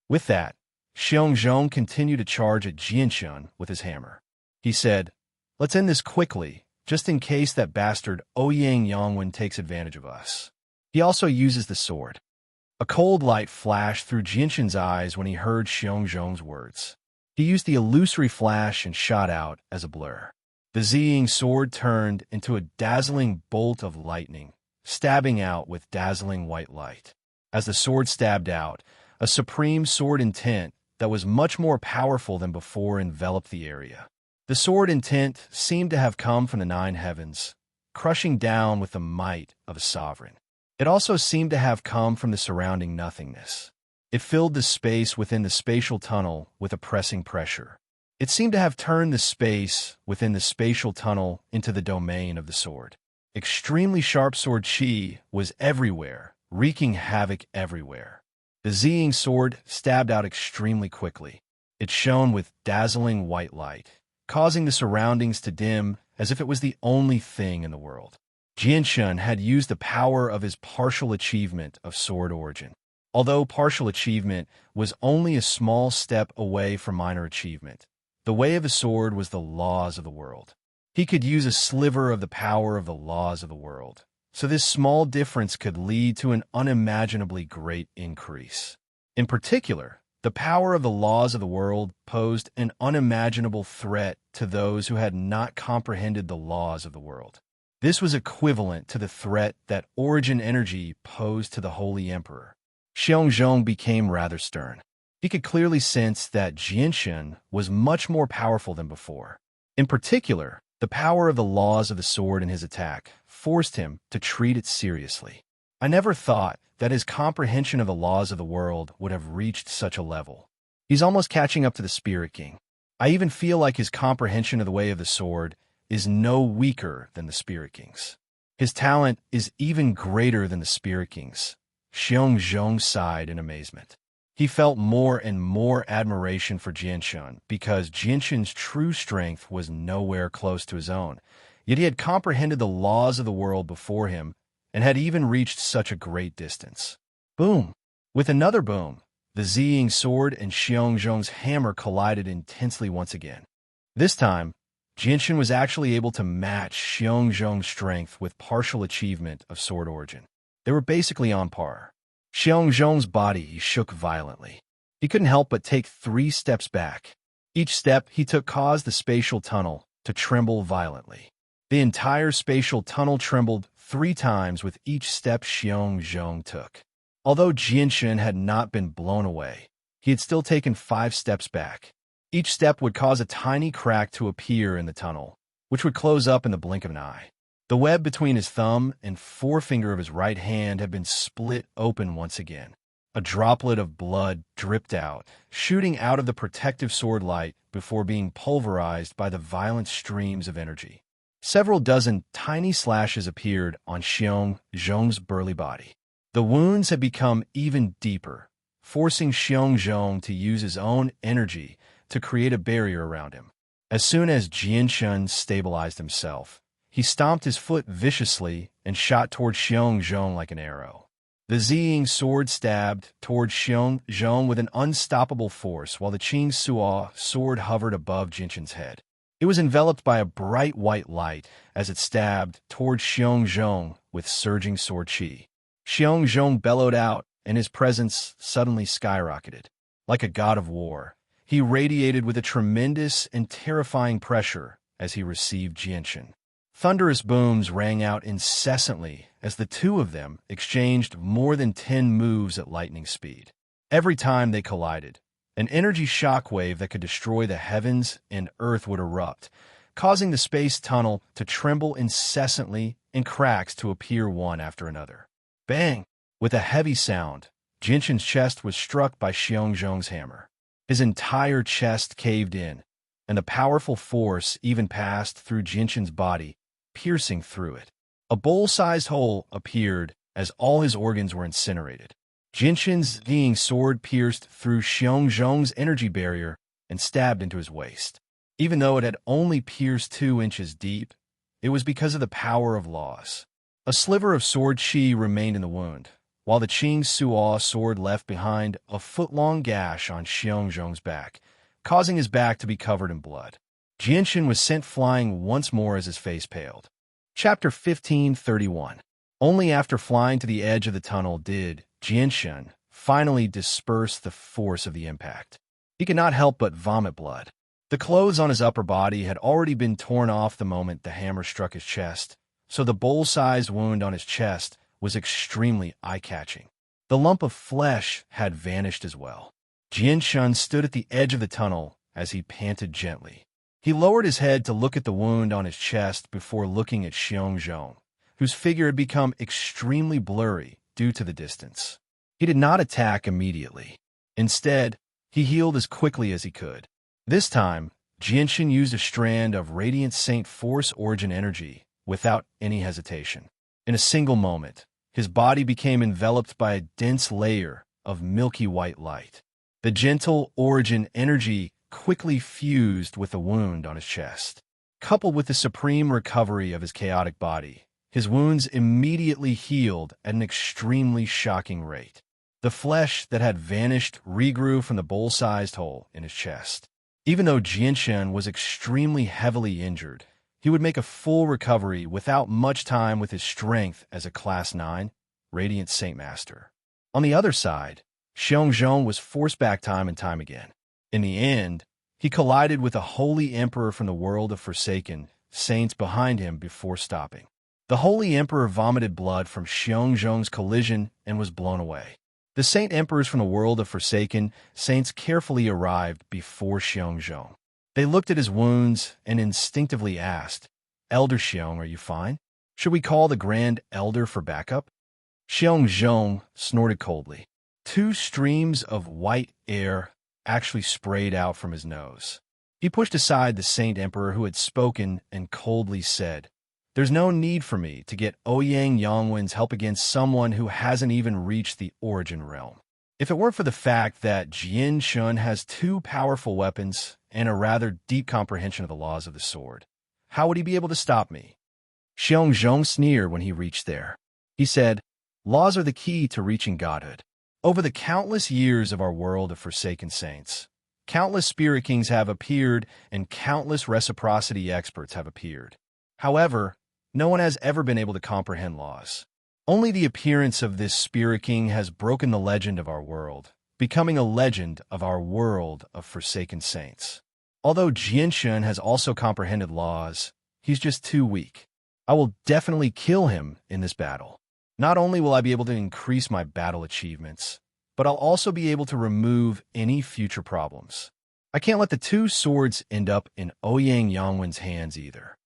A: With that, Xiongzhong continued to charge at Jinshan with his hammer. He said, "Let's end this quickly, just in case that bastard Ouyang Yangwen takes advantage of us." He also uses the sword. A cold light flashed through Jinshan's eyes when he heard Xiongzhong's words. He used the illusory flash and shot out as a blur. The Ziying sword turned into a dazzling bolt of lightning, stabbing out with dazzling white light. As the sword stabbed out, a supreme sword intent that was much more powerful than before enveloped the area. The sword intent seemed to have come from the nine heavens, crushing down with the might of a sovereign. It also seemed to have come from the surrounding nothingness. It filled the space within the spatial tunnel with a pressing pressure. It seemed to have turned the space within the spatial tunnel into the domain of the sword. Extremely sharp sword qi was everywhere, wreaking havoc everywhere. The Ziying sword stabbed out extremely quickly. It shone with dazzling white light, causing the surroundings to dim as if it was the only thing in the world. Jinshan had used the power of his partial achievement of sword origin. Although partial achievement was only a small step away from minor achievement, the way of the sword was the laws of the world. He could use a sliver of the power of the laws of the world, so this small difference could lead to an unimaginably great increase. In particular, the power of the laws of the world posed an unimaginable threat to those who had not comprehended the laws of the world. This was equivalent to the threat that origin energy posed to the Holy Emperor. Xiongzhong became rather stern. He could clearly sense that Jianshan was much more powerful than before. In particular, the power of the laws of the sword in his attack forced him to treat it seriously. I never thought that his comprehension of the laws of the world would have reached such a level. He's almost catching up to the Spirit King. I even feel like his comprehension of the way of the sword is no weaker than the Spirit King's. His talent is even greater than the Spirit King's. Xiongzhong sighed in amazement. He felt more and more admiration for Jianshan because Jianshan's true strength was nowhere close to his own, yet he had comprehended the laws of the world before him and had even reached such a great distance. Boom! With another boom, the Ziying sword and Xiongzhong's hammer collided intensely once again. This time, Jianshan was actually able to match Xiongzhong's strength with partial achievement of sword origin. They were basically on par. Xiongzhong's body shook violently. He couldn't help but take 3 steps back. Each step he took caused the spatial tunnel to tremble violently. The entire spatial tunnel trembled 3 times with each step Xiongzhong took. Although Jianshan had not been blown away, he had still taken 5 steps back. Each step would cause a tiny crack to appear in the tunnel, which would close up in the blink of an eye. The web between his thumb and forefinger of his right hand had been split open once again. A droplet of blood dripped out, shooting out of the protective sword light before being pulverized by the violent streams of energy. Several dozen tiny slashes appeared on Xiongzhong's burly body. The wounds had become even deeper, forcing Xiongzhong to use his own energy to create a barrier around him. As soon as Jianshan stabilized himself, he stomped his foot viciously and shot toward Xiongzhong like an arrow. The Ziying sword stabbed toward Xiongzhong with an unstoppable force, while the Qing Suo sword hovered above Jianshan's head. It was enveloped by a bright white light as it stabbed toward Xiongzhong with surging sword qi. Xiongzhong bellowed out, and his presence suddenly skyrocketed. Like a god of war, he radiated with a tremendous and terrifying pressure as he received Jianshan. Thunderous booms rang out incessantly as the two of them exchanged more than 10 moves at lightning speed. Every time they collided, an energy shockwave that could destroy the heavens and earth would erupt, causing the space tunnel to tremble incessantly and cracks to appear one after another. Bang! With a heavy sound, Jianshan's chest was struck by Xiongzhong's hammer. His entire chest caved in, and the powerful force even passed through Jianshan's body, piercing through it. A bowl-sized hole appeared as all his organs were incinerated. Jianshan's Ziying sword pierced through Xiongzhong's energy barrier and stabbed into his waist. Even though it had only pierced 2 inches deep, it was because of the power of laws. A sliver of sword qi remained in the wound, while the Qing Suo sword left behind a foot-long gash on Xiongzhong's back, causing his back to be covered in blood. Jianshan was sent flying once more as his face paled. Chapter 1531. Only after flying to the edge of the tunnel did Jianshan finally disperse the force of the impact. He could not help but vomit blood. The clothes on his upper body had already been torn off the moment the hammer struck his chest, so the bowl-sized wound on his chest was extremely eye-catching. The lump of flesh had vanished as well. Jianshan stood at the edge of the tunnel as he panted gently. He lowered his head to look at the wound on his chest before looking at Xiongzhong, whose figure had become extremely blurry due to the distance. He did not attack immediately. Instead, he healed as quickly as he could. This time, Jianshan used a strand of Radiant Saint Force Origin energy without any hesitation. In a single moment, his body became enveloped by a dense layer of milky white light. The gentle Origin energy quickly fused with the wound on his chest. Coupled with the supreme recovery of his chaotic body, his wounds immediately healed at an extremely shocking rate. The flesh that had vanished regrew from the bowl-sized hole in his chest. Even though Jianshan was extremely heavily injured, he would make a full recovery without much time with his strength as a Class 9, Radiant Saint Master. On the other side, Xiongzhong was forced back time and time again. In the end, he collided with a holy emperor from the world of Forsaken Saints behind him before stopping. The holy emperor vomited blood from Xiongzhong's collision and was blown away. The saint emperors from the world of Forsaken Saints carefully arrived before Xiongzhong. They looked at his wounds and instinctively asked, "Elder Xiong, are you fine? Should we call the Grand Elder for backup?" Xiongzhong snorted coldly. 2 streams of white air actually sprayed out from his nose. He pushed aside the Saint Emperor who had spoken and coldly said, "There's no need for me to get Ouyang Yongwen's help against someone who hasn't even reached the origin realm. If it weren't for the fact that Jian Shun has 2 powerful weapons and a rather deep comprehension of the laws of the sword, how would he be able to stop me?" Xiongzhong sneered when he reached there. He said, "Laws are the key to reaching godhood. Over the countless years of our world of Forsaken Saints, countless Spirit Kings have appeared and countless reciprocity experts have appeared. However, no one has ever been able to comprehend laws. Only the appearance of this Spirit King has broken the legend of our world, becoming a legend of our world of Forsaken Saints. Although Jianshun has also comprehended laws, he's just too weak. I will definitely kill him in this battle. Not only will I be able to increase my battle achievements, but I'll also be able to remove any future problems. I can't let the 2 swords end up in Ouyang Yongwen's hands either."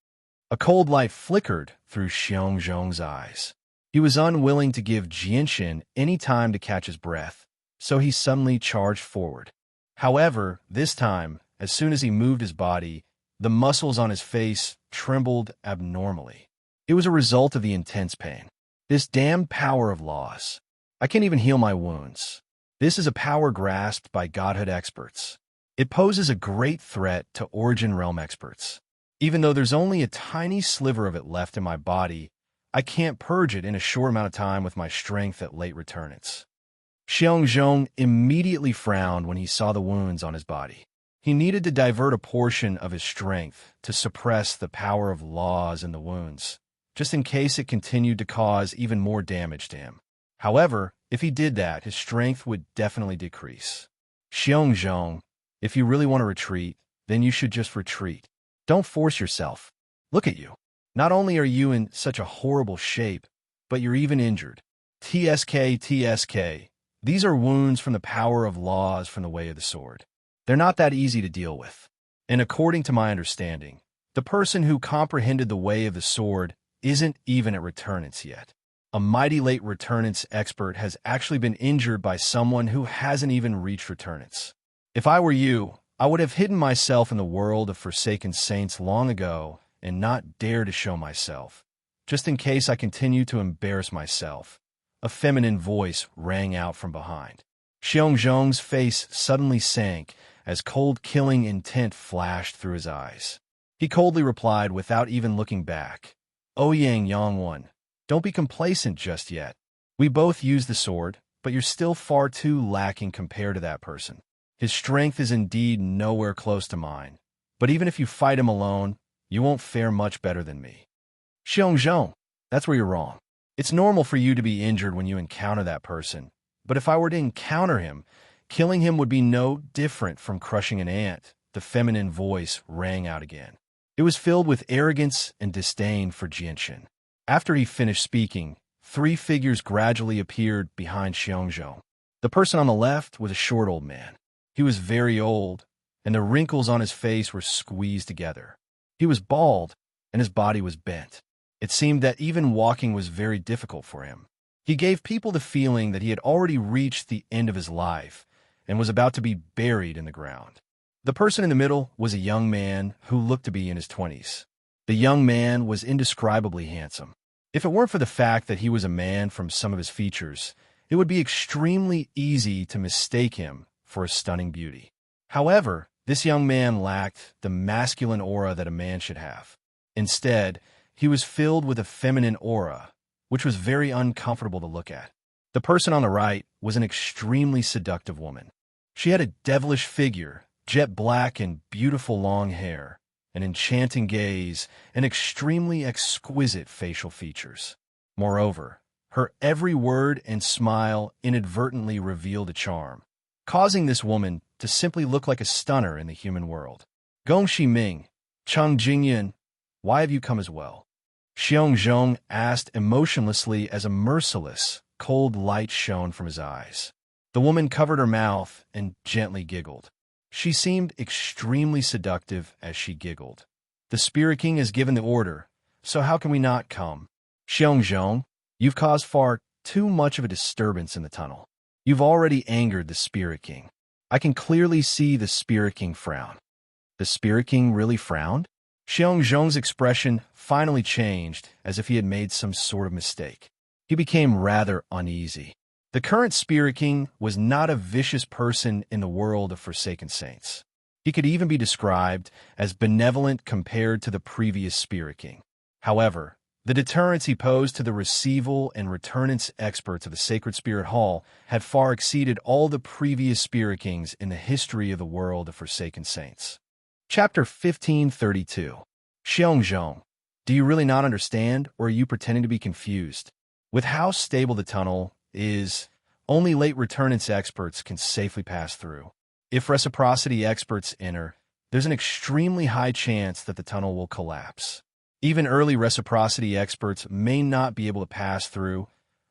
A: A cold light flickered through Xiongzhong's eyes. He was unwilling to give Jianshin any time to catch his breath, so he suddenly charged forward. However, this time, as soon as he moved his body, the muscles on his face trembled abnormally. It was a result of the intense pain. This damned power of laws. I can't even heal my wounds. This is a power grasped by Godhood experts. It poses a great threat to Origin Realm experts. Even though there's only a tiny sliver of it left in my body, I can't purge it in a short amount of time with my strength at late returnance." Xiongzhong immediately frowned when he saw the wounds on his body. He needed to divert a portion of his strength to suppress the power of laws in the wounds, just in case it continued to cause even more damage to him. However, if he did that, his strength would definitely decrease. "Xiongzhong, if you really want to retreat, then you should just retreat. Don't force yourself. Look at you. Not only are you in such a horrible shape, but you're even injured. TSK. These are wounds from the power of laws from the way of the sword. They're not that easy to deal with. And according to my understanding, the person who comprehended the way of the sword isn't even at returnance yet. A mighty late returnance expert has actually been injured by someone who hasn't even reached returnance. If I were you, I would have hidden myself in the world of Forsaken Saints long ago and not dare to show myself, just in case I continue to embarrass myself." A feminine voice rang out from behind. Xiongzhong's face suddenly sank as cold killing intent flashed through his eyes. He coldly replied without even looking back, "Ouyang Yongwen, don't be complacent just yet. We both use the sword, but you're still far too lacking compared to that person. His strength is indeed nowhere close to mine, but even if you fight him alone, you won't fare much better than me." "Xiongzhong, that's where you're wrong. It's normal for you to be injured when you encounter that person, but if I were to encounter him, killing him would be no different from crushing an ant." The feminine voice rang out again. It was filled with arrogance and disdain for Jianshin. After he finished speaking, 3 figures gradually appeared behind Xiongzhong. The person on the left was a short old man. He was very old, and the wrinkles on his face were squeezed together. He was bald, and his body was bent. It seemed that even walking was very difficult for him. He gave people the feeling that he had already reached the end of his life and was about to be buried in the ground. The person in the middle was a young man who looked to be in his 20s. The young man was indescribably handsome. If it weren't for the fact that he was a man from some of his features, it would be extremely easy to mistake him for a stunning beauty. However, this young man lacked the masculine aura that a man should have. Instead, he was filled with a feminine aura, which was very uncomfortable to look at. The person on the right was an extremely seductive woman. She had a devilish figure, jet black and beautiful long hair. an enchanting gaze, and extremely exquisite facial features. Moreover, her every word and smile inadvertently revealed a charm, causing this woman to simply look like a stunner in the human world. Gong Ming, Cheng Jingyun, why have you come as well? Xiong Zhong asked emotionlessly as a merciless, cold light shone from his eyes. The woman covered her mouth and gently giggled. She seemed extremely seductive as she giggled. The Spirit King has given the order, so how can we not come? Xiong Zhong, you've caused far too much of a disturbance in the tunnel. You've already angered the Spirit King. I can clearly see the Spirit King frown. The Spirit King really frowned? Xiong Zhong's expression finally changed as if he had made some sort of mistake. He became rather uneasy. The current Spirit King was not a vicious person in the world of Forsaken Saints. He could even be described as benevolent compared to the previous Spirit King. However, the deterrence he posed to the receival and returnance experts of the Sacred Spirit Hall had far exceeded all the previous Spirit Kings in the history of the world of Forsaken Saints. Chapter 1532. Xiong Zhong, do you really not understand, or are you pretending to be confused? With how stable the tunnel is, only late returnance experts can safely pass through. If reciprocity experts enter, there's an extremely high chance that the tunnel will collapse. Even early reciprocity experts may not be able to pass through,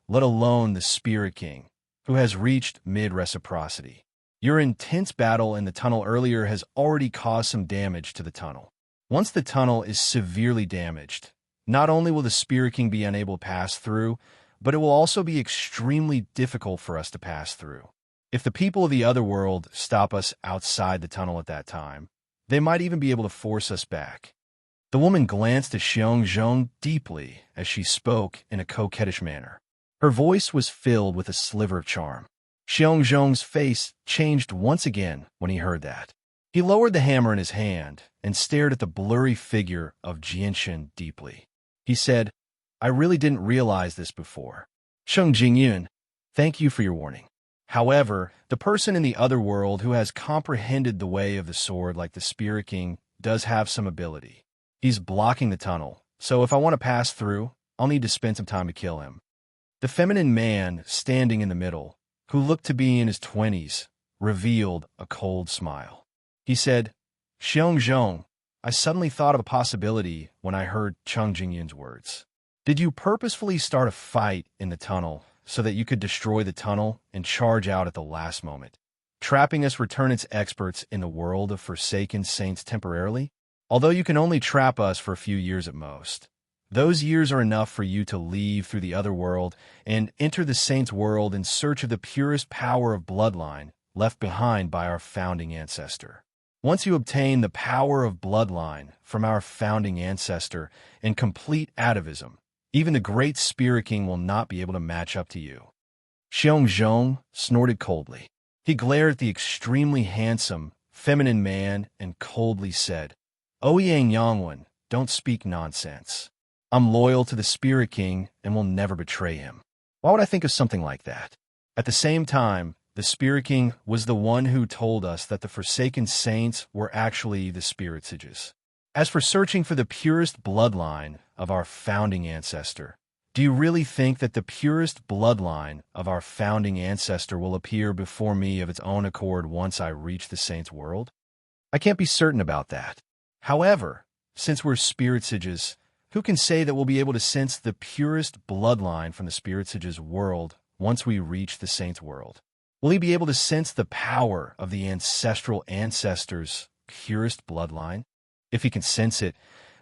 A: let alone the Spirit King, who has reached mid-reciprocity. Your intense battle in the tunnel earlier has already caused some damage to the tunnel. Once the tunnel is severely damaged, not only will the Spirit King be unable to pass through, but it will also be extremely difficult for us to pass through. If the people of the other world stop us outside the tunnel at that time, they might even be able to force us back. The woman glanced at Xiong Zhong deeply as she spoke in a coquettish manner. Her voice was filled with a sliver of charm. Xiong Zhong's face changed once again when he heard that. He lowered the hammer in his hand and stared at the blurry figure of Jianshan deeply. He said, I really didn't realize this before. Cheng Jingyun, thank you for your warning. However, the person in the other world who has comprehended the way of the sword like the Spirit King does have some ability. He's blocking the tunnel, so if I want to pass through, I'll need to spend some time to kill him. The feminine man standing in the middle, who looked to be in his 20s, revealed a cold smile. He said, Xiong Zhong, I suddenly thought of a possibility when I heard Cheng Jingyun's words. Did you purposefully start a fight in the tunnel so that you could destroy the tunnel and charge out at the last moment, trapping us returnance experts in the world of Forsaken Saints temporarily? Although you can only trap us for a few years at most, those years are enough for you to leave through the other world and enter the Saints' world in search of the purest power of bloodline left behind by our founding ancestor. Once you obtain the power of bloodline from our founding ancestor and complete atavism, even the great Spirit King will not be able to match up to you. Xiong Zhong snorted coldly. He glared at the extremely handsome, feminine man and coldly said, Ouyang Yangwen, don't speak nonsense. I'm loyal to the Spirit King and will never betray him. Why would I think of something like that? At the same time, the Spirit King was the one who told us that the Forsaken Saints were actually the Spirit Sages. As for searching for the purest bloodline of our founding ancestor, do you really think that the purest bloodline of our founding ancestor will appear before me of its own accord once I reach the Saints' world? I can't be certain about that. However, since we're Spirit Sages, who can say that we'll be able to sense the purest bloodline from the Spirit Sages' world once we reach the Saints' world? Will he be able to sense the power of the ancestral ancestors' purest bloodline? If he can sense it,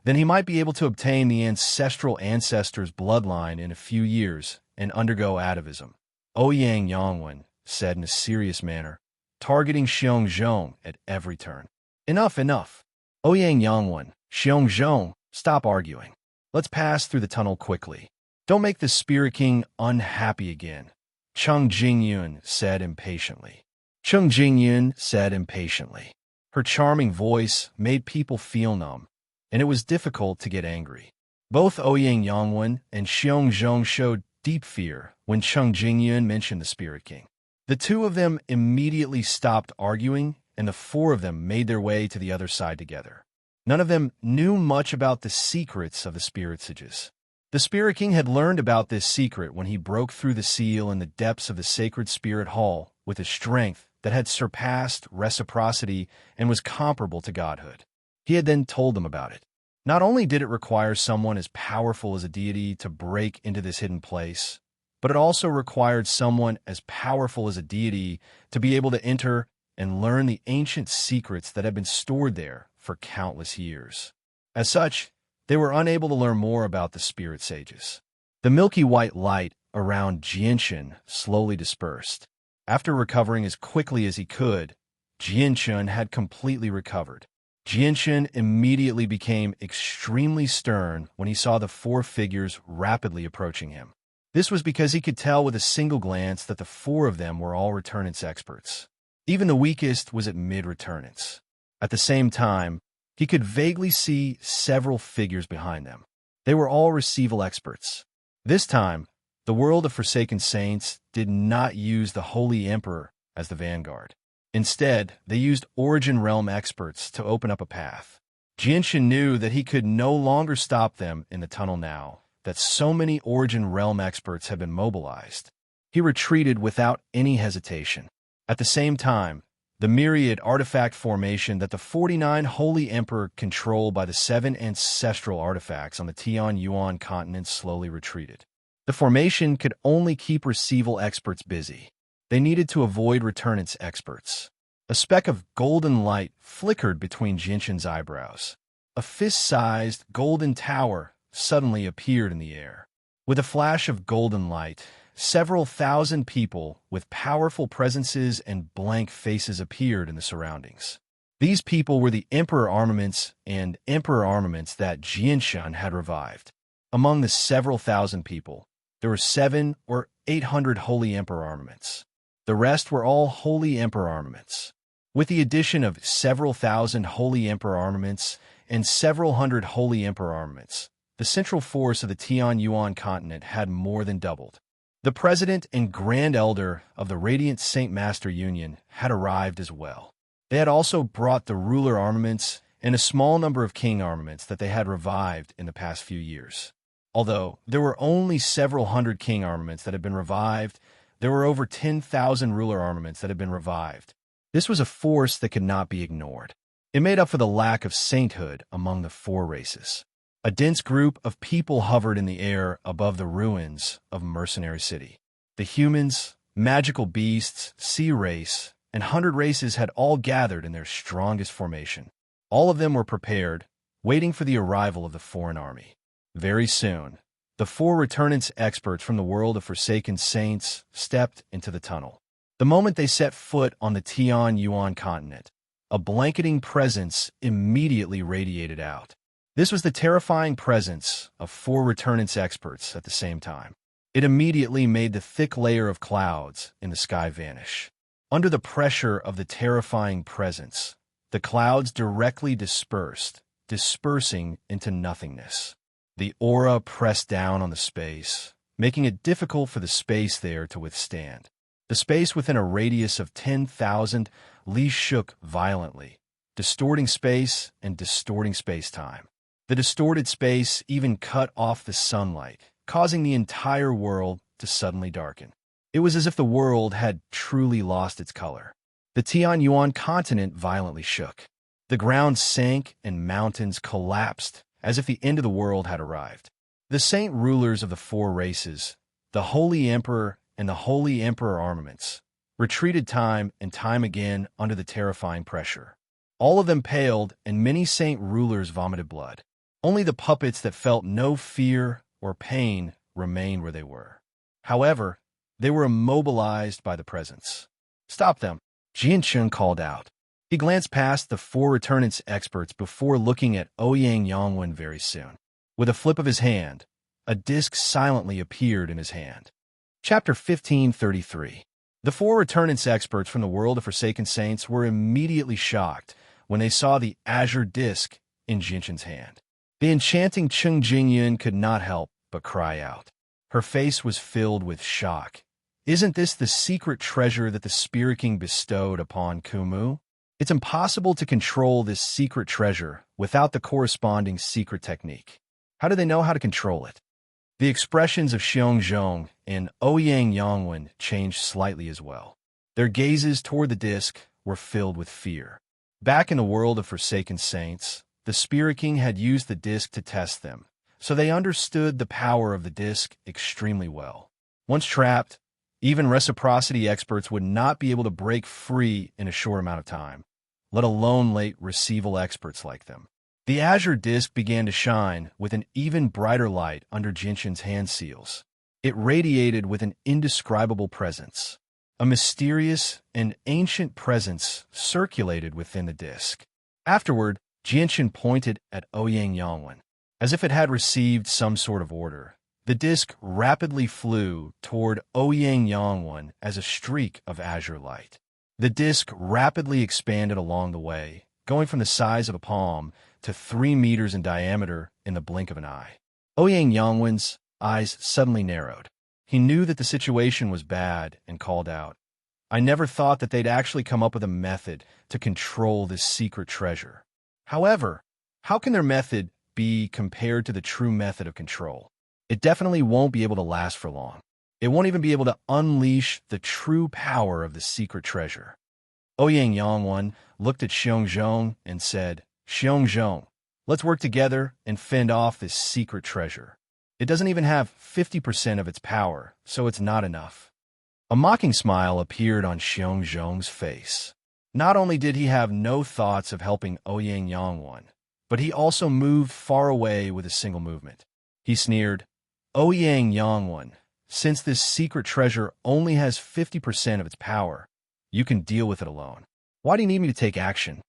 A: then he might be able to obtain the ancestral ancestors' bloodline in a few years and undergo atavism. Ouyang Yangwen said in a serious manner, targeting Xiong Zhong at every turn. Enough, enough. Ouyang Yangwen, Xiong Zhong, stop arguing. Let's pass through the tunnel quickly. Don't make the Spirit King unhappy again, Cheng Jingyun said impatiently. Cheng Jingyun said impatiently. Her charming voice made people feel numb, and it was difficult to get angry. Both Ouyang Yangwen and Xiong Zhong showed deep fear when Cheng Jingyun mentioned the Spirit King. The two of them immediately stopped arguing, and the four of them made their way to the other side together. None of them knew much about the secrets of the Spirit Sages. The Spirit King had learned about this secret when he broke through the seal in the depths of the sacred Spirit Hall with a strength that had surpassed reciprocity and was comparable to godhood. He had then told them about it. Not only did it require someone as powerful as a deity to break into this hidden place, but it also required someone as powerful as a deity to be able to enter and learn the ancient secrets that had been stored there for countless years. As such, they were unable to learn more about the Spirit Sages. The milky white light around Jianchen slowly dispersed. After recovering as quickly as he could, Jianchen had completely recovered. Jianchen immediately became extremely stern when he saw the four figures rapidly approaching him. This was because he could tell with a single glance that the four of them were all returnance experts. Even the weakest was at mid-returnance. At the same time, he could vaguely see several figures behind them. They were all receival experts. This time, the world of Forsaken Saints did not use the Holy Emperor as the vanguard. Instead, they used Origin Realm experts to open up a path. Jianchen knew that he could no longer stop them in the tunnel now, that so many Origin Realm experts had been mobilized. He retreated without any hesitation. At the same time, the myriad artifact formation that the 49 Holy Emperor controlled by the 7 ancestral artifacts on the Tianyuan continent slowly retreated. The formation could only keep receival experts busy. They needed to avoid returnance experts. A speck of golden light flickered between Jianchen's eyebrows. A fist-sized golden tower suddenly appeared in the air. With a flash of golden light, several thousand people with powerful presences and blank faces appeared in the surroundings. These people were the Emperor armaments and Emperor armaments that Jianchen had revived. Among the several thousand people, there were 700 or 800 Holy Emperor armaments. The rest were all Holy Emperor armaments. With the addition of several thousand Holy Emperor armaments and several hundred Holy Emperor armaments, the central force of the Tianyuan continent had more than doubled. The President and Grand Elder of the Radiant Saint Master Union had arrived as well. They had also brought the ruler armaments and a small number of king armaments that they had revived in the past few years. Although there were only several hundred king armaments that had been revived, there were over 10,000 ruler armaments that had been revived. This was a force that could not be ignored. It made up for the lack of sainthood among the four races. A dense group of people hovered in the air above the ruins of Mercenary City. The humans, magical beasts, sea race, and 100 races had all gathered in their strongest formation. All of them were prepared, waiting for the arrival of the foreign army. Very soon, the four returnance experts from the world of Forsaken Saints stepped into the tunnel. The moment they set foot on the Tianyuan continent, a blanketing presence immediately radiated out. This was the terrifying presence of four returnance experts at the same time. It immediately made the thick layer of clouds in the sky vanish. Under the pressure of the terrifying presence, the clouds directly dispersed, dispersing into nothingness. The aura pressed down on the space, making it difficult for the space there to withstand. The space within a radius of 10,000 li shook violently, distorting space and distorting space-time. The distorted space even cut off the sunlight, causing the entire world to suddenly darken. It was as if the world had truly lost its color. The Tianyuan continent violently shook. The ground sank and mountains collapsed as if the end of the world had arrived. The saint rulers of the four races, the Holy Emperor and the Holy Emperor armaments, retreated time and time again under the terrifying pressure. All of them paled and many saint rulers vomited blood. Only the puppets that felt no fear or pain remained where they were. However, they were immobilized by the presence. "Stop them," Jianchen called out. He glanced past the four returnance experts before looking at Ouyang Yongwen very soon. With a flip of his hand, a disc silently appeared in his hand. Chapter 1533. The four returnance experts from the world of Forsaken Saints were immediately shocked when they saw the azure disc in Jianchen's hand. The enchanting Cheng Jingyun could not help but cry out. Her face was filled with shock. Isn't this the secret treasure that the Spirit King bestowed upon Kumu? It's impossible to control this secret treasure without the corresponding secret technique. How do they know how to control it? The expressions of Xiongzhong and Ouyang Yangwen changed slightly as well. Their gazes toward the disc were filled with fear. Back in the world of Forsaken Saints, the Spirit King had used the disc to test them, so they understood the power of the disc extremely well. Once trapped, even reciprocity experts would not be able to break free in a short amount of time, let alone late receival experts like them. The azure disc began to shine with an even brighter light under Jinshin's hand seals. It radiated with an indescribable presence. A mysterious and ancient presence circulated within the disc. Afterward, Jinshin pointed at Ouyang Yangwen. As if it had received some sort of order, the disc rapidly flew toward Ouyang Yangwen as a streak of azure light. The disc rapidly expanded along the way, going from the size of a palm to 3 meters in diameter in the blink of an eye. Ouyang Yangwen's eyes suddenly narrowed. He knew that the situation was bad and called out, "I never thought that they'd actually come up with a method to control this secret treasure. However, how can their method be compared to the true method of control? It definitely won't be able to last for long. It won't even be able to unleash the true power of the secret treasure." Ouyang Yangwen looked at Xiongzhong and said, "Xiongzhong, let's work together and fend off this secret treasure. It doesn't even have 50% of its power, so it's not enough." A mocking smile appeared on Xiongzhong's face. Not only did he have no thoughts of helping Ouyang Yangwen, but he also moved far away with a single movement. He sneered, "Ouyang Yangwen, since this secret treasure only has 50% of its power, you can deal with it alone. Why do you need me to take action?"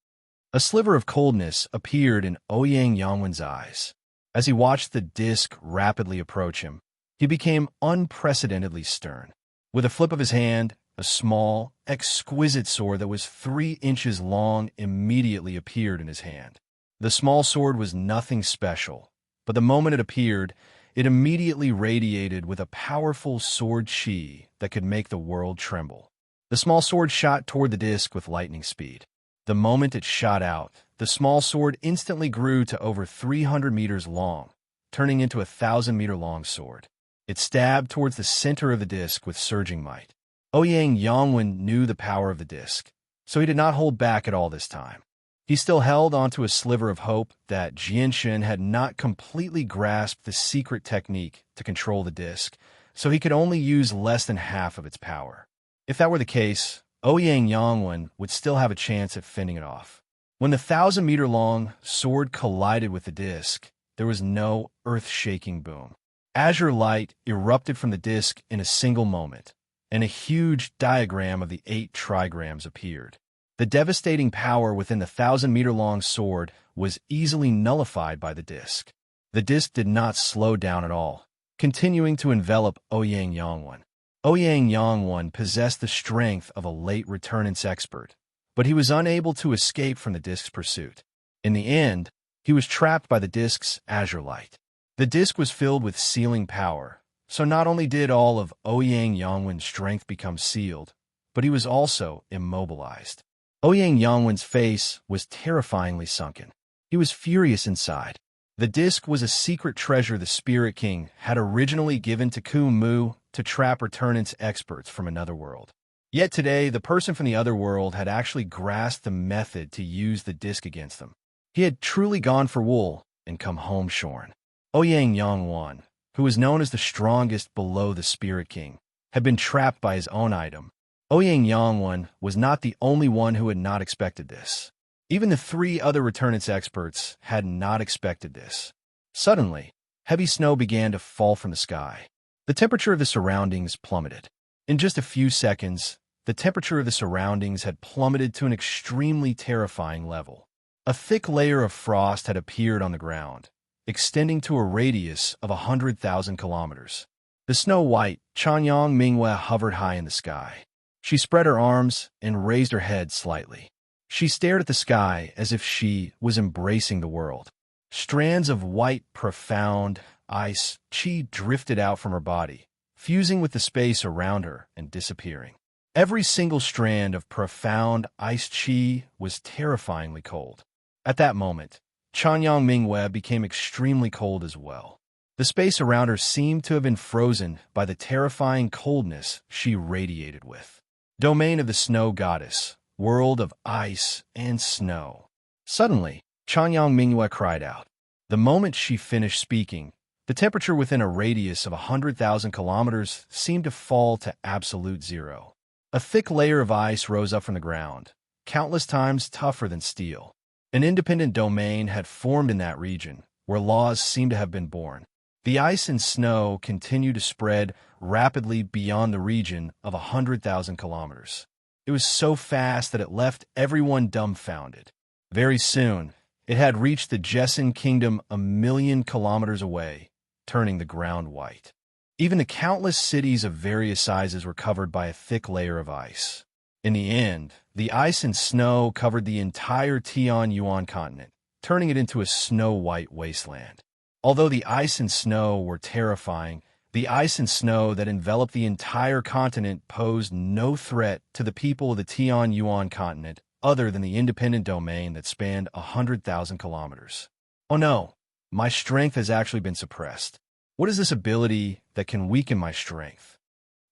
A: A sliver of coldness appeared in Ouyang Yangwen's eyes. As he watched the disc rapidly approach him, he became unprecedentedly stern. With a flip of his hand, a small, exquisite sword that was 3 inches long immediately appeared in his hand. The small sword was nothing special, but the moment it appeared, it immediately radiated with a powerful sword chi that could make the world tremble. The small sword shot toward the disc with lightning speed. The moment it shot out, the small sword instantly grew to over 300 meters long, turning into a 1,000-meter-long sword. It stabbed towards the center of the disc with surging might. Ouyang Yangwen knew the power of the disc, so he did not hold back at all this time. He still held onto a sliver of hope that Jinshin had not completely grasped the secret technique to control the disc, so he could only use less than half of its power. If that were the case, Ouyang Yangwen would still have a chance at fending it off. When the 1,000-meter-long sword collided with the disc, there was no earth-shaking boom. Azure light erupted from the disc in a single moment, and a huge diagram of the 8 trigrams appeared. The devastating power within the 1,000-meter-long sword was easily nullified by the disc. The disc did not slow down at all, continuing to envelop Ouyang Yangwen. Ouyang Yangwen possessed the strength of a late returnance expert, but he was unable to escape from the disc's pursuit. In the end, he was trapped by the disc's azure light. The disc was filled with sealing power, so not only did all of Ouyang Yangwen's strength become sealed, but he was also immobilized. Ouyang Yangwen's face was terrifyingly sunken. He was furious inside. The disc was a secret treasure the Spirit King had originally given to Kumu to trap returnance experts from another world. Yet today, the person from the other world had actually grasped the method to use the disc against them. He had truly gone for wool and come home shorn. Ouyang Yangwen, who was known as the strongest below the Spirit King, had been trapped by his own item. Ouyang Yangwen was not the only one who had not expected this. Even the 3 other returnance experts had not expected this. Suddenly, heavy snow began to fall from the sky. The temperature of the surroundings plummeted. In just a few seconds, the temperature of the surroundings had plummeted to an extremely terrifying level. A thick layer of frost had appeared on the ground, extending to a radius of 100,000 kilometers. The snow-white Chanyang Mingwe hovered high in the sky. She spread her arms and raised her head slightly. She stared at the sky as if she was embracing the world. Strands of white, profound ice chi drifted out from her body, fusing with the space around her and disappearing. Every single strand of profound ice chi was terrifyingly cold. At that moment, Chanyang Mingwe became extremely cold as well. The space around her seemed to have been frozen by the terrifying coldness she radiated with. Domain of the Snow Goddess, world of ice and snow. Suddenly, Chanyang Mingwe cried out. The moment she finished speaking, the temperature within a radius of 100,000 kilometers seemed to fall to absolute zero. A thick layer of ice rose up from the ground, countless times tougher than steel. An independent domain had formed in that region, where laws seemed to have been born. The ice and snow continued to spread rapidly beyond the region of 100,000 kilometers. It was so fast that it left everyone dumbfounded. Very soon, it had reached the Jessen kingdom 1,000,000 kilometers away, turning the ground white. Even the countless cities of various sizes were covered by a thick layer of ice. In the end, the ice and snow covered the entire Tianyuan continent, turning it into a snow-white wasteland. Although the ice and snow were terrifying, the ice and snow that enveloped the entire continent posed no threat to the people of the Tianyuan continent other than the independent domain that spanned 100,000 kilometers. Oh no, my strength has actually been suppressed. What is this ability that can weaken my strength?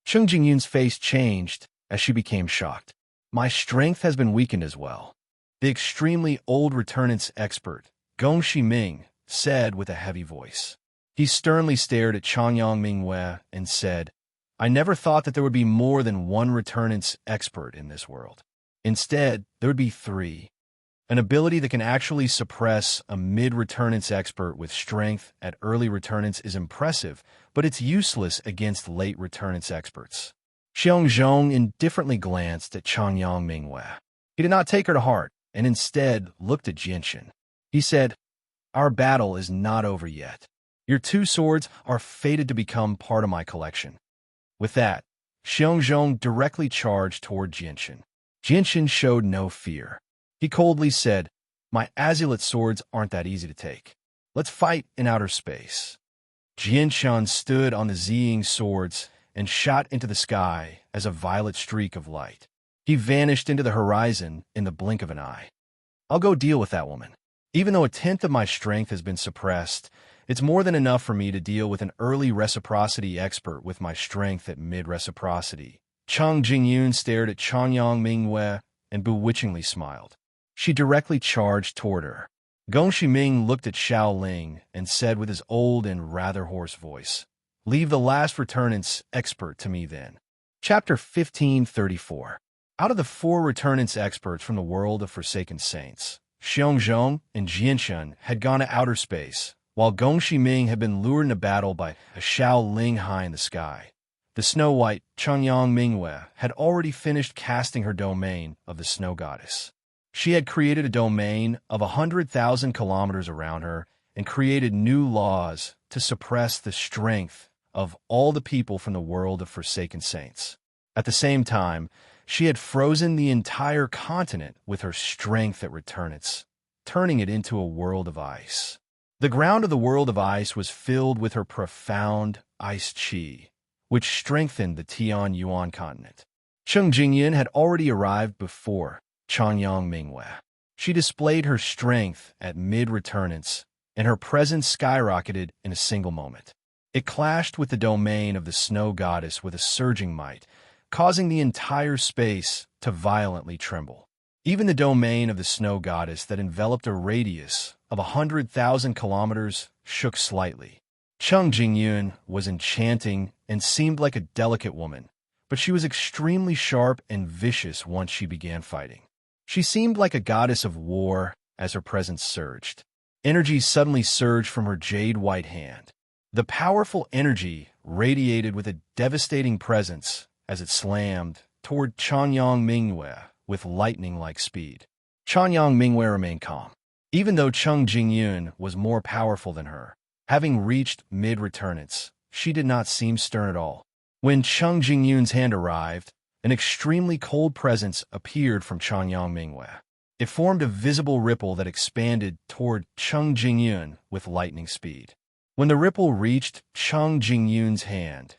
A: Cheng Jingyun's face changed as she became shocked. My strength has been weakened as well. The extremely old returnance expert, Gong Shiming, said with a heavy voice. He sternly stared at Chanyang Mingwe and said, I never thought that there would be more than one returnance expert in this world. Instead, there would be 3. An ability that can actually suppress a mid-returnance expert with strength at early returnance is impressive, but it's useless against late returnance experts. Xiong Zhong indifferently glanced at Chanyang Mingwe. He did not take her to heart, and instead looked at Jinshin. He said, Our battle is not over yet. Your 2 swords are fated to become part of my collection. With that, Xiong Zhong directly charged toward Jinshin. Jinshin showed no fear. He coldly said, My azulate swords aren't that easy to take. Let's fight in outer space. Jinshin stood on the Ziying swords and shot into the sky as a violet streak of light. He vanished into the horizon in the blink of an eye. I'll go deal with that woman. Even though 1/10 of my strength has been suppressed, it's more than enough for me to deal with an early reciprocity expert with my strength at mid-reciprocity. Cheng Jingyun stared at Chanyang Mingwe and bewitchingly smiled. She directly charged toward her. Gong Shiming looked at Xiao Ling and said with his old and rather hoarse voice, Leave the last returnance expert to me then. Chapter 1534. Out of the 4 returnance experts from the world of Forsaken Saints, Xiong Zhong and Jinshin had gone to outer space, while Gong Shiming had been lured into battle by a Xiao Ling high in the sky. The snow-white Chanyang Mingwe had already finished casting her domain of the Snow Goddess. She had created a domain of 100,000 kilometers around her and created new laws to suppress the strength of all the people from the world of Forsaken Saints. At the same time, she had frozen the entire continent with her strength at returnance, turning it into a world of ice. The ground of the world of ice was filled with her profound ice chi, which strengthened the Tianyuan continent. Cheng Jingyun had already arrived before Chanyang Mingwe. She displayed her strength at mid-returnance, and her presence skyrocketed in a single moment. It clashed with the domain of the Snow Goddess with a surging might, causing the entire space to violently tremble. Even the domain of the Snow Goddess that enveloped a radius of 100,000 kilometers shook slightly. Cheng Jingyun was enchanting and seemed like a delicate woman, but she was extremely sharp and vicious once she began fighting. She seemed like a goddess of war as her presence surged. Energy suddenly surged from her jade-white hand. The powerful energy radiated with a devastating presence as it slammed toward Chanyang Mingwe with lightning-like speed. Chanyang Mingwe remained calm. Even though Cheng Jingyun was more powerful than her, having reached mid-returnance, she did not seem stern at all. When Cheng Jingyun's hand arrived, an extremely cold presence appeared from Chanyang Mingwe. It formed a visible ripple that expanded toward Cheng Jingyun with lightning speed. When the ripple reached Cheng Jingyun's hand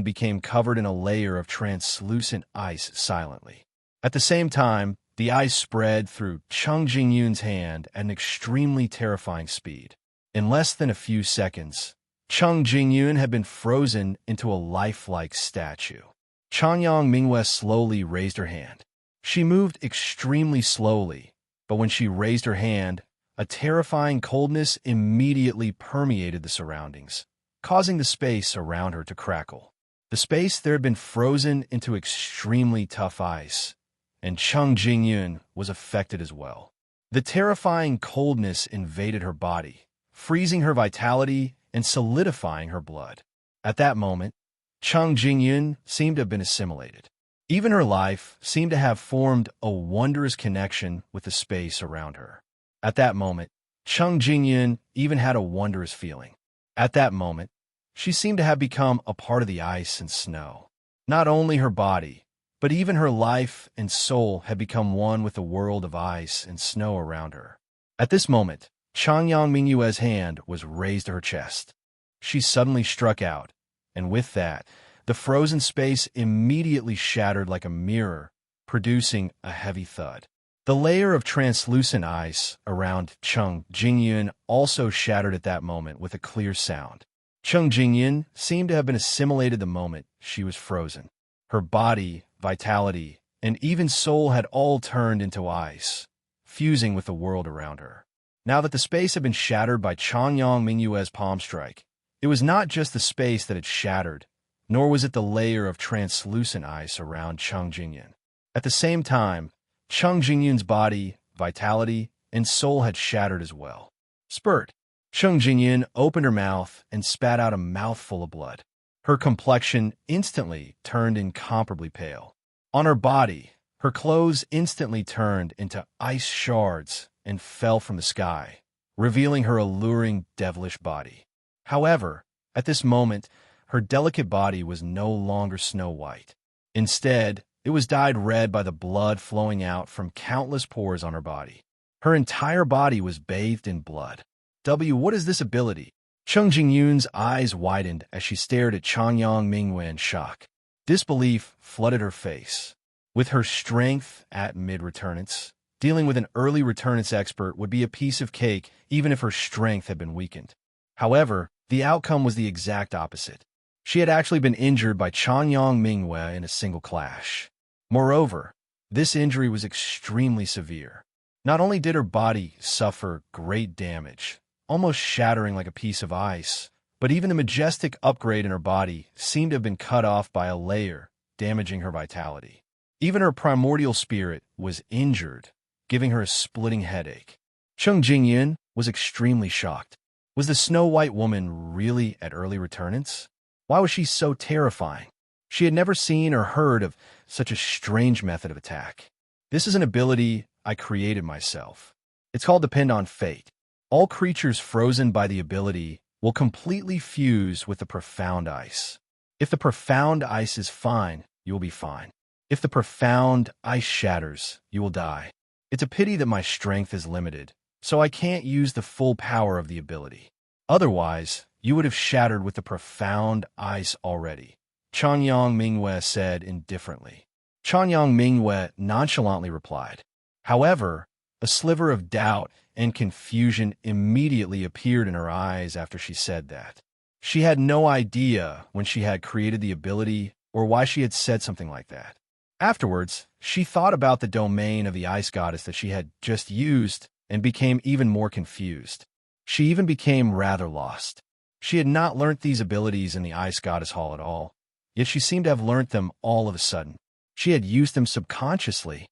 A: became covered in a layer of translucent ice silently. At the same time, The ice spread through Chung Jingyun's hand at an extremely terrifying speed. In less than a few seconds, Chung Jingyun had been frozen into a lifelike statue. Changyang Mingyue slowly raised her hand. She moved extremely slowly, but when she raised her hand, a terrifying coldness immediately permeated the surroundings, causing the space around her to crackle. The space there had been frozen into extremely tough ice, and Chung Jingyun was affected as well. The terrifying coldness invaded her body, freezing her vitality and solidifying her blood. At that moment, Chung Jingyun seemed to have been assimilated. Even her life seemed to have formed a wondrous connection with the space around her. At that moment, Chung Jingyun even had a wondrous feeling. At that moment, she seemed to have become a part of the ice and snow. Not only her body, but even her life and soul had become one with the world of ice and snow around her. At this moment, Changyang Mingyue's hand was raised to her chest. She suddenly struck out, and with that, the frozen space immediately shattered like a mirror, producing a heavy thud. The layer of translucent ice around Chung Jingyun also shattered at that moment with a clear sound. Chung Jingyun seemed to have been assimilated the moment she was frozen. Her body, vitality, and even soul had all turned into ice, fusing with the world around her. Now that the space had been shattered by Changyang Mingyue's palm strike, it was not just the space that had shattered, nor was it the layer of translucent ice around Chung Jingyun. At the same time, Chung Jingyun's body, vitality, and soul had shattered as well. Spurt. Chung Jingyun opened her mouth and spat out a mouthful of blood. Her complexion instantly turned incomparably pale. On her body, her clothes instantly turned into ice shards and fell from the sky, revealing her alluring, devilish body. However, at this moment, her delicate body was no longer snow white. Instead, it was dyed red by the blood flowing out from countless pores on her body. Her entire body was bathed in blood. What is this ability? Chung Jingyun's eyes widened as she stared at Changyang Mingyue in shock. Disbelief flooded her face. With her strength at mid-returnance, dealing with an early returnance expert would be a piece of cake even if her strength had been weakened. However, the outcome was the exact opposite. She had actually been injured by Changyang Mingyue in a single clash. Moreover, this injury was extremely severe. Not only did her body suffer great damage, almost shattering like a piece of ice, but even the majestic upgrade in her body seemed to have been cut off by a layer, damaging her vitality. Even her primordial spirit was injured, giving her a splitting headache. Chung Jingyun was extremely shocked. Was the Snow White woman really at early returnance? Why was she so terrifying? She had never seen or heard of such a strange method of attack. This is an ability I created myself. It's called Depend on Fate. All creatures frozen by the ability will completely fuse with the profound ice. If the profound ice is fine, you will be fine. If the profound ice shatters, you will die. It's a pity that my strength is limited, so I can't use the full power of the ability. Otherwise, you would have shattered with the profound ice already, Changyang Mingyue said indifferently. Changyang Mingyue nonchalantly replied. However, a sliver of doubt and confusion immediately appeared in her eyes after she said that. She had no idea when she had created the ability or why she had said something like that. Afterwards, she thought about the domain of the ice goddess that she had just used and became even more confused. She even became rather lost. She had not learnt these abilities in the ice goddess hall at all, yet she seemed to have learnt them all of a sudden. She had used them subconsciously.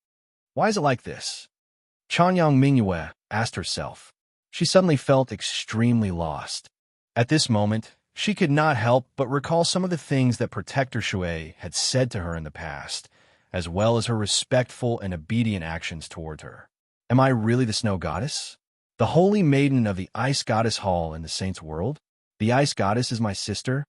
A: Why is it like this? Changyang Mingyue asked herself. She suddenly felt extremely lost. At this moment, she could not help but recall some of the things that Protector Shui had said to her in the past, as well as her respectful and obedient actions toward her. Am I really the snow goddess? The holy maiden of the ice goddess hall in the saint's world? The ice goddess is my sister?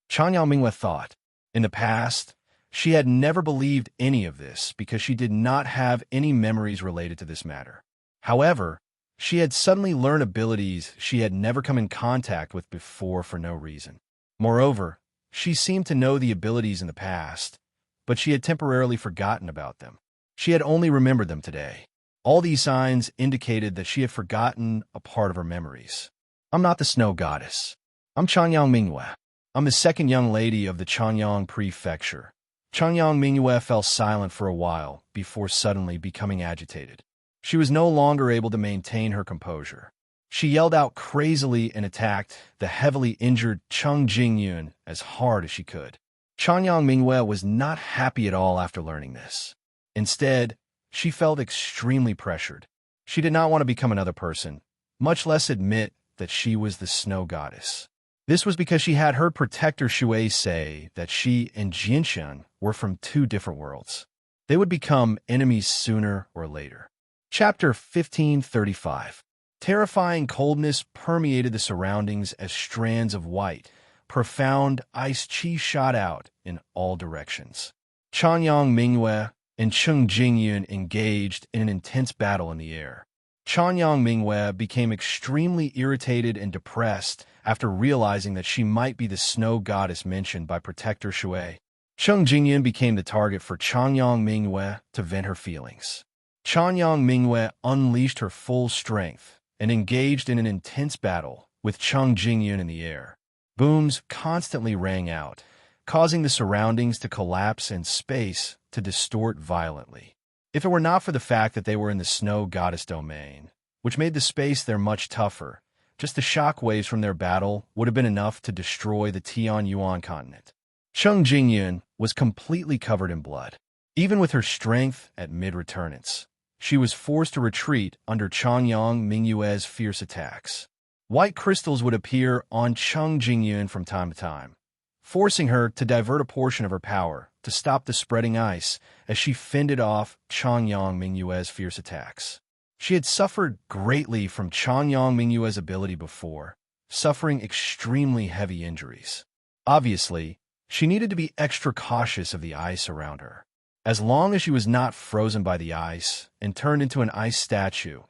A: Changyang Mingyue thought. In the past, she had never believed any of this because she did not have any memories related to this matter. However, she had suddenly learned abilities she had never come in contact with before for no reason. Moreover, she seemed to know the abilities in the past, but she had temporarily forgotten about them. She had only remembered them today. All these signs indicated that she had forgotten a part of her memories. I'm not the snow goddess. I'm Chanyang Mingyue. I'm the second young lady of the Chanyang Prefecture. Chanyang Mingyue fell silent for a while before suddenly becoming agitated. She was no longer able to maintain her composure. She yelled out crazily and attacked the heavily injured Cheng Jingyun as hard as she could. Chanyang Mingyue was not happy at all after learning this. Instead, she felt extremely pressured. She did not want to become another person, much less admit that she was the snow goddess. This was because she had heard protector Shui say that she and Jinshan were from two different worlds. They would become enemies sooner or later. Chapter 1535. Terrifying coldness permeated the surroundings as strands of white, profound ice chi shot out in all directions. Chanyang Mingyue and Cheng Jingyun engaged in an intense battle in the air. Chanyang Mingyue became extremely irritated and depressed after realizing that she might be the snow goddess mentioned by Protector Shui. Cheng Jingyun became the target for Chanyang Mingyue to vent her feelings. Chanyang Mingyue unleashed her full strength and engaged in an intense battle with Cheng Jingyun in the air. Booms constantly rang out, causing the surroundings to collapse and space to distort violently. If it were not for the fact that they were in the snow goddess domain, which made the space there much tougher, just the shock waves from their battle would have been enough to destroy the Tianyuan continent. Cheng Jingyun was completely covered in blood. Even with her strength at mid-returnance, she was forced to retreat under Chanyang Mingyue's fierce attacks. White crystals would appear on Cheng Jingyun from time to time, forcing her to divert a portion of her power to stop the spreading ice as she fended off Chanyang Mingyue's fierce attacks. She had suffered greatly from Chanyang Mingyue's ability before, suffering extremely heavy injuries. Obviously, she needed to be extra cautious of the ice around her. As long as she was not frozen by the ice and turned into an ice statue,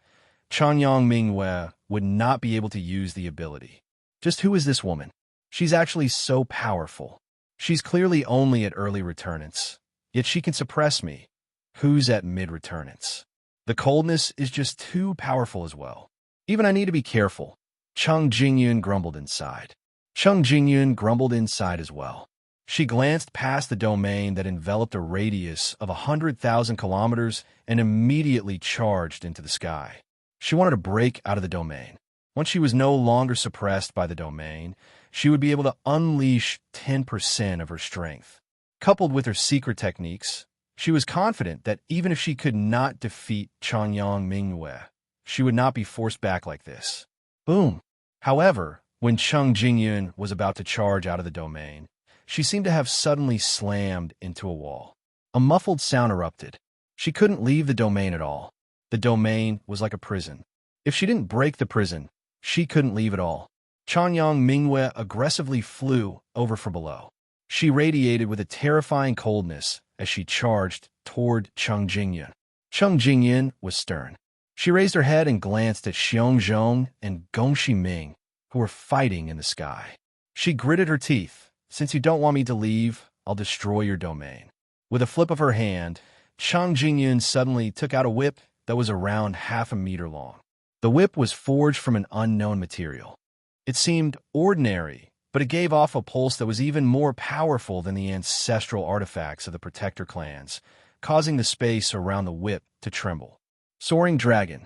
A: Chanyang Mingyue would not be able to use the ability. Just who is this woman? She's actually so powerful. She's clearly only at early returnance, yet she can suppress me. Who's at mid-returnance? The coldness is just too powerful as well. Even I need to be careful. Cheng Jingyun grumbled inside. Cheng Jingyun grumbled inside as well. She glanced past the domain that enveloped a radius of 100,000 kilometers and immediately charged into the sky. She wanted to break out of the domain. Once she was no longer suppressed by the domain, she would be able to unleash 10% of her strength. Coupled with her secret techniques, she was confident that even if she could not defeat Chanyang Mingyue, she would not be forced back like this. Boom! However, when Cheng Jingyun was about to charge out of the domain, she seemed to have suddenly slammed into a wall. A muffled sound erupted. She couldn't leave the domain at all. The domain was like a prison. If she didn't break the prison, she couldn't leave at all. Chanyang Mingyue aggressively flew over from below. She radiated with a terrifying coldness as she charged toward Cheng Jingyun. Cheng Jingyun was stern. She raised her head and glanced at Xiong Zhong and Gong Shiming, who were fighting in the sky. She gritted her teeth. Since you don't want me to leave, I'll destroy your domain. With a flip of her hand, Cheng Jingyun suddenly took out a whip that was around half a meter long. The whip was forged from an unknown material. It seemed ordinary, but it gave off a pulse that was even more powerful than the ancestral artifacts of the Protector clans, causing the space around the whip to tremble. Soaring Dragon.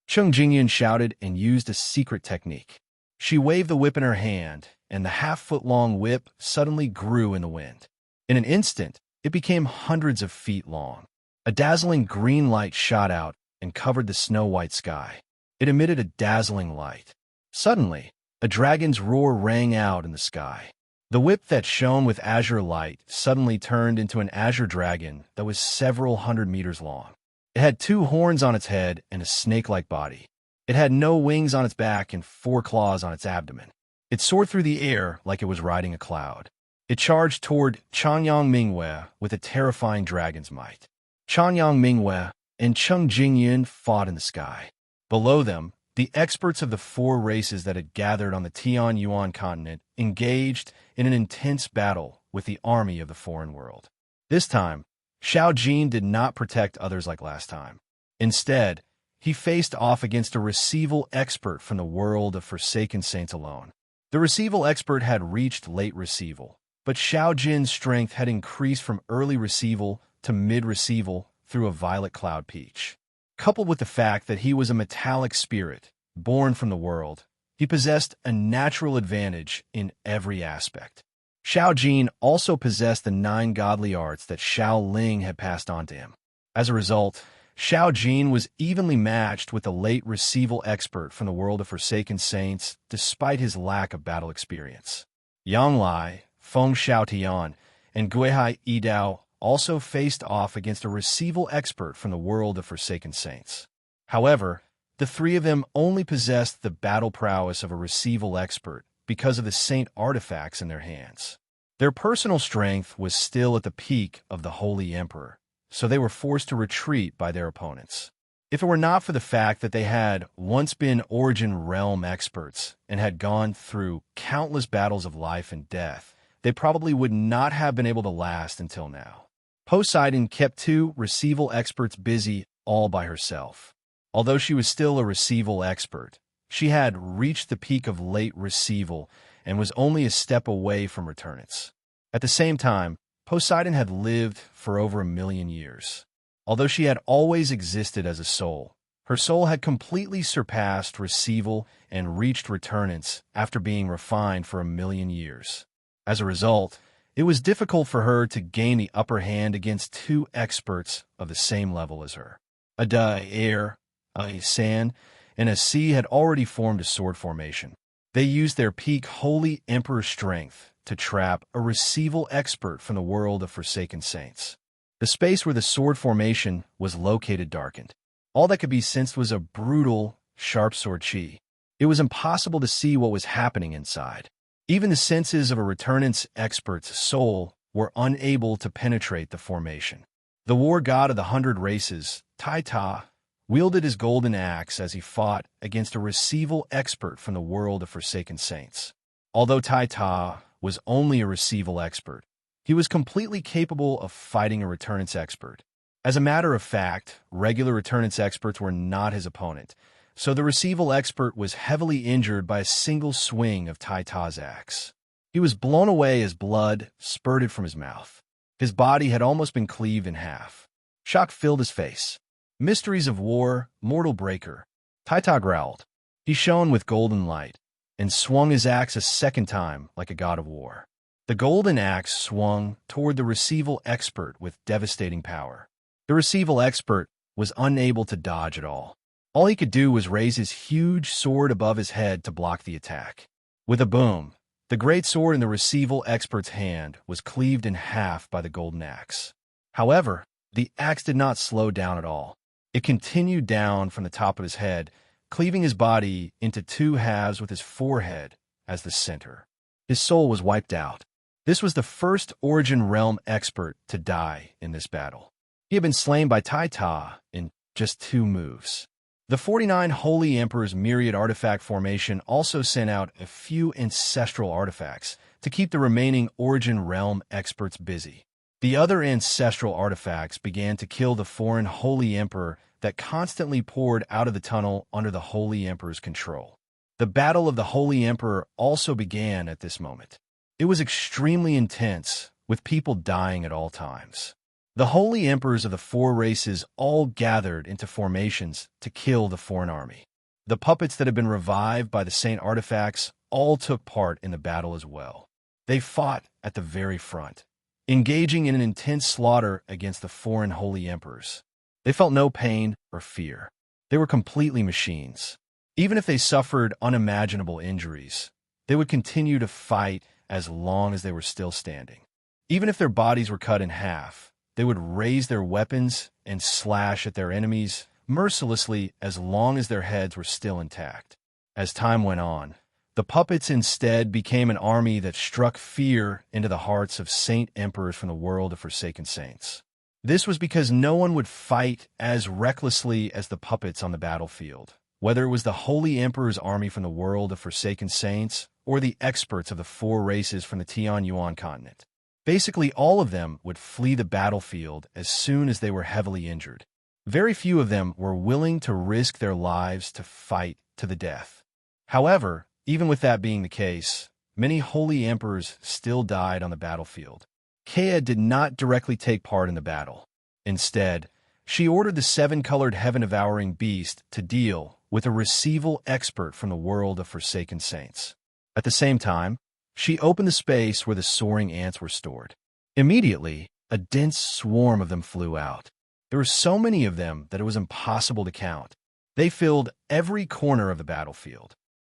A: Cheng Jingyun shouted and used a secret technique. She waved the whip in her hand, and the half-foot-long whip suddenly grew in the wind. In an instant, it became hundreds of feet long. A dazzling green light shot out and covered the snow-white sky. It emitted a dazzling light. Suddenly, a dragon's roar rang out in the sky. The whip that shone with azure light suddenly turned into an azure dragon that was several hundred meters long. It had 2 horns on its head and a snake-like body. It had no wings on its back and 4 claws on its abdomen. It soared through the air like it was riding a cloud. It charged toward Chanyang Mingyue with a terrifying dragon's might. Chanyang Mingyue and Cheng Jingyun fought in the sky. Below them, the experts of the 4 races that had gathered on the Tianyuan continent engaged in an intense battle with the army of the foreign world. This time, Xiao Jin did not protect others like last time. Instead, he faced off against a receival expert from the world of Forsaken Saints alone. The receival expert had reached late receival, but Xiao Jin's strength had increased from early receival to mid-receival through a violet cloud peach. Coupled with the fact that he was a metallic spirit, born from the world, he possessed a natural advantage in every aspect. Xiao Jin also possessed the 9 godly arts that Xiao Ling had passed on to him. As a result, Xiao Jin was evenly matched with the late receival expert from the world of Forsaken Saints, despite his lack of battle experience. Yang Lai, Feng Xiaotian, and Guihai Yidao also faced off against a receival expert from the world of Forsaken Saints. However, the 3 of them only possessed the battle prowess of a receival expert because of the saint artifacts in their hands. Their personal strength was still at the peak of the Holy Emperor, so they were forced to retreat by their opponents. If it were not for the fact that they had once been Origin Realm experts and had gone through countless battles of life and death, they probably would not have been able to last until now. Poseidon kept 2 receival experts busy all by herself. Although she was still a receival expert, she had reached the peak of late receival and was only a step away from returnance. At the same time, Poseidon had lived for over 1,000,000 years. Although she had always existed as a soul, her soul had completely surpassed receival and reached returnance after being refined for 1,000,000 years. As a result, it was difficult for her to gain the upper hand against 2 experts of the same level as her. A air, a sand, and a sea had already formed a sword formation. They used their peak Holy Emperor strength to trap a receival expert from the world of Forsaken Saints. The space where the sword formation was located darkened. All that could be sensed was a brutal, sharp sword chi. It was impossible to see what was happening inside. Even the senses of a returnance expert's soul were unable to penetrate the formation. The war god of the 100 races, Tai, wielded his golden axe as he fought against a receival expert from the world of Forsaken Saints. Although Tai was only a receival expert, he was completely capable of fighting a returnance expert. As a matter of fact, regular returnance experts were not his opponent, so the receival expert was heavily injured by a single swing of Tai's axe. He was blown away as blood spurted from his mouth. His body had almost been cleaved in half. Shock filled his face. Mysteries of war, mortal breaker. Tai growled. He shone with golden light and swung his axe a second time like a god of war. The golden axe swung toward the receival expert with devastating power. The receival expert was unable to dodge at all. All he could do was raise his huge sword above his head to block the attack. With a boom, the great sword in the receival expert's hand was cleaved in half by the golden axe. However, the axe did not slow down at all. It continued down from the top of his head, cleaving his body into 2 halves with his forehead as the center. His soul was wiped out. This was the first Origin Realm expert to die in this battle. He had been slain by Tai in just 2 moves. The 49 Holy Emperor's myriad artifact formation also sent out a few ancestral artifacts to keep the remaining Origin Realm experts busy. The other ancestral artifacts began to kill the foreign Holy Emperor that constantly poured out of the tunnel under the Holy Emperor's control. The Battle of the Holy Emperor also began at this moment. It was extremely intense, with people dying at all times. The Holy Emperors of the 4 races all gathered into formations to kill the foreign army. The puppets that had been revived by the saint artifacts all took part in the battle as well. They fought at the very front, engaging in an intense slaughter against the foreign Holy Emperors. They felt no pain or fear. They were completely machines. Even if they suffered unimaginable injuries, they would continue to fight as long as they were still standing. Even if their bodies were cut in half, they would raise their weapons and slash at their enemies mercilessly as long as their heads were still intact. As time went on, the puppets instead became an army that struck fear into the hearts of saint emperors from the world of Forsaken Saints. This was because no one would fight as recklessly as the puppets on the battlefield, whether it was the Holy Emperor's army from the world of Forsaken Saints or the experts of the 4 races from the Tianyuan continent. Basically, all of them would flee the battlefield as soon as they were heavily injured. Very few of them were willing to risk their lives to fight to the death. However, even with that being the case, many holy emperors still died on the battlefield. Kea did not directly take part in the battle. Instead, she ordered the seven-colored heaven-devouring beast to deal with a receival expert from the world of Forsaken Saints. At the same time, she opened the space where the soaring ants were stored. Immediately, a dense swarm of them flew out. There were so many of them that it was impossible to count. They filled every corner of the battlefield.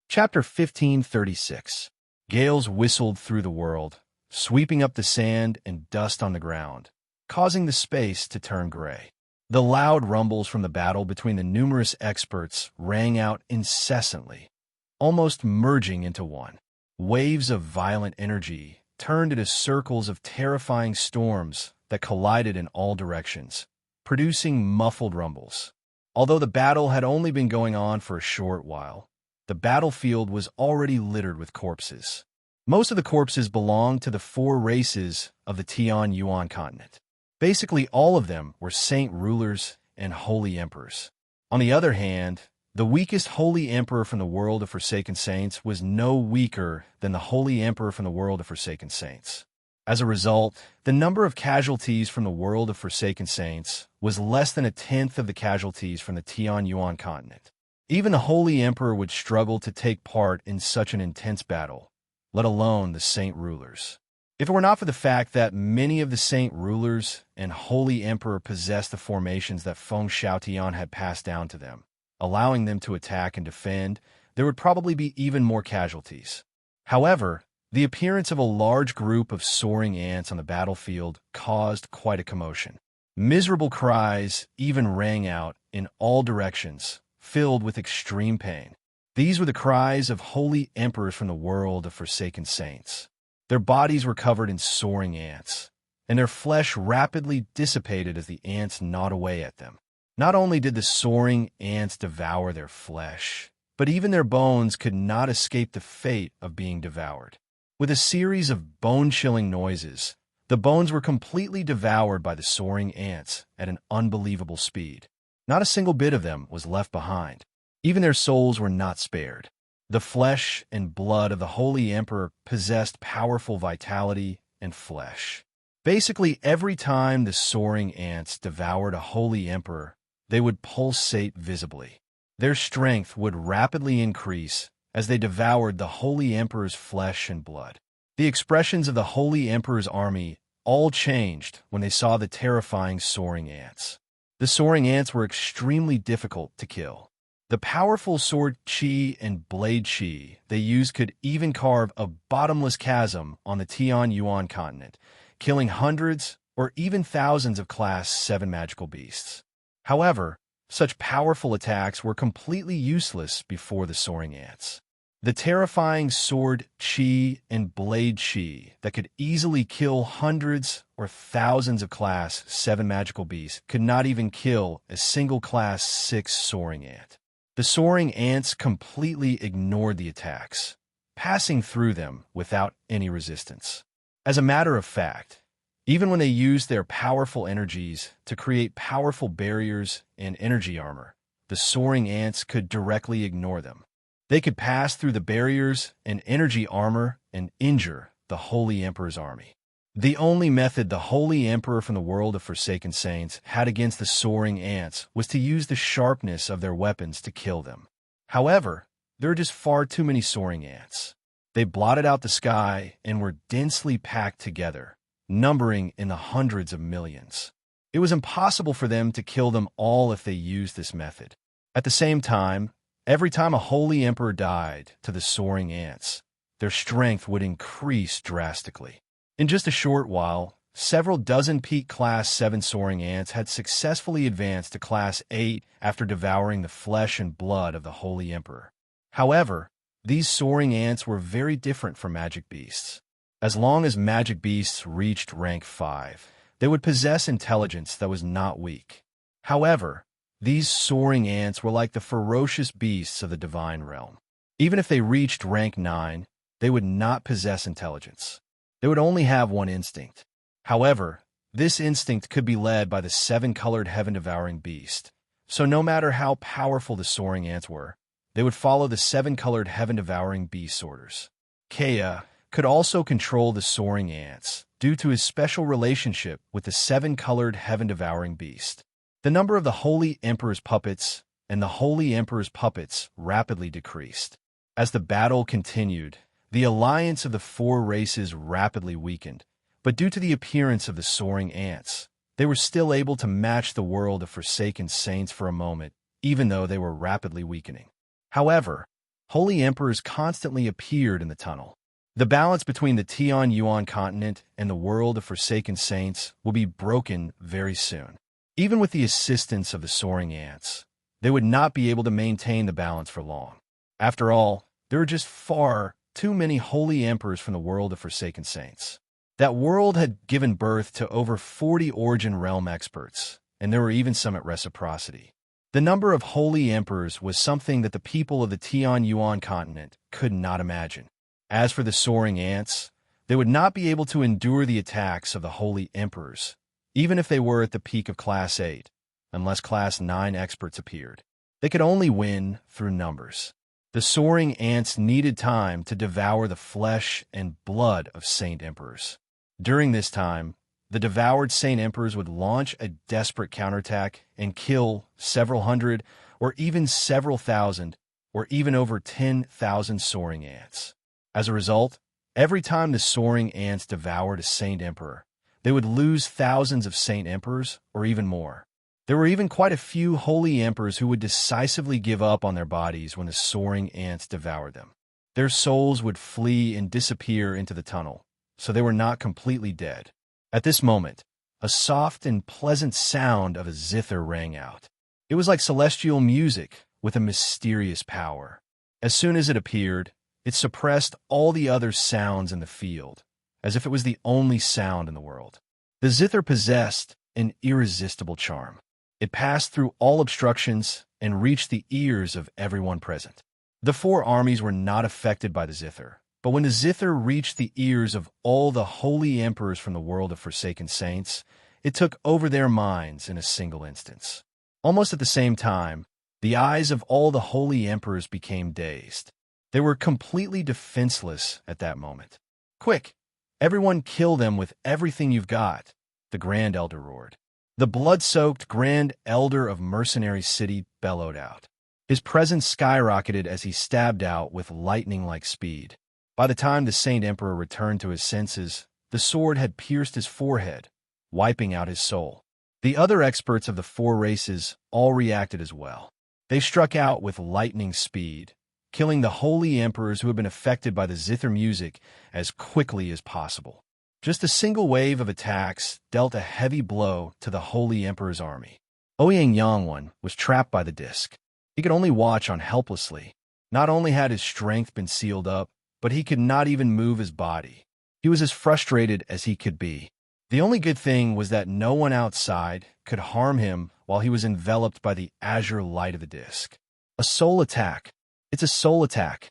A: Chapter 1536. Gales whistled through the world, sweeping up the sand and dust on the ground, causing the space to turn gray. The loud rumbles from the battle between the numerous experts rang out incessantly, almost merging into one. Waves of violent energy turned into circles of terrifying storms that collided in all directions, producing muffled rumbles. Although the battle had only been going on for a short while, the battlefield was already littered with corpses. Most of the corpses belonged to the four races of the Tian Yuan continent. Basically, all of them were saint rulers and holy emperors. On the other hand, the weakest holy emperor from the world of Forsaken Saints was no weaker than the holy emperor from the world of Forsaken Saints. As a result, the number of casualties from the world of Forsaken Saints was less than a tenth of the casualties from the Tian Yuan continent. Even the holy emperor would struggle to take part in such an intense battle, let alone the saint rulers. If it were not for the fact that many of the saint rulers and holy emperor possessed the formations that Feng Xiaotian had passed down to them, allowing them to attack and defend, there would probably be even more casualties. However, the appearance of a large group of soaring ants on the battlefield caused quite a commotion. Miserable cries even rang out in all directions, filled with extreme pain. These were the cries of holy emperors from the world of Forsaken Saints. Their bodies were covered in soaring ants, and their flesh rapidly dissipated as the ants gnawed away at them. Not only did the soaring ants devour their flesh, but even their bones could not escape the fate of being devoured. With a series of bone-chilling noises, the bones were completely devoured by the soaring ants at an unbelievable speed. Not a single bit of them was left behind. Even their souls were not spared. The flesh and blood of the Holy Emperor possessed powerful vitality and flesh. Basically, every time the soaring ants devoured a Holy Emperor, they would pulsate visibly. Their strength would rapidly increase as they devoured the Holy Emperor's flesh and blood. The expressions of the Holy Emperor's army all changed when they saw the terrifying soaring ants. The soaring ants were extremely difficult to kill. The powerful sword chi and blade chi they used could even carve a bottomless chasm on the Tian Yuan continent, killing hundreds or even thousands of Class 7 magical beasts. However, such powerful attacks were completely useless before the soaring ants. The terrifying sword chi and blade chi that could easily kill hundreds or thousands of Class 7 magical beasts could not even kill a single Class 6 soaring ant. The soaring ants completely ignored the attacks, passing through them without any resistance. As a matter of fact, even when they used their powerful energies to create powerful barriers and energy armor, the soaring ants could directly ignore them. They could pass through the barriers and energy armor and injure the Holy Emperor's army. The only method the Holy Emperor from the world of Forsaken Saints had against the soaring ants was to use the sharpness of their weapons to kill them. However, there are just far too many soaring ants. They blotted out the sky and were densely packed together, numbering in the hundreds of millions. It was impossible for them to kill them all if they used this method. At the same time, every time a Holy Emperor died to the soaring ants, their strength would increase drastically. In just a short while, several dozen peak Class 7 soaring ants had successfully advanced to Class 8 after devouring the flesh and blood of the Holy Emperor. However, these soaring ants were very different from magic beasts. As long as magic beasts reached rank 5, they would possess intelligence that was not weak. However, these soaring ants were like the ferocious beasts of the divine realm. Even if they reached rank 9, they would not possess intelligence. They would only have one instinct. However, this instinct could be led by the seven-colored heaven-devouring beast. So no matter how powerful the soaring ants were, they would follow the seven-colored heaven-devouring beast's orders. Kea could also control the soaring ants due to his special relationship with the seven-colored heaven-devouring beast. The number of the Holy Emperor's puppets and the Holy Emperor's puppets rapidly decreased. As the battle continued, the alliance of the four races rapidly weakened, but due to the appearance of the soaring ants, they were still able to match the world of Forsaken Saints for a moment, even though they were rapidly weakening. However, Holy Emperors constantly appeared in the tunnel. The balance between the Tianyuan continent and the world of Forsaken Saints will be broken very soon. Even with the assistance of the soaring ants, they would not be able to maintain the balance for long. After all, there are just far too many Holy Emperors from the world of Forsaken Saints. That world had given birth to over 40 Origin Realm experts, and there were even some at Reciprocity. The number of Holy Emperors was something that the people of the Tianyuan continent could not imagine. As for the soaring ants, they would not be able to endure the attacks of the Holy Emperors, even if they were at the peak of Class 8, unless Class 9 experts appeared. They could only win through numbers. The soaring ants needed time to devour the flesh and blood of Saint Emperors. During this time, the devoured Saint Emperors would launch a desperate counterattack and kill several hundred, or even several thousand, or even over 10,000 soaring ants. As a result, every time the soaring ants devoured a Saint Emperor, they would lose thousands of Saint Emperors, or even more. There were even quite a few Holy Emperors who would decisively give up on their bodies when the soaring ants devoured them. Their souls would flee and disappear into the tunnel, so they were not completely dead. At this moment, a soft and pleasant sound of a zither rang out. It was like celestial music with a mysterious power. As soon as it appeared, it suppressed all the other sounds in the field, as if it was the only sound in the world. The zither possessed an irresistible charm. It passed through all obstructions and reached the ears of everyone present. The four armies were not affected by the zither, but when the zither reached the ears of all the Holy Emperors from the world of Forsaken Saints, it took over their minds in a single instance. Almost at the same time, the eyes of all the Holy Emperors became dazed. They were completely defenseless at that moment. "Quick! Everyone kill them with everything you've got," the Grand Elder roared. The blood-soaked Grand Elder of Mercenary City bellowed out. His presence skyrocketed as he stabbed out with lightning-like speed. By the time the Saint Emperor returned to his senses, the sword had pierced his forehead, wiping out his soul. The other experts of the four races all reacted as well. They struck out with lightning speed, killing the Holy Emperors who had been affected by the zither music as quickly as possible. Just a single wave of attacks dealt a heavy blow to the Holy Emperor's army. Ouyang Yangwan was trapped by the disc. He could only watch on helplessly. Not only had his strength been sealed up, but he could not even move his body. He was as frustrated as he could be. The only good thing was that no one outside could harm him while he was enveloped by the azure light of the disc. A soul attack. It's a soul attack.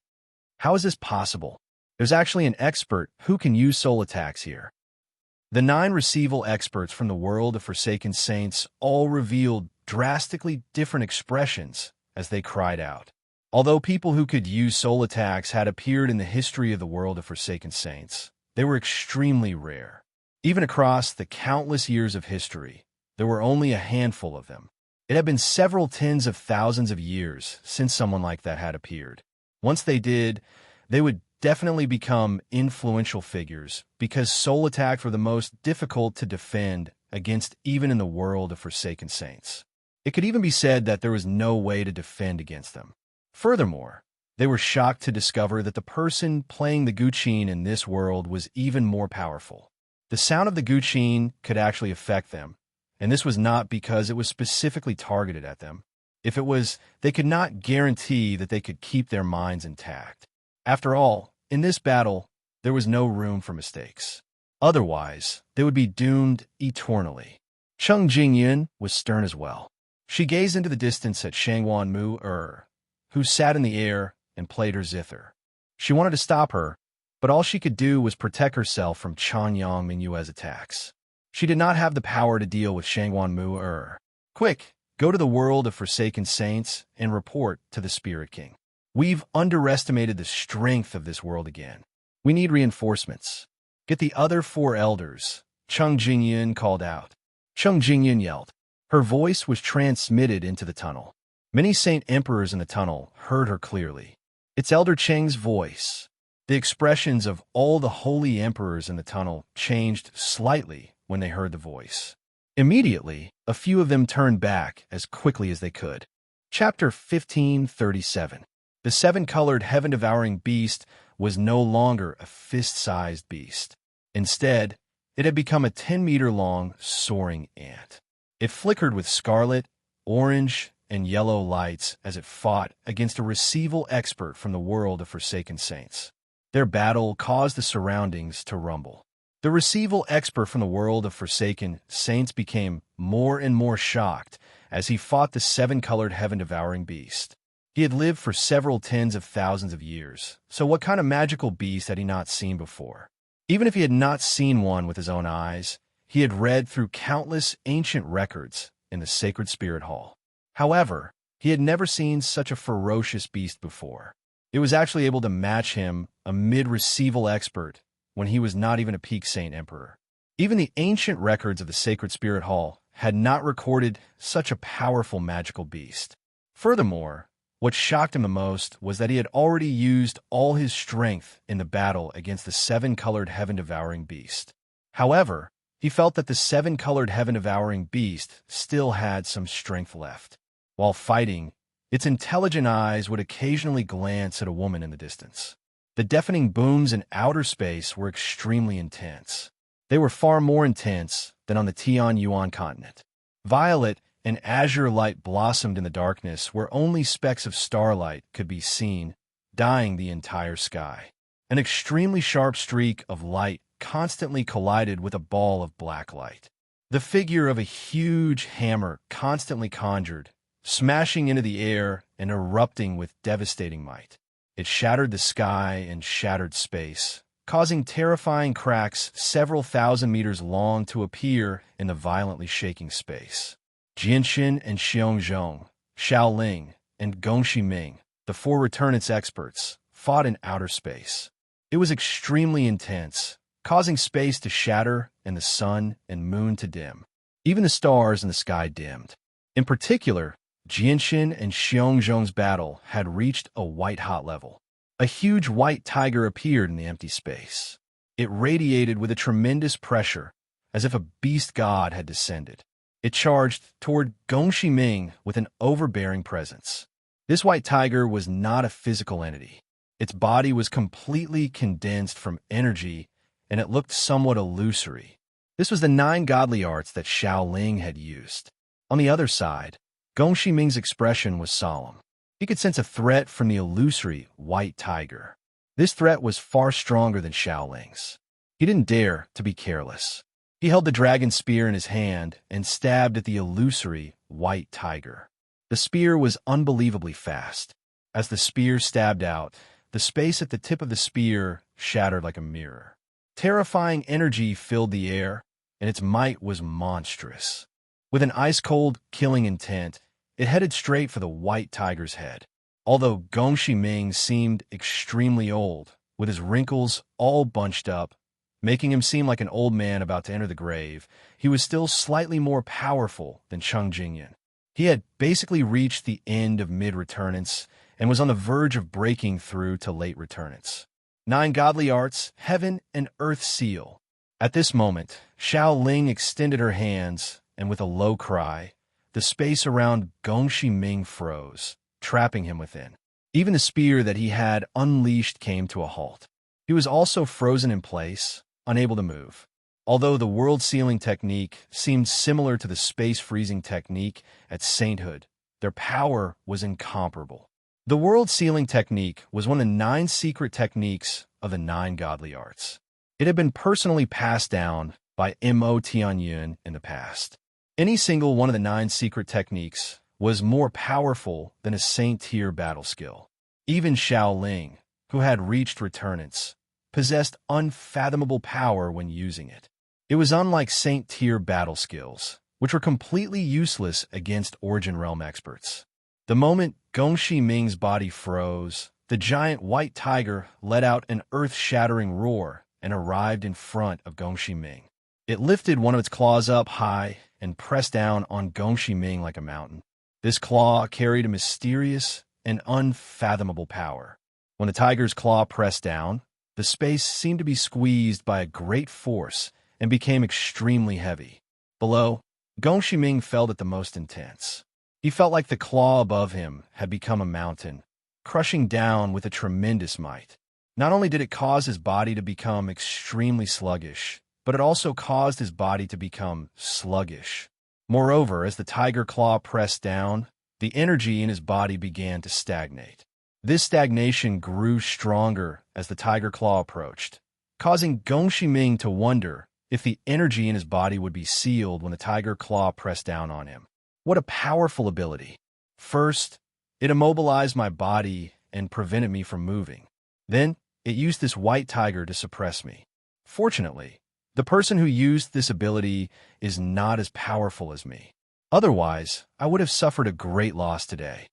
A: How is this possible? There's actually an expert who can use soul attacks here. The 9 receival experts from the world of Forsaken Saints all revealed drastically different expressions as they cried out. Although people who could use soul attacks had appeared in the history of the world of Forsaken Saints, they were extremely rare. Even across the countless years of history, there were only a handful of them. It had been several tens of thousands of years since someone like that had appeared. Once they did, they would definitely become influential figures because soul attacks were the most difficult to defend against even in the world of Forsaken Saints. It could even be said that there was no way to defend against them. Furthermore, they were shocked to discover that the person playing the guqin in this world was even more powerful. The sound of the guqin could actually affect them, and this was not because it was specifically targeted at them. If it was, they could not guarantee that they could keep their minds intact. After all, in this battle, there was no room for mistakes. Otherwise, they would be doomed eternally. Cheng Jingyun was stern as well. She gazed into the distance at Shangwan Mu who sat in the air and played her zither. She wanted to stop her, but all she could do was protect herself from Changyang Mingyue's attacks. She did not have the power to deal with Shangguan Mu. Quick, go to the world of Forsaken Saints and report to the Spirit King. We've underestimated the strength of this world again. We need reinforcements. Get the other 4 elders, Cheng Jingyan called out. Cheng Jingyan yelled. Her voice was transmitted into the tunnel. Many saint emperors in the tunnel heard her clearly. It's Elder Cheng's voice. The expressions of all the holy emperors in the tunnel changed slightly when they heard the voice. Immediately, a few of them turned back as quickly as they could. Chapter 1537. The 7-colored heaven-devouring beast was no longer a fist-sized beast. Instead, it had become a 10-meter-long, soaring ant. It flickered with scarlet, orange, and yellow lights as it fought against a receival expert from the world of Forsaken Saints. Their battle caused the surroundings to rumble. The receival expert from the world of Forsaken Saints became more and more shocked as he fought the 7-colored heaven-devouring beast. He had lived for several tens of thousands of years, so what kind of magical beast had he not seen before? Even if he had not seen one with his own eyes, he had read through countless ancient records in the Sacred Spirit Hall. However, he had never seen such a ferocious beast before. It was actually able to match him, a mid-receival expert, when he was not even a peak saint emperor. Even the ancient records of the Sacred Spirit Hall had not recorded such a powerful magical beast. Furthermore, what shocked him the most was that he had already used all his strength in the battle against the 7-colored heaven-devouring beast. However, he felt that the 7-colored heaven-devouring beast still had some strength left. While fighting, its intelligent eyes would occasionally glance at a woman in the distance. The deafening booms in outer space were extremely intense. They were far more intense than on the Tianyuan continent. Violet and azure light blossomed in the darkness where only specks of starlight could be seen, dyeing the entire sky. An extremely sharp streak of light constantly collided with a ball of black light. The figure of a huge hammer constantly conjured, smashing into the air and erupting with devastating might. It shattered the sky and shattered space, causing terrifying cracks several thousand meters long to appear in the violently shaking space. Jianxin and Xiongzhong, Xiaoling, and Gongxi Ming, the 4 returnants experts, fought in outer space. It was extremely intense, causing space to shatter and the sun and moon to dim. Even the stars in the sky dimmed. In particular, Jianxin and Xiongzhong's battle had reached a white-hot level. A huge white tiger appeared in the empty space. It radiated with a tremendous pressure, as if a beast god had descended. It charged toward Gongxi Ming with an overbearing presence. This white tiger was not a physical entity. Its body was completely condensed from energy, and it looked somewhat illusory. This was the 9 godly arts that Xiaoling had used. On the other side, Gongxi Ming's expression was solemn. He could sense a threat from the illusory white tiger. This threat was far stronger than Xiaoling's. He didn't dare to be careless. He held the dragon spear in his hand and stabbed at the illusory white tiger. The spear was unbelievably fast. As the spear stabbed out, the space at the tip of the spear shattered like a mirror. Terrifying energy filled the air, and its might was monstrous. With an ice-cold, killing intent, it headed straight for the white tiger's head. Although Gongxi Ming seemed extremely old, with his wrinkles all bunched up, making him seem like an old man about to enter the grave, he was still slightly more powerful than Cheng Jingyan. He had basically reached the end of mid-returnants and was on the verge of breaking through to late returnants. 9 godly arts, heaven and earth seal. At this moment, Xiaoling extended her hands, and with a low cry, the space around Gongxi Ming froze, trapping him within. Even the spear that he had unleashed came to a halt. He was also frozen in place, unable to move. Although the world-sealing technique seemed similar to the space-freezing technique at sainthood, their power was incomparable. The world-sealing technique was one of the 9 secret techniques of the 9 godly arts. It had been personally passed down by Mo Tianyun in the past. Any single one of the 9 secret techniques was more powerful than a saint-tier battle skill. Even Xiaoling, who had reached returnants, possessed unfathomable power when using it. It was unlike Saint-tier battle skills, which were completely useless against Origin Realm experts. The moment Gongxi Ming's body froze, the giant white tiger let out an earth-shattering roar and arrived in front of Gongxi Ming. It lifted one of its claws up high and pressed down on Gongxi Ming like a mountain. This claw carried a mysterious and unfathomable power. When the tiger's claw pressed down, the space seemed to be squeezed by a great force and became extremely heavy. Below, Gongxi Ming felt it the most intense. He felt like the claw above him had become a mountain, crushing down with a tremendous might. Not only did it cause his body to become extremely sluggish, but it also caused his body to become sluggish. Moreover, as the tiger claw pressed down, the energy in his body began to stagnate. This stagnation grew stronger as the tiger claw approached, causing Gongxi Ming to wonder if the energy in his body would be sealed when the tiger claw pressed down on him. What a powerful ability. First, it immobilized my body and prevented me from moving. Then, it used this white tiger to suppress me. Fortunately, the person who used this ability is not as powerful as me. Otherwise, I would have suffered a great loss today.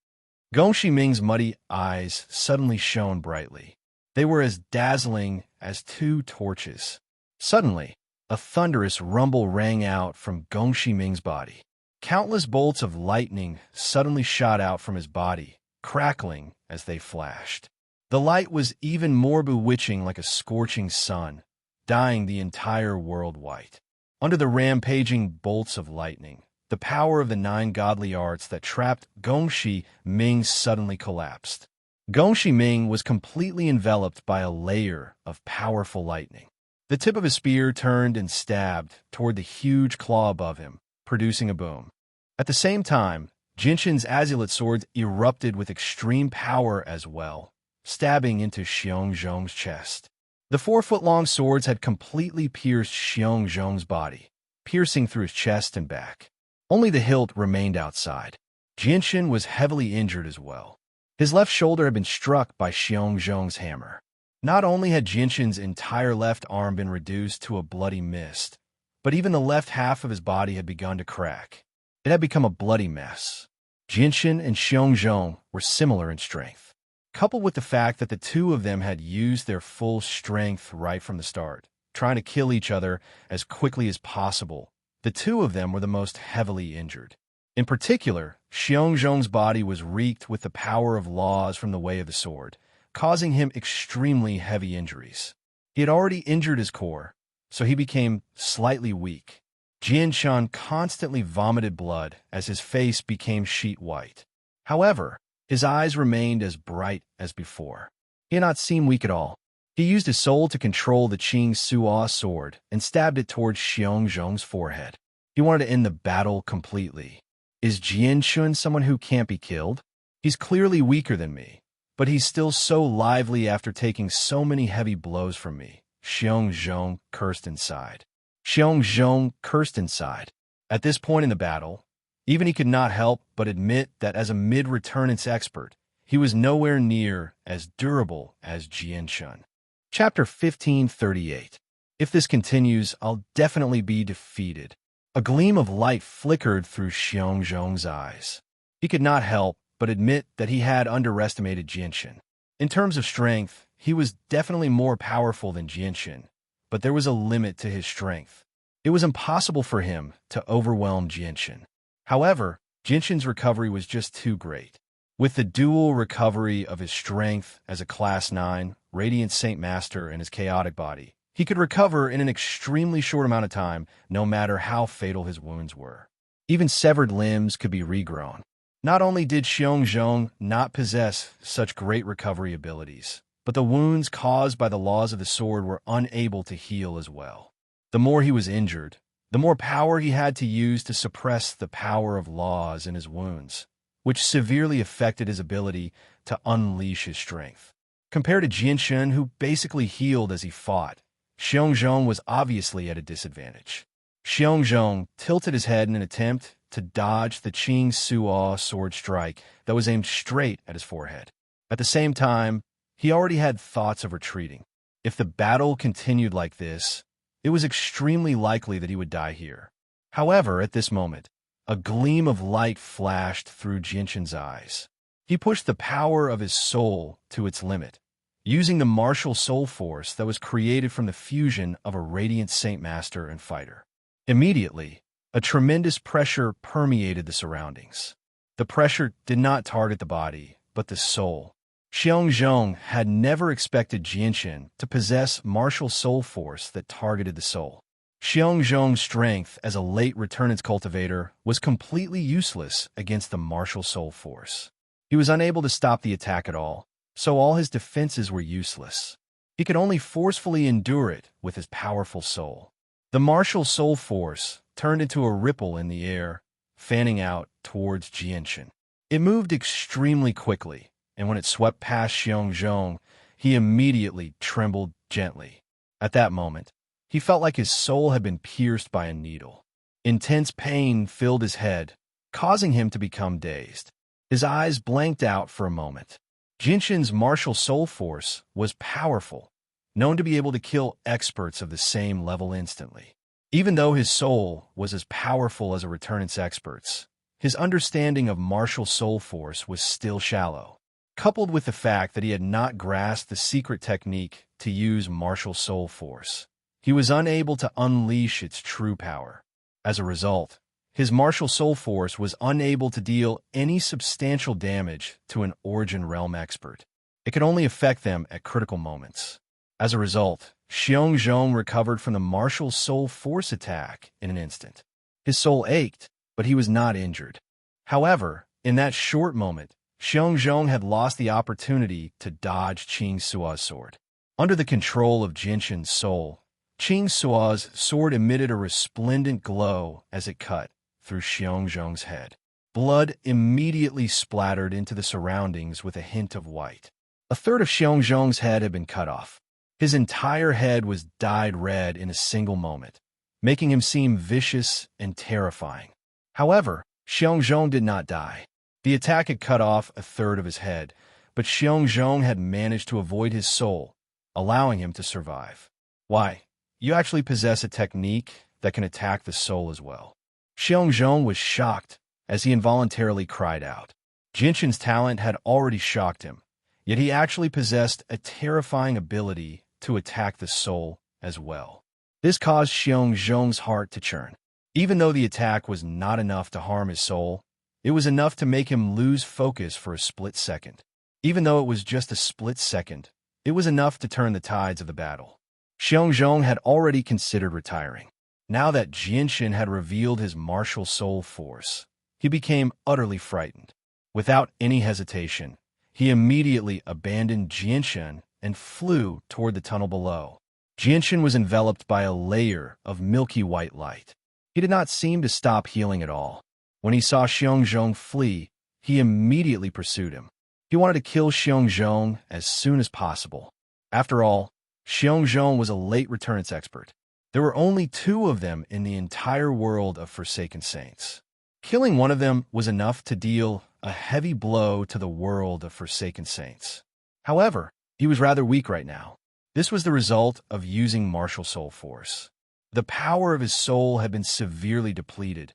A: Gongxi Ming's muddy eyes suddenly shone brightly. They were as dazzling as two torches. Suddenly, a thunderous rumble rang out from Gongxi Ming's body. Countless bolts of lightning suddenly shot out from his body, crackling as they flashed. The light was even more bewitching, like a scorching sun, dyeing the entire world white. Under the rampaging bolts of lightning, the power of the 9 godly arts that trapped Gongxi Ming suddenly collapsed. Gongxi Ming was completely enveloped by a layer of powerful lightning. The tip of his spear turned and stabbed toward the huge claw above him, producing a boom. At the same time, Jinshin's azulate swords erupted with extreme power as well, stabbing into Xiongzhong's chest. The 4-foot-long swords had completely pierced Xiongzhong's body, piercing through his chest and back. Only the hilt remained outside. Jinshin was heavily injured as well. His left shoulder had been struck by Xiongzhong's hammer. Not only had Jinshin's entire left arm been reduced to a bloody mist, but even the left half of his body had begun to crack. It had become a bloody mess. Jinshin and Xiongzhong were similar in strength. Coupled with the fact that the two of them had used their full strength right from the start, trying to kill each other as quickly as possible, the two of them were the most heavily injured. In particular, Xiongzhong's body was wreaked with the power of laws from the way of the sword, causing him extremely heavy injuries. He had already injured his core, so he became slightly weak. Jianshan constantly vomited blood as his face became sheet white. However, his eyes remained as bright as before. He did not seem weak at all. He used his soul to control the Qing Suo sword and stabbed it towards Xiongzhong's forehead. He wanted to end the battle completely. Is Jianshun someone who can't be killed? He's clearly weaker than me, but he's still so lively after taking so many heavy blows from me. Xiongzhong cursed inside. Xiongzhong cursed inside. At this point in the battle, even he could not help but admit that as a mid-returnance expert, he was nowhere near as durable as Jianshun. Chapter 1538. If this continues, I'll definitely be defeated. A gleam of light flickered through Xiongzhong's eyes. He could not help but admit that he had underestimated Jianshin. In terms of strength, he was definitely more powerful than Jianshin, but there was a limit to his strength. It was impossible for him to overwhelm Jianshin. However, Jianshin's recovery was just too great. With the dual recovery of his strength as a Class 9, Radiant Saint Master and his chaotic body, he could recover in an extremely short amount of time, no matter how fatal his wounds were. Even severed limbs could be regrown. Not only did Xiongzhong not possess such great recovery abilities, but the wounds caused by the laws of the sword were unable to heal as well. The more he was injured, the more power he had to use to suppress the power of laws in his wounds, which severely affected his ability to unleash his strength. Compared to Jianshin, who basically healed as he fought, Xiongzhong was obviously at a disadvantage. Xiongzhong tilted his head in an attempt to dodge the Qing Suo sword strike that was aimed straight at his forehead. At the same time, he already had thoughts of retreating. If the battle continued like this, it was extremely likely that he would die here. However, at this moment, a gleam of light flashed through Jinshin's eyes. He pushed the power of his soul to its limit, using the martial soul force that was created from the fusion of a radiant Saint Master and fighter. Immediately, a tremendous pressure permeated the surroundings. The pressure did not target the body, but the soul. Xiongzhong had never expected Jinshin to possess martial soul force that targeted the soul. Xiongzhong's strength as a late returnance cultivator was completely useless against the martial soul force. He was unable to stop the attack at all, so all his defenses were useless. He could only forcefully endure it with his powerful soul. The martial soul force turned into a ripple in the air, fanning out towards Jinshin. It moved extremely quickly, and when it swept past Xiongzhong, he immediately trembled gently. At that moment, he felt like his soul had been pierced by a needle. Intense pain filled his head, causing him to become dazed. His eyes blanked out for a moment. Jinshin's martial soul force was powerful, known to be able to kill experts of the same level instantly. Even though his soul was as powerful as a returnance expert's, his understanding of martial soul force was still shallow. Coupled with the fact that he had not grasped the secret technique to use martial soul force, he was unable to unleash its true power. As a result, his martial soul force was unable to deal any substantial damage to an Origin Realm expert. It could only affect them at critical moments. As a result, Xiongzhong recovered from the martial soul force attack in an instant. His soul ached, but he was not injured. However, in that short moment, Xiongzhong had lost the opportunity to dodge Qing Sua's sword. Under the control of Jinshin's soul, Qing Sua's sword emitted a resplendent glow as it cut through Xiongzhong's head. Blood immediately splattered into the surroundings with a hint of white. A third of Xiongzhong's head had been cut off. His entire head was dyed red in a single moment, making him seem vicious and terrifying. However, Xiongzhong did not die. The attack had cut off a third of his head, but Xiongzhong had managed to avoid his soul, allowing him to survive. Why? You actually possess a technique that can attack the soul as well. Xiongzhong was shocked as he involuntarily cried out. Jinshin's talent had already shocked him, yet he actually possessed a terrifying ability to attack the soul as well. This caused Xiongzhong's heart to churn. Even though the attack was not enough to harm his soul, it was enough to make him lose focus for a split second. Even though it was just a split second, it was enough to turn the tides of the battle. Xiongzhong had already considered retiring. Now that Jinshin had revealed his martial soul force, he became utterly frightened. Without any hesitation, he immediately abandoned Jinshin and flew toward the tunnel below. Jinshin was enveloped by a layer of milky white light. He did not seem to stop healing at all. When he saw Xiongzhong flee, he immediately pursued him. He wanted to kill Xiongzhong as soon as possible. After all, Xiongzhong was a late returnance expert. There were only 2 of them in the entire world of Forsaken Saints. Killing one of them was enough to deal a heavy blow to the world of Forsaken Saints. However, he was rather weak right now. This was the result of using martial soul force. The power of his soul had been severely depleted,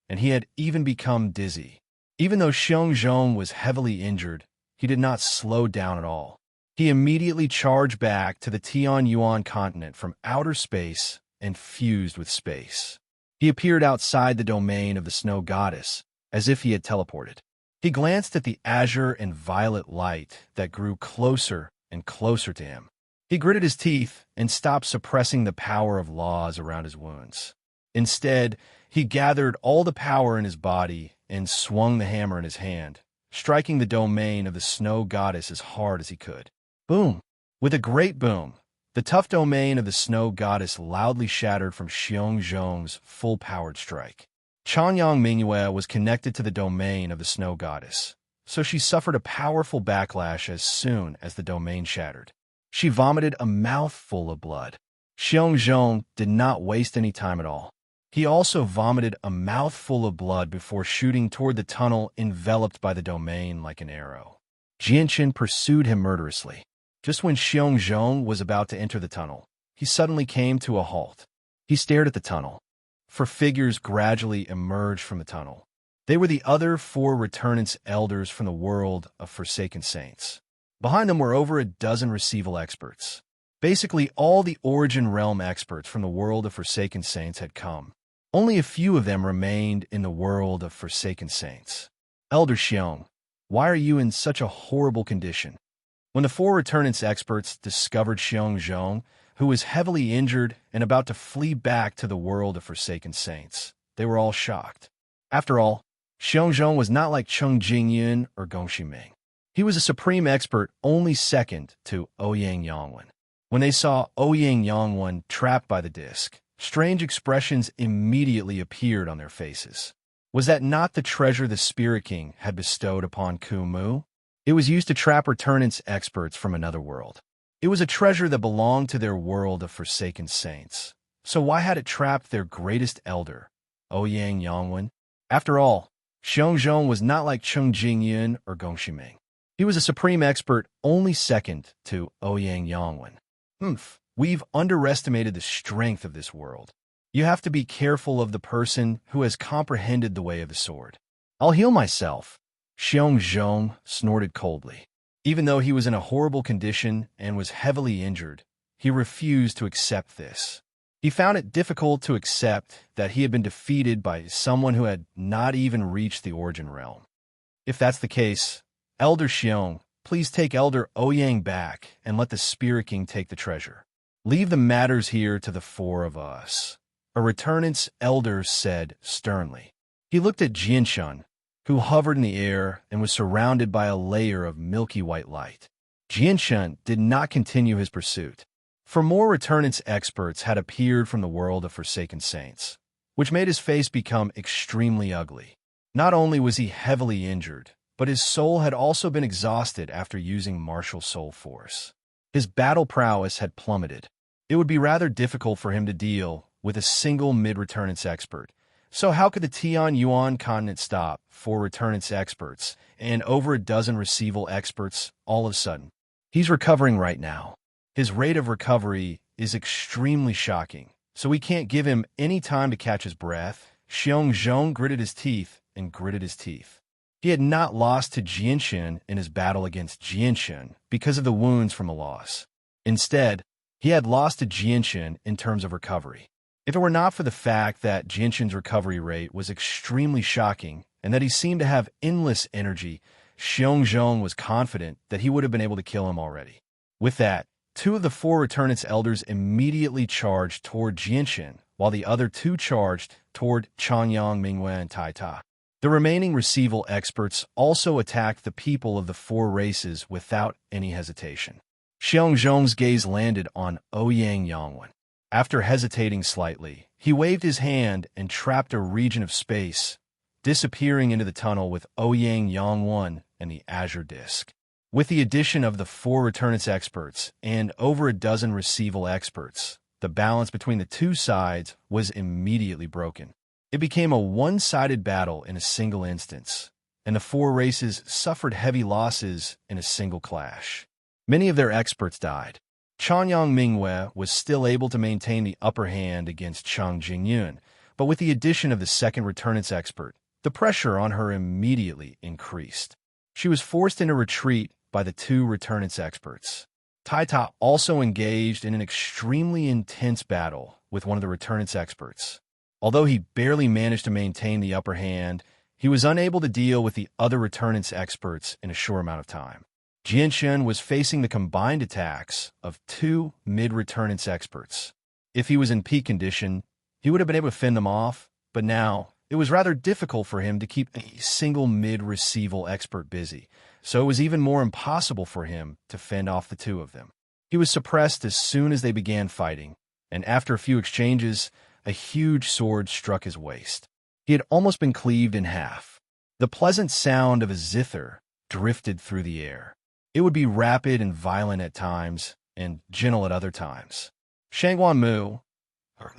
A: and he had even become dizzy. Even though Xiongzhong was heavily injured, he did not slow down at all. He immediately charged back to the Tianyuan continent from outer space and fused with space. He appeared outside the domain of the snow goddess, as if he had teleported. He glanced at the azure and violet light that grew closer and closer to him. He gritted his teeth and stopped suppressing the power of laws around his wounds. Instead, he gathered all the power in his body and swung the hammer in his hand, striking the domain of the snow goddess as hard as he could. Boom! With a great boom, the tough domain of the snow goddess loudly shattered from Xiongzhong's full-powered strike. Chanyang Mingyue was connected to the domain of the snow goddess, so she suffered a powerful backlash as soon as the domain shattered. She vomited a mouthful of blood. Xiongzhong did not waste any time at all. He also vomited a mouthful of blood before shooting toward the tunnel enveloped by the domain like an arrow. Jinshin pursued him murderously. Just when Xiong Zhong was about to enter the tunnel, he suddenly came to a halt. He stared at the tunnel. Four figures gradually emerged from the tunnel. They were the other four returnants elders from the world of Forsaken Saints. Behind them were over a dozen receival experts. Basically, all the Origin Realm experts from the world of Forsaken Saints had come. Only a few of them remained in the world of Forsaken Saints. Elder Xiong, why are you in such a horrible condition? When the four returnants experts discovered Xiong Zhong, who was heavily injured and about to flee back to the world of Forsaken Saints, they were all shocked. After all, Xiong Zhong was not like Cheng Jingyun or Gong Shiming. He was a supreme expert only second to Ouyang Yangwen. When they saw Ouyang Yangwen trapped by the disc, strange expressions immediately appeared on their faces. Was that not the treasure the Spirit King had bestowed upon Ku Mu? It was used to trap returnants experts from another world. It was a treasure that belonged to their world of Forsaken Saints. So why had it trapped their greatest elder, Ouyang Yangwen? After all, Xiong Zhong was not like Cheng Jingyun or Gong Shiming. He was a supreme expert only second to Ouyang Yangwen. We've underestimated the strength of this world. You have to be careful of the person who has comprehended the way of the sword. I'll heal myself, Xiong Zhong snorted coldly. Even though he was in a horrible condition and was heavily injured, he refused to accept this. He found it difficult to accept that he had been defeated by someone who had not even reached the Origin Realm. If that's the case, Elder Xiong, please take Elder Ouyang back and let the Spirit King take the treasure. Leave the matters here to the four of us, a returnant's elder said sternly. He looked at Jianshun, who hovered in the air and was surrounded by a layer of milky white light. Jianshun did not continue his pursuit, for more returnants experts had appeared from the world of Forsaken Saints, which made his face become extremely ugly. Not only was he heavily injured, but his soul had also been exhausted after using martial soul force. His battle prowess had plummeted. It would be rather difficult for him to deal with a single mid-returnants expert. So how could the Tian Yuan continent stop four returnants experts and over a dozen receival experts all of a sudden? He's recovering right now. His rate of recovery is extremely shocking, so we can't give him any time to catch his breath. Xiong Zhong gritted his teeth and gritted his teeth. He had not lost to Jianshun in his battle against Jianshun because of the wounds from the loss. Instead, he had lost to Jianshun in terms of recovery. If it were not for the fact that Jianshun's recovery rate was extremely shocking and that he seemed to have endless energy, Xiong Zhong was confident that he would have been able to kill him already. With that, two of the four returnants elders immediately charged toward Jianshun, while the other two charged toward Changyang, Mingwen, and Tai Ta. The remaining receival experts also attacked the people of the four races without any hesitation. Xiong Zhong's gaze landed on Ouyang Yangwen. After hesitating slightly, he waved his hand and trapped a region of space, disappearing into the tunnel with Ouyang Yangwen and the Azure Disk. With the addition of the four returnants experts and over a dozen receival experts, the balance between the two sides was immediately broken. It became a one-sided battle in a single instance, and the four races suffered heavy losses in a single clash. Many of their experts died. Chanyang Mingwei was still able to maintain the upper hand against Chang Jingyun, but with the addition of the second returnants expert, the pressure on her immediately increased. She was forced into retreat by the two returnants experts. Tai Ta also engaged in an extremely intense battle with one of the returnants experts. Although he barely managed to maintain the upper hand, he was unable to deal with the other returnants experts in a short amount of time. Jianshun was facing the combined attacks of two mid-returnants experts. If he was in peak condition, he would have been able to fend them off, but now it was rather difficult for him to keep a single mid-receival expert busy, so it was even more impossible for him to fend off the two of them. He was suppressed as soon as they began fighting, and after a few exchanges, a huge sword struck his waist. He had almost been cleaved in half. The pleasant sound of a zither drifted through the air. It would be rapid and violent at times, and gentle at other times. Shangwan Mu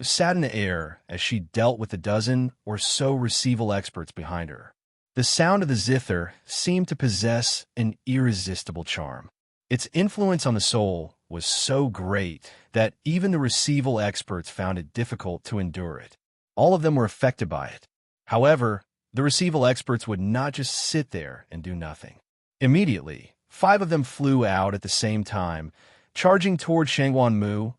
A: sat in the air as she dealt with a dozen or so receival experts behind her. The sound of the zither seemed to possess an irresistible charm. Its influence on the soul was so great that even the receival experts found it difficult to endure it. All of them were affected by it. However, the receival experts would not just sit there and do nothing. Immediately, 5 of them flew out at the same time, charging toward Shangguan Mu,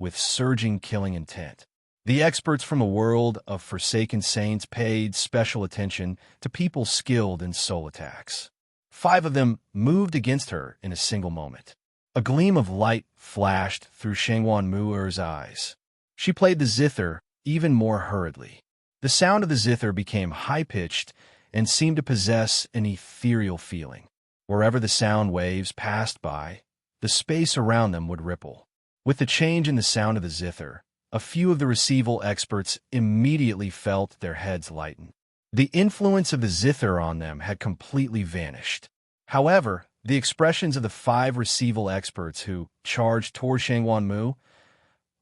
A: with surging killing intent. The experts from the world of Forsaken Saints paid special attention to people skilled in soul attacks. 5 of them moved against her in a single moment. A gleam of light flashed through Shangguan Mu'er's eyes. She played the zither even more hurriedly. The sound of the zither became high-pitched and seemed to possess an ethereal feeling. Wherever the sound waves passed by, the space around them would ripple. With the change in the sound of the zither, a few of the receival experts immediately felt their heads lighten. The influence of the zither on them had completely vanished. However, the expressions of the 5 receival experts who charged toward Shangguan Mu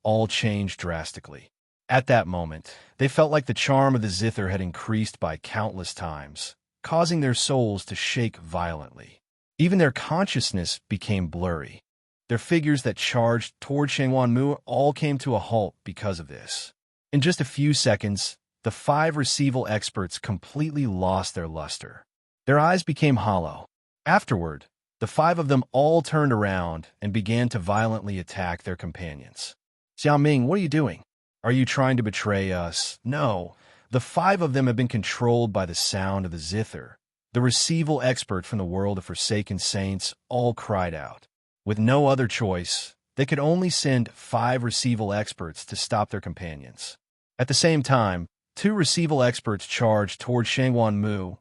A: all changed drastically. At that moment, they felt like the charm of the zither had increased by countless times, causing their souls to shake violently. Even their consciousness became blurry. Their figures that charged toward Shangguan Mu all came to a halt because of this. In just a few seconds, the 5 receival experts completely lost their luster. Their eyes became hollow. Afterward, the 5 of them all turned around and began to violently attack their companions. Xiaoming, what are you doing? Are you trying to betray us? No. The 5 of them have been controlled by the sound of the zither. The receival expert from the world of Forsaken Saints all cried out. With no other choice, they could only send 5 receival experts to stop their companions. At the same time, 2 receival experts charged toward Shangguan Mu,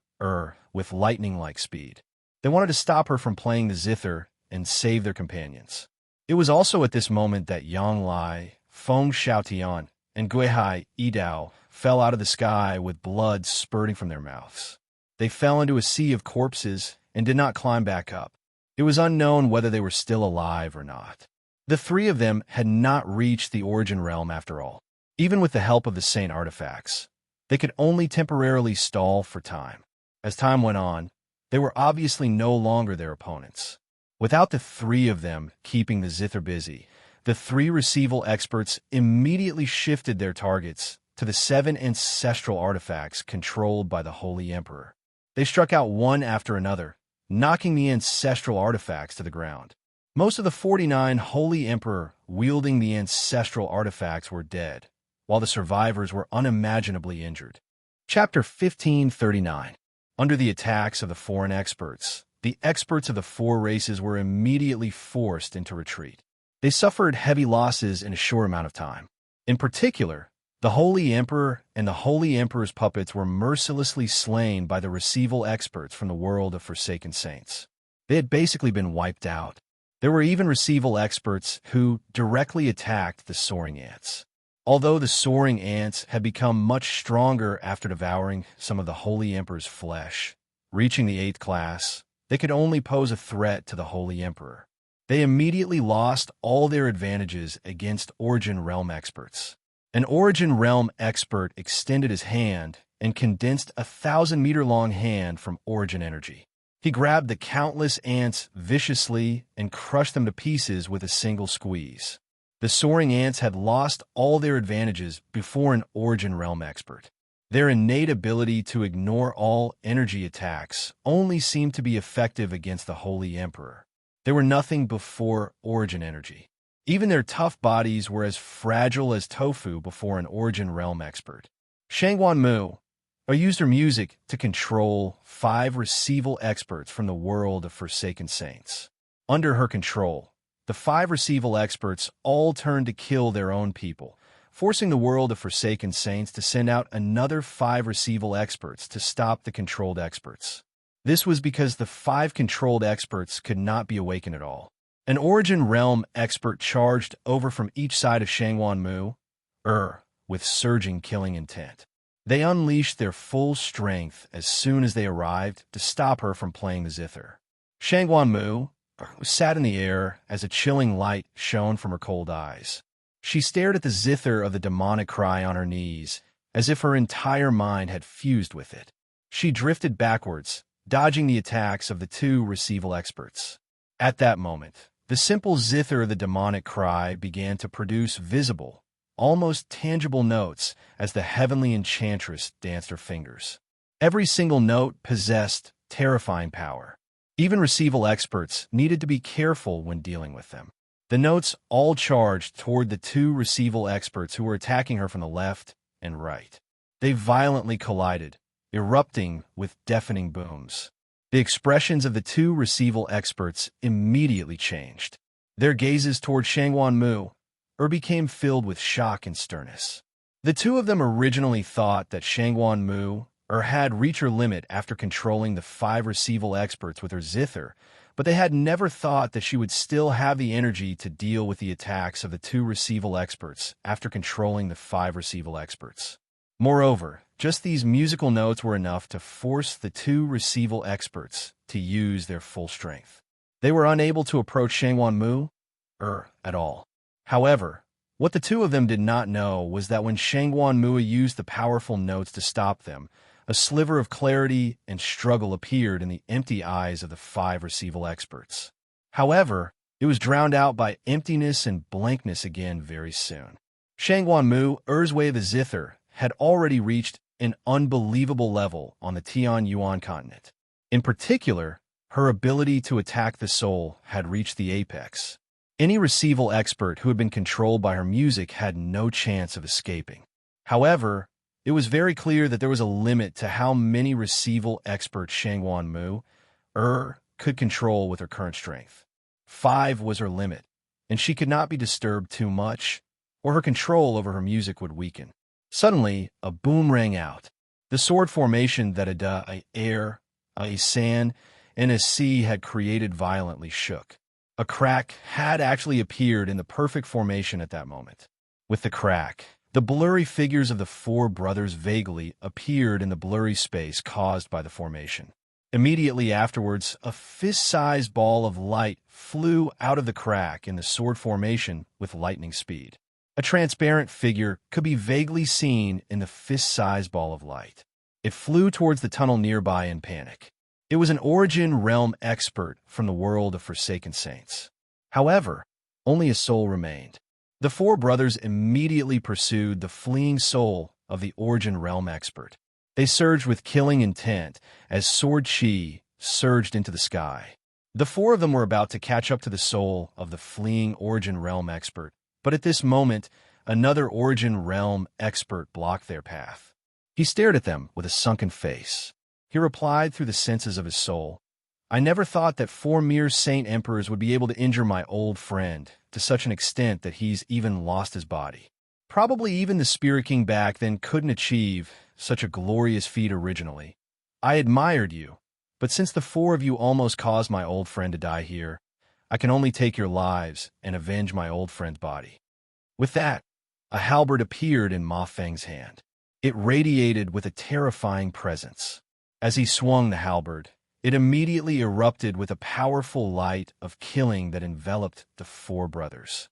A: with lightning-like speed. They wanted to stop her from playing the zither and save their companions. It was also at this moment that Yang Lai, Feng Xiaotian, and Guihai Yidao fell out of the sky with blood spurting from their mouths. They fell into a sea of corpses and did not climb back up. It was unknown whether they were still alive or not. The 3 of them had not reached the origin realm after all. Even with the help of the saint artifacts, they could only temporarily stall for time. As time went on, they were obviously no longer their opponents. Without the 3 of them keeping the zither busy, the 3 receival experts immediately shifted their targets to the 7 ancestral artifacts controlled by the Holy Emperor. They struck out one after another, knocking the ancestral artifacts to the ground. Most of the 49 Holy Emperor wielding the ancestral artifacts were dead, while the survivors were unimaginably injured. Chapter 1539. Under the attacks of the foreign experts, the experts of the 4 races were immediately forced into retreat. They suffered heavy losses in a short amount of time. In particular, the Holy Emperor and the Holy Emperor's puppets were mercilessly slain by the receival experts from the world of Forsaken Saints. They had basically been wiped out. There were even receival experts who directly attacked the soaring ants. Although the soaring ants had become much stronger after devouring some of the Holy Emperor's flesh, reaching the 8th class, they could only pose a threat to the Holy Emperor. They immediately lost all their advantages against Origin Realm experts. An Origin Realm expert extended his hand and condensed a 1,000-meter-long hand from Origin energy. He grabbed the countless ants viciously and crushed them to pieces with a single squeeze. The soaring ants had lost all their advantages before an Origin Realm expert. Their innate ability to ignore all energy attacks only seemed to be effective against the Holy Emperor. They were nothing before Origin energy. Even their tough bodies were as fragile as tofu before an Origin Realm expert. Shangguan Mu used her music to control 5 receival experts from the world of Forsaken Saints. Under her control, the 5 receival experts all turned to kill their own people, forcing the world of Forsaken Saints to send out another 5 receival experts to stop the controlled experts. This was because the 5 controlled experts could not be awakened at all. An Origin Realm expert charged over from each side of Shangguan Mu, with surging killing intent. They unleashed their full strength as soon as they arrived to stop her from playing the zither. Shangguan Mu sat in the air as a chilling light shone from her cold eyes. She stared at the zither of the demonic cry on her knees, as if her entire mind had fused with it. She drifted backwards, dodging the attacks of the 2 receival experts. At that moment, the simple zither of the demonic cry began to produce visible, almost tangible notes as the heavenly enchantress danced her fingers. Every single note possessed terrifying power. Even receival experts needed to be careful when dealing with them. The notes all charged toward the two receival experts who were attacking her from the left and right. They violently collided, erupting with deafening booms. The expressions of the two receival experts immediately changed. Their gazes toward Shangwan Mu became filled with shock and sternness. The two of them originally thought that Shangwan Mu had reached her limit after controlling the 5 receival experts with her zither, but they had never thought that she would still have the energy to deal with the attacks of the 2 receival experts after controlling the 5 receival experts. Moreover, just these musical notes were enough to force the 2 receival experts to use their full strength. They were unable to approach Shangwan Mu at all. However, what the two of them did not know was that when Shangwan Mu used the powerful notes to stop them, a sliver of clarity and struggle appeared in the empty eyes of the 5 receival experts. However, it was drowned out by emptiness and blankness again very soon. Shangwan Mu's wave of zither had already reached an unbelievable level on the Tianyuan continent. In particular, her ability to attack the soul had reached the apex. Any receival expert who had been controlled by her music had no chance of escaping. However, it was very clear that there was a limit to how many receival experts Shangwan Mu could control with her current strength. 5 was her limit, and she could not be disturbed too much, or her control over her music would weaken. Suddenly, a boom rang out. The sword formation that a air, a sand, and a sea had created violently shook. A crack had actually appeared in the perfect formation at that moment. With the crack, the blurry figures of the 4 brothers vaguely appeared in the blurry space caused by the formation. Immediately afterwards, a fist-sized ball of light flew out of the crack in the sword formation with lightning speed. A transparent figure could be vaguely seen in the fist-sized ball of light. It flew towards the tunnel nearby in panic. It was an Origin Realm expert from the world of Forsaken Saints. However, only a soul remained. The 4 brothers immediately pursued the fleeing soul of the Origin Realm expert. They surged with killing intent as sword chi surged into the sky. The 4 of them were about to catch up to the soul of the fleeing Origin Realm expert, but at this moment, another Origin Realm expert blocked their path. He stared at them with a sunken face. He replied through the senses of his soul, "I never thought that 4 mere Saint Emperors would be able to injure my old friend to such an extent that he's even lost his body. Probably even the Spirit King back then couldn't achieve such a glorious feat originally. I admired you, but since the 4 of you almost caused my old friend to die here, I can only take your lives and avenge my old friend's body." With that, a halberd appeared in Ma Feng's hand. It radiated with a terrifying presence. As he swung the halberd, it immediately erupted with a powerful light of killing that enveloped the 4 brothers.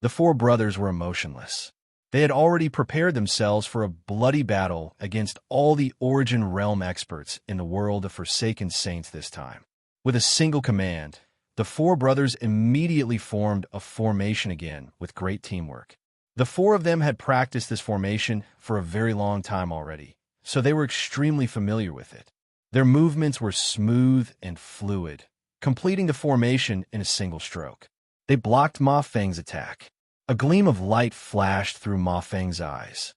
A: The 4 brothers were emotionless. They had already prepared themselves for a bloody battle against all the Origin Realm experts in the world of Forsaken Saints this time. With a single command, the 4 brothers immediately formed a formation again with great teamwork. The 4 of them had practiced this formation for a very long time already, so they were extremely familiar with it. Their movements were smooth and fluid, completing the formation in a single stroke. They blocked Ma Feng's attack. A gleam of light flashed through Ma Feng's eyes.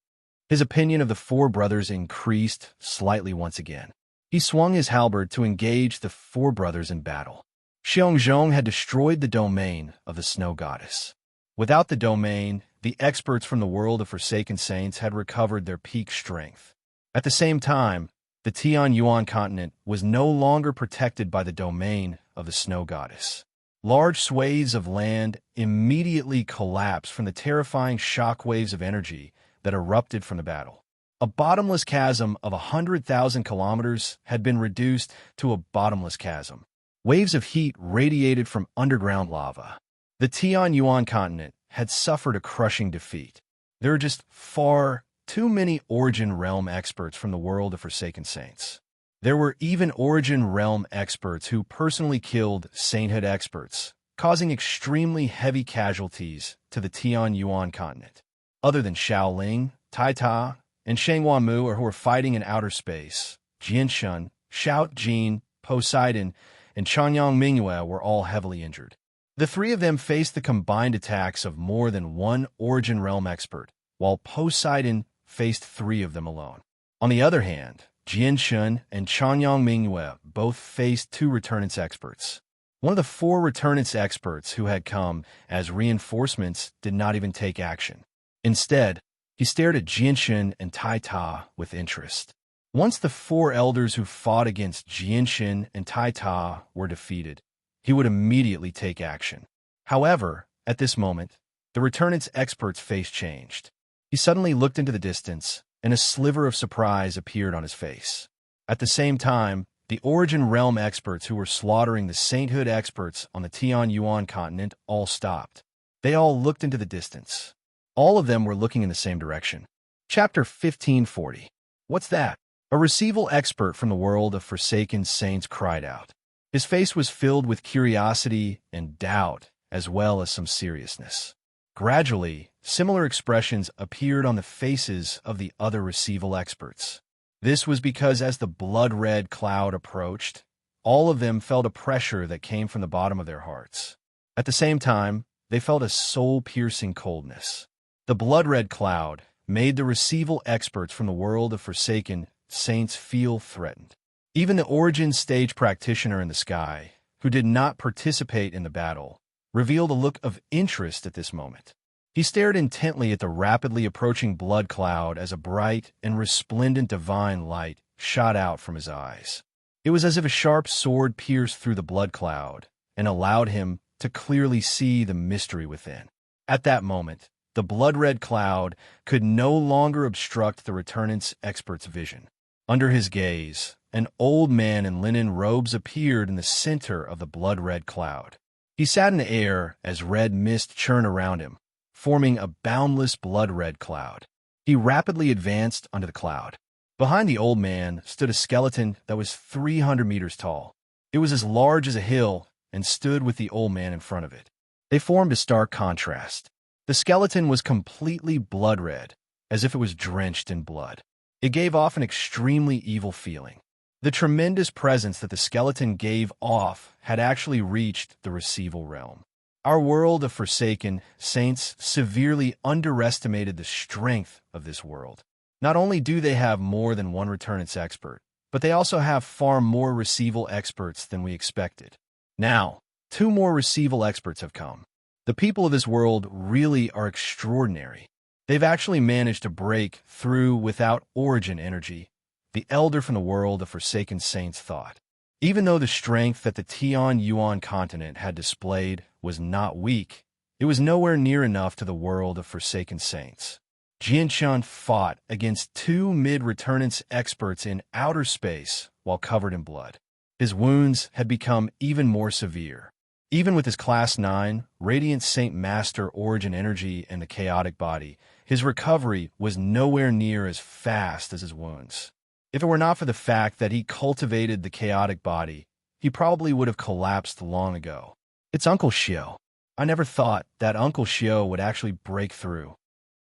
A: His opinion of the 4 brothers increased slightly once again. He swung his halberd to engage the 4 brothers in battle. Xiongzhong had destroyed the domain of the Snow Goddess. Without the domain, the experts from the world of Forsaken Saints had recovered their peak strength. At the same time, the Tianyuan continent was no longer protected by the domain of the Snow Goddess. Large swathes of land immediately collapsed from the terrifying shockwaves of energy that erupted from the battle. A bottomless chasm of 100,000 kilometers had been reduced to a bottomless chasm. Waves of heat radiated from underground lava. The Tianyuan continent had suffered a crushing defeat. There are just far too many Origin Realm experts from the world of Forsaken Saints. There were even Origin Realm experts who personally killed Sainthood experts, causing extremely heavy casualties to the Tian Yuan continent. Other than Shaoling, Tai Ta, and Shenghua Mu, who were fighting in outer space, Jianshun, Xiao Jin, Poseidon, and Chanyang Mingyue were all heavily injured. The three of them faced the combined attacks of more than one Origin Realm expert, while Poseidon faced three of them alone. On the other hand, Jianshun and Chanyang Mingyue both faced two Returnance experts. One of the four Returnance experts who had come as reinforcements did not even take action. Instead, he stared at Jianshun and Tai Ta with interest. Once the four elders who fought against Jianshun and Tai Ta were defeated, he would immediately take action. However, at this moment, the Returnance expert's face changed. He suddenly looked into the distance, and a sliver of surprise appeared on his face. At the same time, the Origin Realm experts who were slaughtering the Sainthood experts on the Tian Yuan continent all stopped. They all looked into the distance. All of them were looking in the same direction. Chapter 1540. What's that? A receival expert from the world of Forsaken Saints cried out. His face was filled with curiosity and doubt, as well as some seriousness. Gradually, similar expressions appeared on the faces of the other receival experts. This was because as the blood-red cloud approached, all of them felt a pressure that came from the bottom of their hearts. At the same time, they felt a soul-piercing coldness. The blood-red cloud made the receival experts from the world of Forsaken Saints feel threatened. Even the Origin stage practitioner in the sky, who did not participate in the battle, revealed a look of interest at this moment. He stared intently at the rapidly approaching blood cloud as a bright and resplendent divine light shot out from his eyes. It was as if a sharp sword pierced through the blood cloud and allowed him to clearly see the mystery within. At that moment, the blood-red cloud could no longer obstruct the Returnance expert's vision. Under his gaze, an old man in linen robes appeared in the center of the blood-red cloud. He sat in the air as red mist churned around him, forming a boundless blood-red cloud. He rapidly advanced onto the cloud. Behind the old man stood a skeleton that was 300 meters tall. It was as large as a hill and stood with the old man in front of it. They formed a stark contrast. The skeleton was completely blood-red, as if it was drenched in blood. It gave off an extremely evil feeling. The tremendous presence that the skeleton gave off had actually reached the receival realm. Our world of Forsaken Saints severely underestimated the strength of this world. Not only do they have more than one Returnance expert, but they also have far more receival experts than we expected. Now, two more receival experts have come. The people of this world really are extraordinary. They've actually managed to break through without Origin energy, the elder from the world of Forsaken Saints thought. Even though the strength that the Tian Yuan continent had displayed was not weak, it was nowhere near enough to the world of Forsaken Saints. Jianshun fought against two mid-Returnance experts in outer space while covered in blood. His wounds had become even more severe. Even with his Class 9, Radiant Saint Master Origin energy and the chaotic body, his recovery was nowhere near as fast as his wounds. If it were not for the fact that he cultivated the chaotic body, he probably would have collapsed long ago. It's Uncle Xiao. I never thought that Uncle Xiao would actually break through.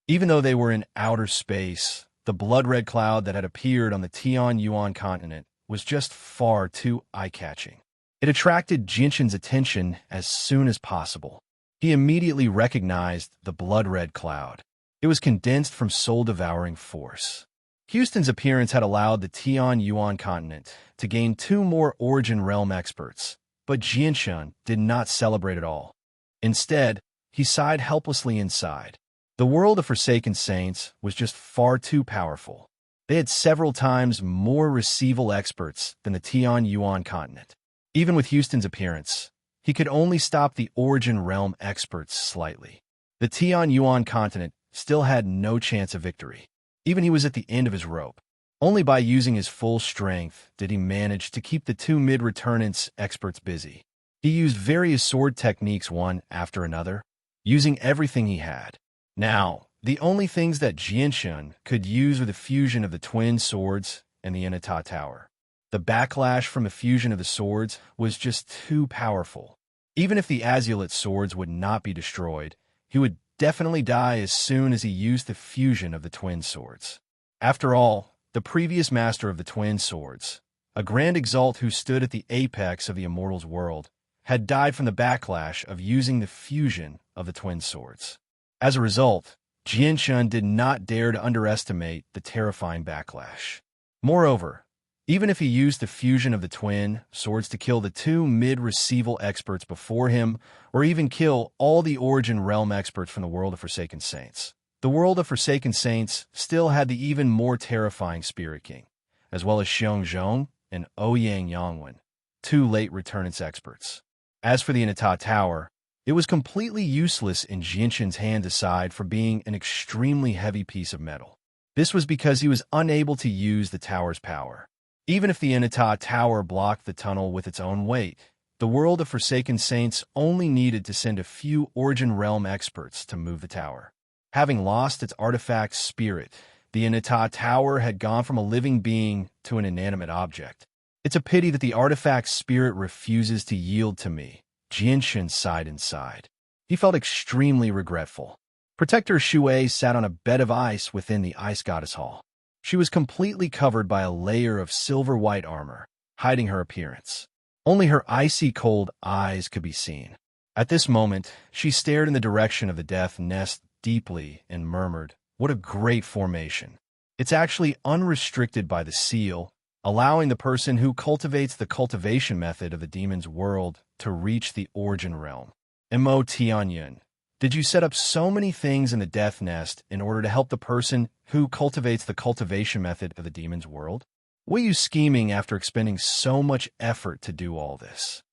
A: Even though they were in outer space, the blood-red cloud that had appeared on the Tian Yuan continent was just far too eye-catching. It attracted Jianshun's attention as soon as possible. He immediately recognized the blood-red cloud. It was condensed from soul-devouring force. Houston's appearance had allowed the Tian Yuan continent to gain two more Origin Realm experts, but Jianshun did not celebrate at all. Instead, he sighed helplessly inside. The world of Forsaken Saints was just far too powerful. They had several times more receival experts than the Tian Yuan continent. Even with Houston's appearance, he could only stop the Origin Realm experts slightly. The Tian Yuan continent still had no chance of victory. Even he was at the end of his rope. Only by using his full strength did he manage to keep the two mid-Returnance experts busy. He used various sword techniques one after another, using everything he had. Now, the only things that Jianshun could use were the fusion of the twin swords and the Inata Tower. The backlash from the fusion of the swords was just too powerful. Even if the Azulite swords would not be destroyed, he would definitely die as soon as he used the fusion of the twin swords. After all, the previous master of the twin swords, a grand exalt who stood at the apex of the immortals' world, had died from the backlash of using the fusion of the twin swords. As a result, Jianshun did not dare to underestimate the terrifying backlash. Moreover, even if he used the fusion of the twin swords to kill the two mid-receival experts before him, or even kill all the Origin Realm experts from the World of Forsaken Saints, the World of Forsaken Saints still had the even more terrifying Spirit King, as well as Xiong Zhong and Ouyang Yangwen, two late returnance experts. As for the Inata Tower, it was completely useless in Jianshun's hands aside for being an extremely heavy piece of metal. This was because he was unable to use the tower's power. Even if the Inata Tower blocked the tunnel with its own weight, the World of Forsaken Saints only needed to send a few Origin Realm experts to move the tower. Having lost its artifact spirit, the Inata Tower had gone from a living being to an inanimate object. It's a pity that the artifact spirit refuses to yield to me, Jianshun sighed inside. He felt extremely regretful. Protector Shui sat on a bed of ice within the Ice Goddess Hall. She was completely covered by a layer of silver-white armor, hiding her appearance. Only her icy cold eyes could be seen. At this moment, she stared in the direction of the death nest deeply and murmured, "What a great formation. It's actually unrestricted by the seal, allowing the person who cultivates the cultivation method of the demon's world to reach the Origin Realm. Mo Tianyun, did you set up so many things in the death nest in order to help the person who cultivates the cultivation method of the demon's world? What are you scheming after expending so much effort to do all this?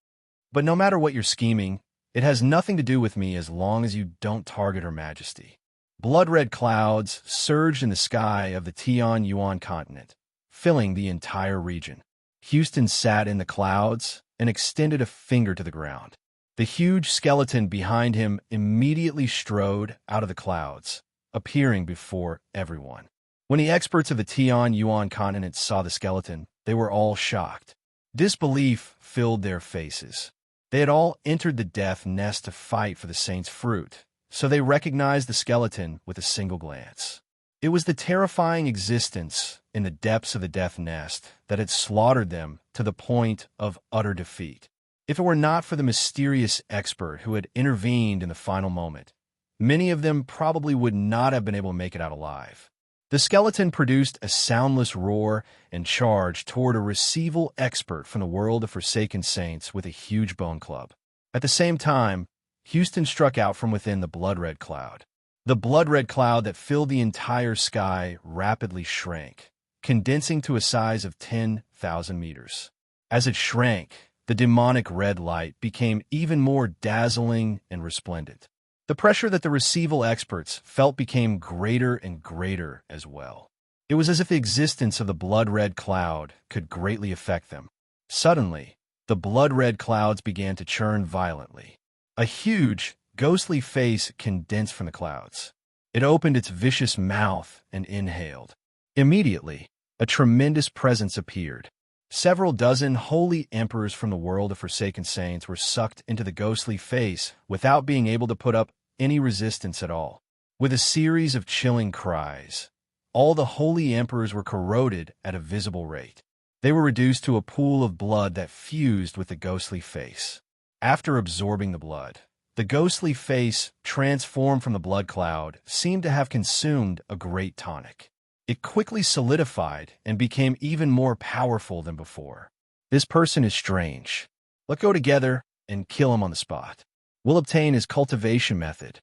A: But no matter what you're scheming, it has nothing to do with me as long as you don't target Her Majesty." Blood-red clouds surged in the sky of the Tian Yuan continent, filling the entire region. Houston sat in the clouds and extended a finger to the ground. The huge skeleton behind him immediately strode out of the clouds, appearing before everyone. When the experts of the Tian Yuan continent saw the skeleton, they were all shocked. Disbelief filled their faces. They had all entered the death nest to fight for the saint's fruit, so they recognized the skeleton with a single glance. It was the terrifying existence in the depths of the death nest that had slaughtered them to the point of utter defeat. If it were not for the mysterious expert who had intervened in the final moment, many of them probably would not have been able to make it out alive. The skeleton produced a soundless roar and charged toward a receival expert from the World of Forsaken Saints with a huge bone club. At the same time, Houston struck out from within the blood-red cloud. The blood-red cloud that filled the entire sky rapidly shrank, condensing to a size of 10,000 meters. As it shrank, the demonic red light became even more dazzling and resplendent. The pressure that the receival experts felt became greater and greater as well. It was as if the existence of the blood-red cloud could greatly affect them. Suddenly, the blood-red clouds began to churn violently. A huge, ghostly face condensed from the clouds. It opened its vicious mouth and inhaled. Immediately, a tremendous presence appeared. Several dozen holy emperors from the World of Forsaken Saints were sucked into the ghostly face without being able to put up any resistance at all. With a series of chilling cries, all the holy emperors were corroded at a visible rate. They were reduced to a pool of blood that fused with the ghostly face. After absorbing the blood, the ghostly face, transformed from the blood cloud, seemed to have consumed a great tonic. It quickly solidified and became even more powerful than before. "This person is strange. Let's go together and kill him on the spot. We'll obtain his cultivation method."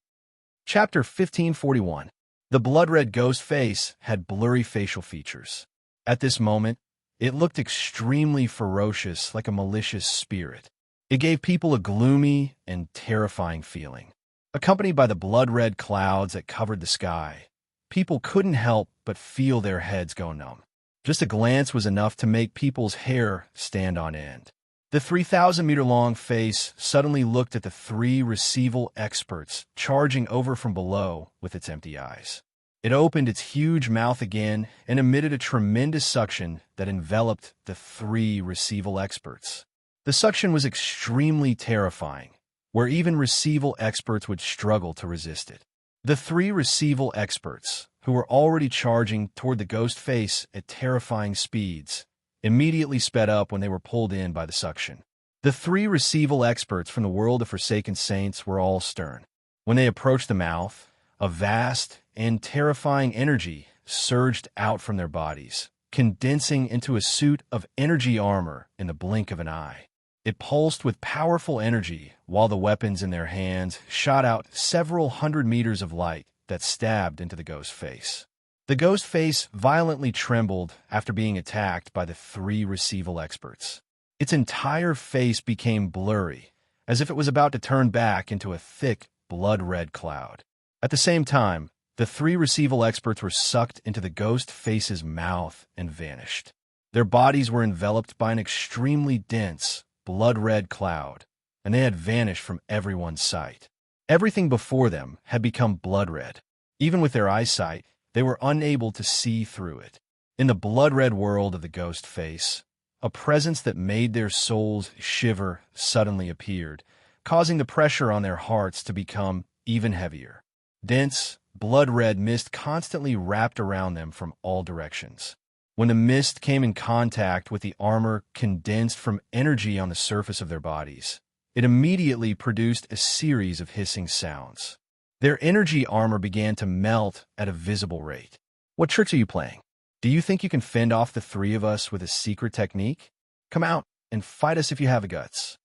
A: Chapter 1541. The blood-red ghost face had blurry facial features. At this moment, it looked extremely ferocious, like a malicious spirit. It gave people a gloomy and terrifying feeling. Accompanied by the blood-red clouds that covered the sky, people couldn't help but feel their heads go numb. Just a glance was enough to make people's hair stand on end. The 3,000-meter-long face suddenly looked at the three receival experts charging over from below with its empty eyes. It opened its huge mouth again and emitted a tremendous suction that enveloped the three receival experts. The suction was extremely terrifying, where even receival experts would struggle to resist it. The three receival experts, who were already charging toward the ghost face at terrifying speeds, immediately sped up when they were pulled in by the suction. The three receival experts from the world of Forsaken Saints were all stern. When they approached the mouth, a vast and terrifying energy surged out from their bodies, condensing into a suit of energy armor in the blink of an eye. It pulsed with powerful energy, while the weapons in their hands shot out several hundred meters of light that stabbed into the ghost face. The ghost face violently trembled after being attacked by the three receival experts. Its entire face became blurry, as if it was about to turn back into a thick, blood-red cloud. At the same time, the three receival experts were sucked into the ghost face's mouth and vanished. Their bodies were enveloped by an extremely dense, blood-red cloud, and they had vanished from everyone's sight. Everything before them had become blood-red. Even with their eyesight, they were unable to see through it. In the blood-red world of the ghost face, a presence that made their souls shiver suddenly appeared, causing the pressure on their hearts to become even heavier. Dense, blood-red mist constantly wrapped around them from all directions. When the mist came in contact with the armor condensed from energy on the surface of their bodies, it immediately produced a series of hissing sounds. Their energy armor began to melt at a visible rate. What tricks are you playing? Do you think you can fend off the three of us with a secret technique? Come out and fight us if you have the guts.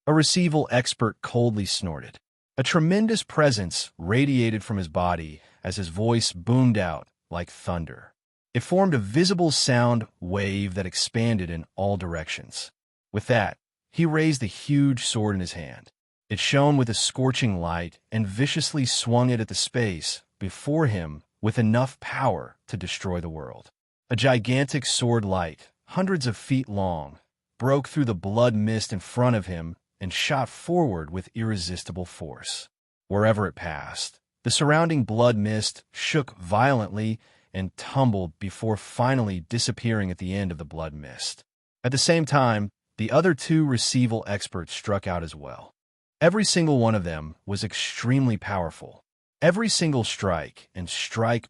A: A receival expert coldly snorted. A tremendous presence radiated from his body as his voice boomed out like thunder. It formed a visible sound wave that expanded in all directions. With that, he raised the huge sword in his hand. It shone with a scorching light and viciously swung it at the space before him with enough power to destroy the world. A gigantic sword light, hundreds of feet long, broke through the blood mist in front of him and shot forward with irresistible force. Wherever it passed, the surrounding blood mist shook violently and tumbled before finally disappearing at the end of the blood mist. At the same time, the other two receival experts struck out as well. Every single one of them was extremely powerful. Every single strike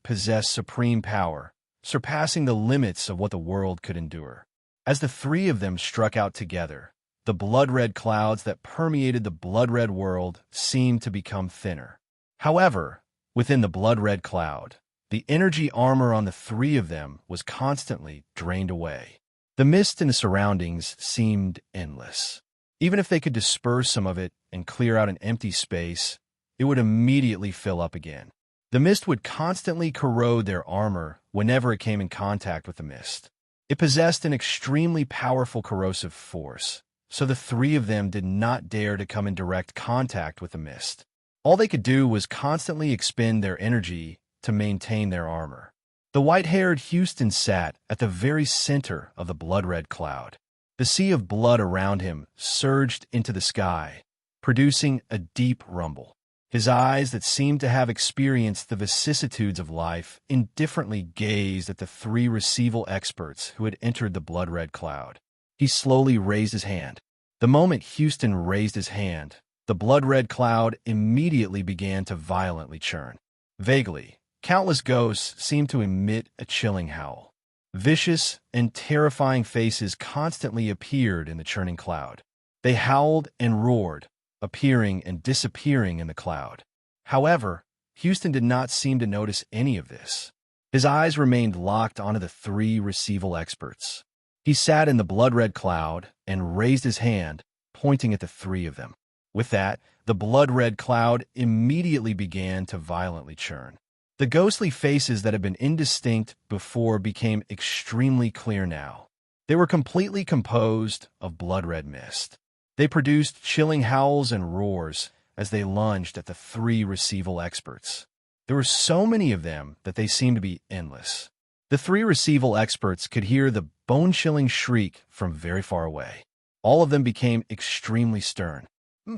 A: possessed supreme power, surpassing the limits of what the world could endure. As the three of them struck out together, the blood-red clouds that permeated the blood-red world seemed to become thinner. However, within the blood-red cloud, the energy armor on the three of them was constantly drained away. The mist in the surroundings seemed endless. Even if they could disperse some of it and clear out an empty space, it would immediately fill up again. The mist would constantly corrode their armor whenever it came in contact with the mist. It possessed an extremely powerful corrosive force, so the three of them did not dare to come in direct contact with the mist. All they could do was constantly expend their energy to maintain their armor. The white-haired Houston sat at the very center of the blood-red cloud. The sea of blood around him surged into the sky, producing a deep rumble. His eyes that seemed to have experienced the vicissitudes of life indifferently gazed at the three receival experts who had entered the blood-red cloud. He slowly raised his hand. The moment Houston raised his hand, the blood-red cloud immediately began to violently churn. Vaguely, countless ghosts seemed to emit a chilling howl. Vicious and terrifying faces constantly appeared in the churning cloud. They howled and roared, appearing and disappearing in the cloud. However, Houston did not seem to notice any of this. His eyes remained locked onto the three receival experts. He sat in the blood-red cloud and raised his hand, pointing at the three of them. With that, the blood-red cloud immediately began to violently churn. The ghostly faces that had been indistinct before became extremely clear now. They were completely composed of blood-red mist. They produced chilling howls and roars as they lunged at the three receival experts. There were so many of them that they seemed to be endless. The three receival experts could hear the bone-chilling shriek from very far away. All of them became extremely stern.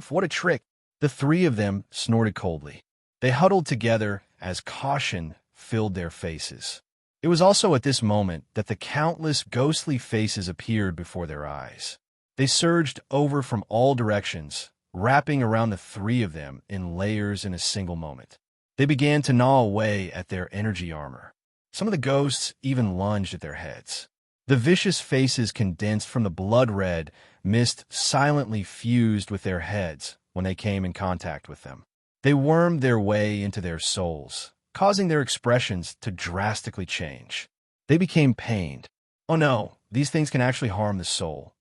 A: What a trick! The three of them snorted coldly. They huddled together as caution filled their faces. It was also at this moment that the countless ghostly faces appeared before their eyes. They surged over from all directions, wrapping around the three of them in layers in a single moment. They began to gnaw away at their energy armor. Some of the ghosts even lunged at their heads. The vicious faces condensed from the blood-red mist silently fused with their heads when they came in contact with them. They wormed their way into their souls, causing their expressions to drastically change. They became pained. "Oh no, these things can actually harm the soul."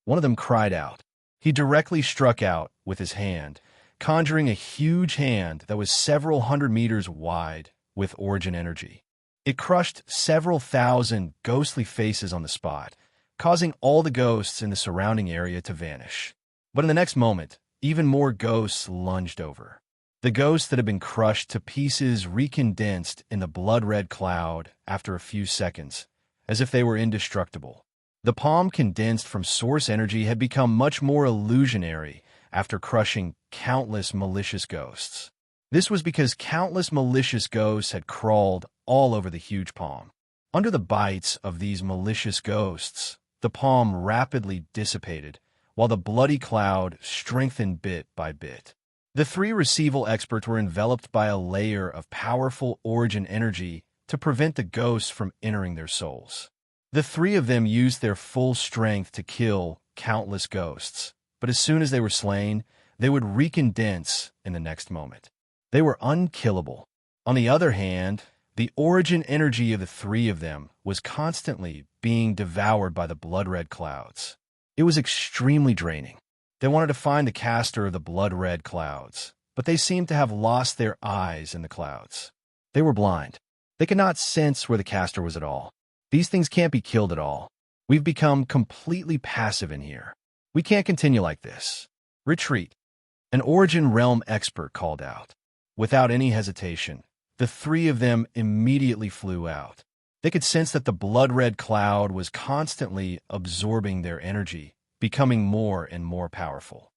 A: One of them cried out. He directly struck out with his hand, conjuring a huge hand that was several hundred meters wide with origin energy. It crushed several thousand ghostly faces on the spot, causing all the ghosts in the surrounding area to vanish. But in the next moment, even more ghosts lunged over. The ghosts that had been crushed to pieces recondensed in the blood-red cloud after a few seconds, as if they were indestructible. The palm condensed from source energy had become much more illusionary after crushing countless malicious ghosts. This was because countless malicious ghosts had crawled all over the huge palm. Under the bites of these malicious ghosts, the palm rapidly dissipated, while the bloody cloud strengthened bit by bit. The three receival experts were enveloped by a layer of powerful origin energy to prevent the ghosts from entering their souls. The three of them used their full strength to kill countless ghosts, but as soon as they were slain, they would recondense in the next moment. They were unkillable. On the other hand, the origin energy of the three of them was constantly being devoured by the blood-red clouds. It was extremely draining. They wanted to find the caster of the blood-red clouds, but they seemed to have lost their eyes in the clouds. They were blind. They could not sense where the caster was at all. These things can't be killed at all. We've become completely passive in here. We can't continue like this. Retreat. An Origin Realm expert called out. Without any hesitation, the three of them immediately flew out. They could sense that the blood-red cloud was constantly absorbing their energy, becoming more and more powerful.